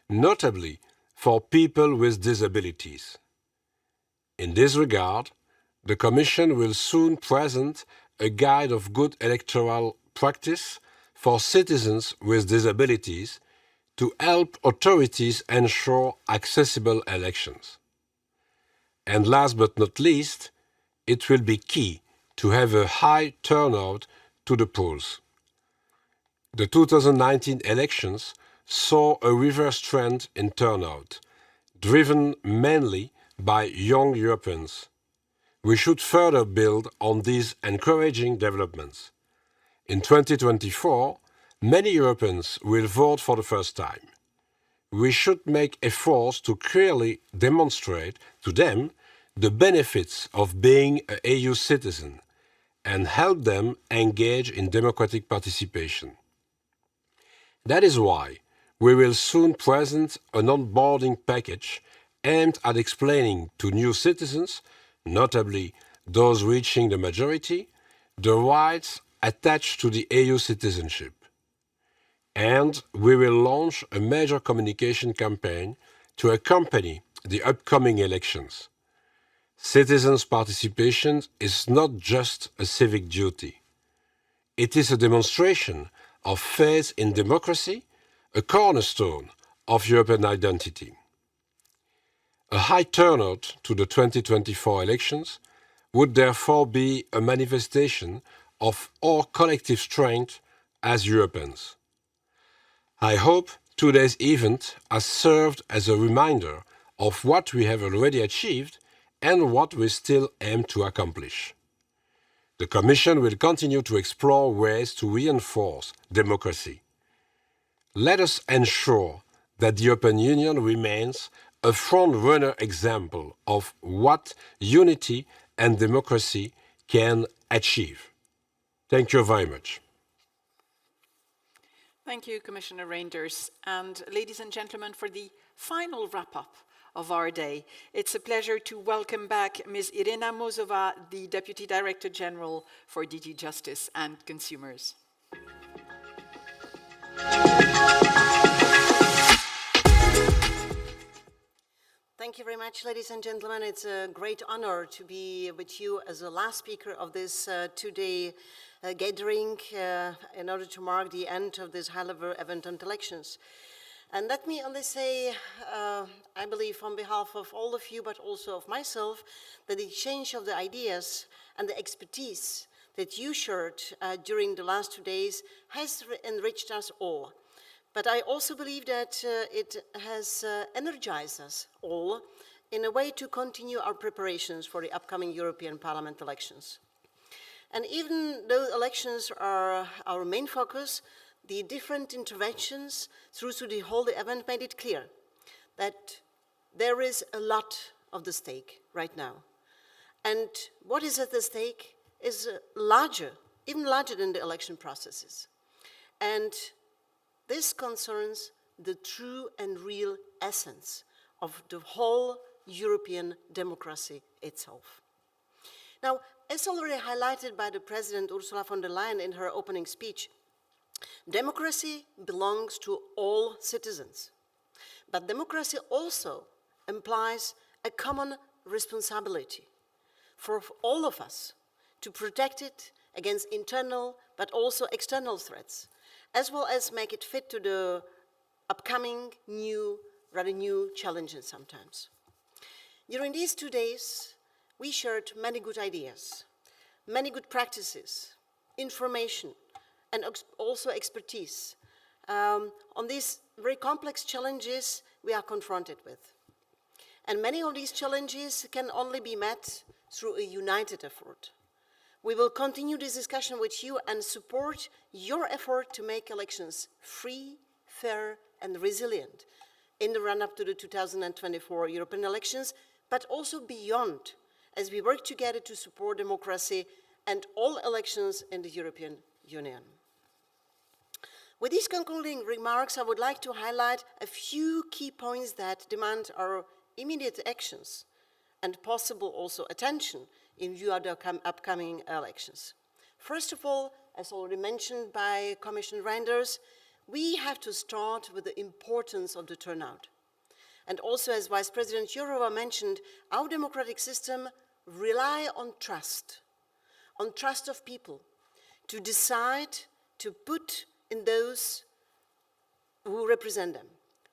notably for people with disabilities. In this regard, the Commission will soon present a guide of good electoral practice for citizens with disabilities to help authorities ensure accessible elections. And last but not least, it will be key to have a high turnout to the polls. The 2019 elections saw a reverse trend in turnout, driven mainly by young Europeans. We should further build on these encouraging developments. In 2024, many Europeans will vote for the first time. We should make efforts to clearly demonstrate to them the benefits of being an EU citizen and help them engage in democratic participation. That is why we will soon present an onboarding package aimed at explaining to new citizens, notably those reaching the majority, the rights attached to the EU citizenship. And we will launch a major communication campaign to accompany the upcoming elections. Citizens' participation is not just a civic duty. It is a demonstration of faith in democracy, a cornerstone of European identity. A high turnout to the 2024 elections would therefore be a manifestation of our collective strength as Europeans. I hope today's event has served as a reminder of what we have already achieved and what we still aim to accomplish. The Commission will continue to explore ways to reinforce democracy. Let us ensure that the European Union remains a front-runner example of what unity and democracy can achieve. Thank you very much. Thank you, Commissioner Reinders. And ladies and gentlemen, for the final wrap-up of our day, it's a pleasure to welcome back Ms. Irena Mozova, the Deputy Director General for DG Justice and Consumers. Thank you very much, ladies and gentlemen. It's a great honor to be with you as the last speaker of this two-day gathering in order to mark the end of this high-level event on elections. And let me only say, I believe on behalf of all of you, but also of myself, that the exchange of the ideas and the expertise that you shared during the last 2 days has enriched us all. But I also believe that it has energized us all in a way to continue our preparations for the upcoming European Parliament elections. And even though elections are our main focus, the different interventions through the whole event made it clear that there is a lot of the stake right now. And what is at the stake is larger, even larger than the election processes. And this concerns the true and real essence of the whole European democracy itself. Now, as already highlighted by the President Ursula von der Leyen in her opening speech, democracy belongs to all citizens. But democracy also implies a common responsibility for all of us to protect it against internal but also external threats, as well as make it fit to the upcoming rather new challenges sometimes. During these 2 days, we shared many good ideas, many good practices, information, and also expertise on these very complex challenges we are confronted with. And many of these challenges can only be met through a united effort. We will continue this discussion with you and support your effort to make elections free, fair, and resilient in the run-up to the 2024 European elections, but also beyond, as we work together to support democracy and all elections in the European Union. With these concluding remarks, I would like to highlight a few key points that demand our immediate actions and possible also attention in view of the upcoming elections. First of all, as already mentioned by Commissioner Reinders, we have to start with the importance of the turnout. And also, as Vice President Jourova mentioned, our democratic system relies on trust of people to decide to put in those who represent them.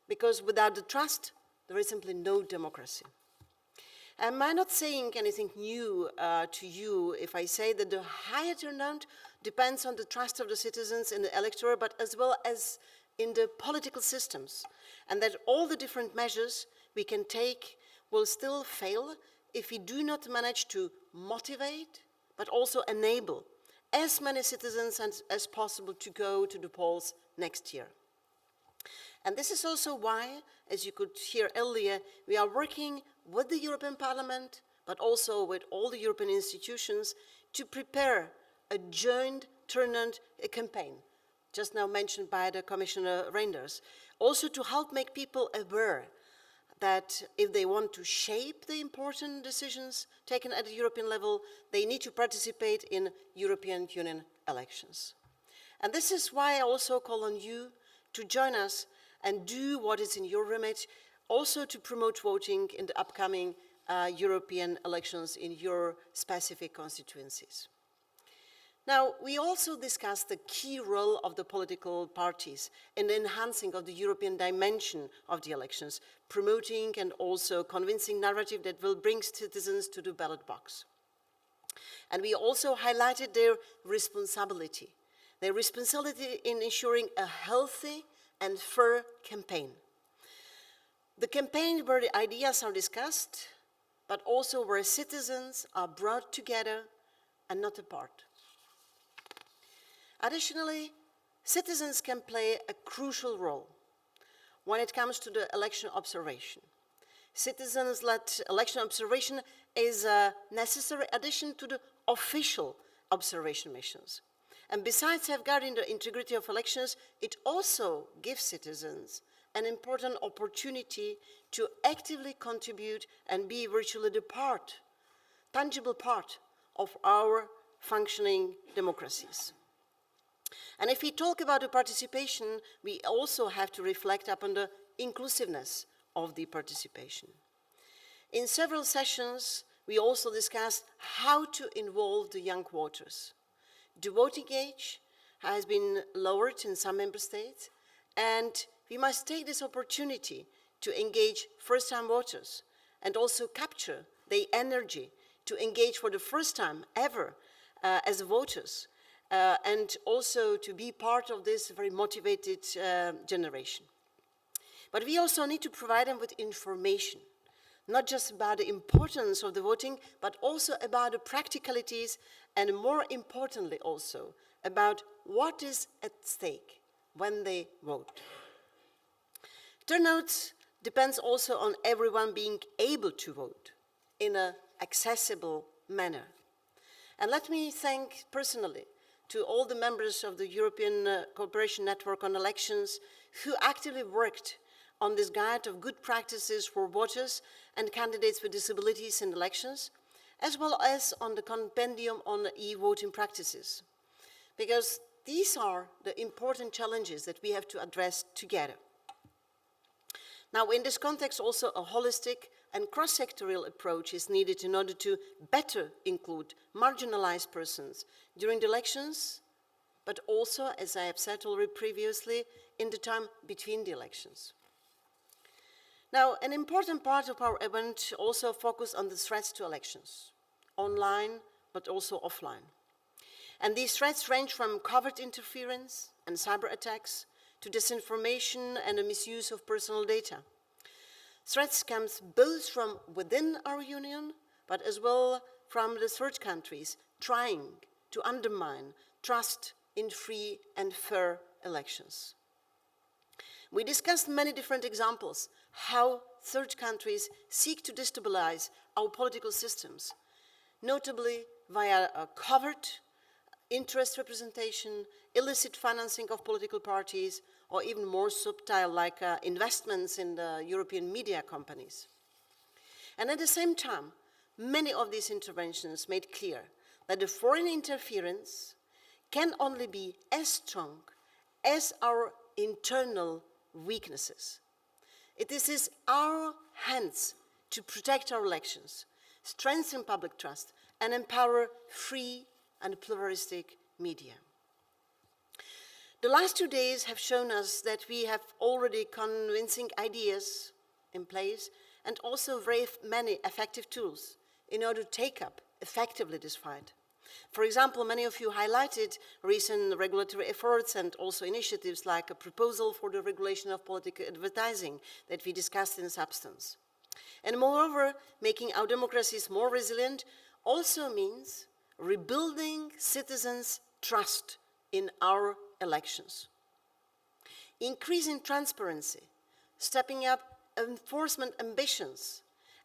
Because without the trust, there is simply no democracy. Am I not saying anything new to you if I say that the higher turnout depends on the trust of the citizens in the electorate, but as well as in the political systems, and that all the different measures we can take will still fail if we do not manage to motivate, but also enable as many citizens as possible to go to the polls next year. And this is also why, as you could hear earlier, we are working with the European Parliament, but also with all the European institutions to prepare a joint turnout campaign, just now mentioned by the Commissioner Reinders, also to help make people aware that if they want to shape the important decisions taken at the European level, they need to participate in European Union elections. And this is why I also call on you to join us and do what is in your remit, also to promote voting in the upcoming European elections in your specific constituencies. Now, we also discussed the key role of the political parties in the enhancing of the European dimension of the elections, promoting and also convincing narrative that will bring citizens to the ballot box. And we also highlighted their responsibility in ensuring a healthy and fair campaign. The campaign where the ideas are discussed, but also where citizens are brought together and not apart. Additionally, citizens can play a crucial role when it comes to the election observation. Citizens-led election observation is a necessary addition to the official observation missions. And besides safeguarding the integrity of elections, it also gives citizens an important opportunity to actively contribute and be virtually the tangible part of our functioning democracies. And if we talk about the participation, we also have to reflect upon the inclusiveness of the participation. In several sessions, we also discussed how to involve the young voters. The voting age has been lowered in some member states, and we must take this opportunity to engage first-time voters and also capture the energy to engage for the first time ever as voters, and also to be part of this very motivated generation. But we also need to provide them with information, not just about the importance of the voting, but also about the practicalities, and more importantly also about what is at stake when they vote. Turnout depends also on everyone being able to vote in an accessible manner. And let me thank personally to all the members of the European Cooperation Network on Elections who actively worked on this guide of good practices for voters and candidates with disabilities in elections, as well as on the compendium on e-voting practices, because these are the important challenges that we have to address together. Now, in this context, also a holistic and cross-sectorial approach is needed in order to better include marginalized persons during the elections, but also, as I have said already previously, in the time between the elections. Now, an important part of our event also focused on the threats to elections, online, but also offline. And these threats range from covert interference and cyber attacks to disinformation and the misuse of personal data. Threats come both from within our union, but as well from the third countries trying to undermine trust in free and fair elections. We discussed many different examples how third countries seek to destabilize our political systems, notably via a covert interest representation, illicit financing of political parties, or even more subtle, like investments in the European media companies. And at the same time, many of these interventions made clear that the foreign interference can only be as strong as our internal weaknesses. It is in our hands to protect our elections, strengthen public trust, and empower free and pluralistic media. The last 2 days have shown us that we have already convincing ideas in place and also very many effective tools in order to take up effectively this fight. For example, many of you highlighted recent regulatory efforts and also initiatives like a proposal for the regulation of political advertising that we discussed in substance. And moreover, making our democracies more resilient also means rebuilding citizens' trust in our elections. Increasing transparency, stepping up enforcement ambitions,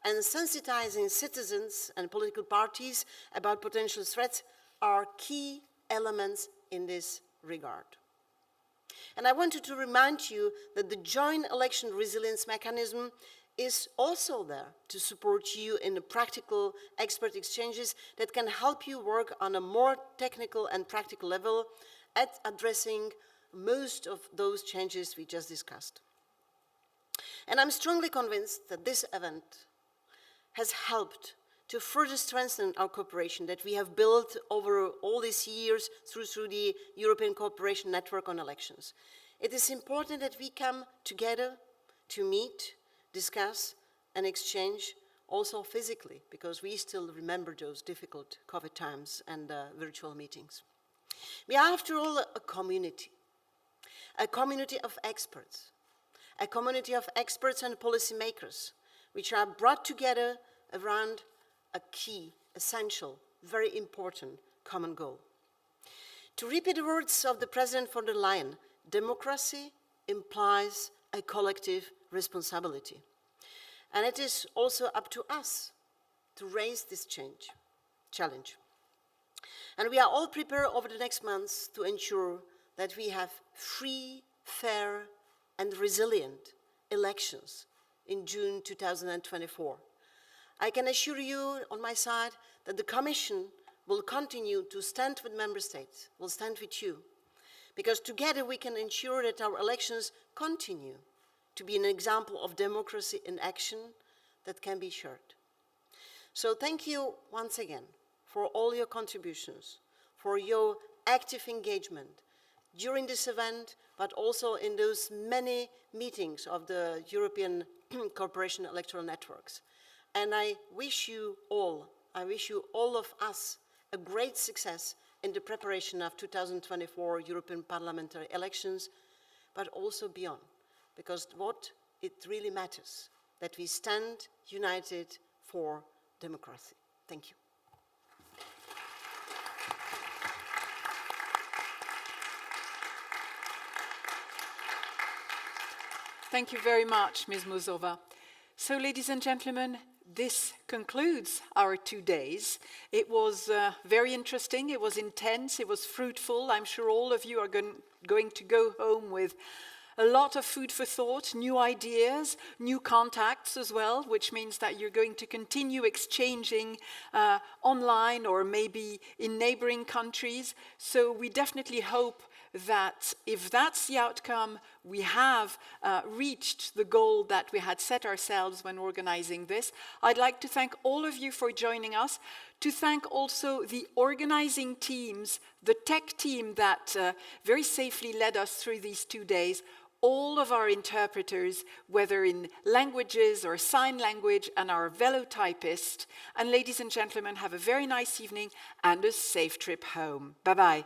and sensitizing citizens and political parties about potential threats are key elements in this regard. And I wanted to remind you that the joint election resilience mechanism is also there to support you in the practical expert exchanges that can help you work on a more technical and practical level at addressing most of those changes we just discussed. And I'm strongly convinced that this event has helped to further strengthen our cooperation that we have built over all these years through the European Cooperation Network on Elections. It is important that we come together to meet, discuss, and exchange also physically, because we still remember those difficult COVID times and virtual meetings. We are, after all, a community of experts, a community of experts and policymakers, which are brought together around a key, essential, very important common goal. To repeat the words of the President von der Leyen, democracy implies a collective responsibility. And it is also up to us to raise this challenge. And we are all prepared over the next months to ensure that we have free, fair, and resilient elections in June 2024. I can assure you on my side that the Commission will continue to stand with Member States, will stand with you, because together we can ensure that our elections continue to be an example of democracy in action that can be shared. So thank you once again for all your contributions, for your active engagement during this event, but also in those many meetings of the European Cooperation Electoral Networks. And I wish you all of us, a great success in the preparation of 2024 European parliamentary elections, but also beyond, because what it really matters, that we stand united for democracy. Thank you. Thank you very much, Ms. Muzova. So, ladies and gentlemen, this concludes our 2 days. It was very interesting, it was intense, it was fruitful. I'm sure all of you are going to go home with a lot of food for thought, new ideas, new contacts as well, which means that you're going to continue exchanging online or maybe in neighboring countries. So we definitely hope that if that's the outcome, we have reached the goal that we had set ourselves when organizing this. I'd like to thank all of you for joining us, to thank also the organizing teams, the tech team that very safely led us through these 2 days, all of our interpreters, whether in languages or sign language, and our velotypist. And ladies and gentlemen, have a very nice evening and a safe trip home. Bye-bye.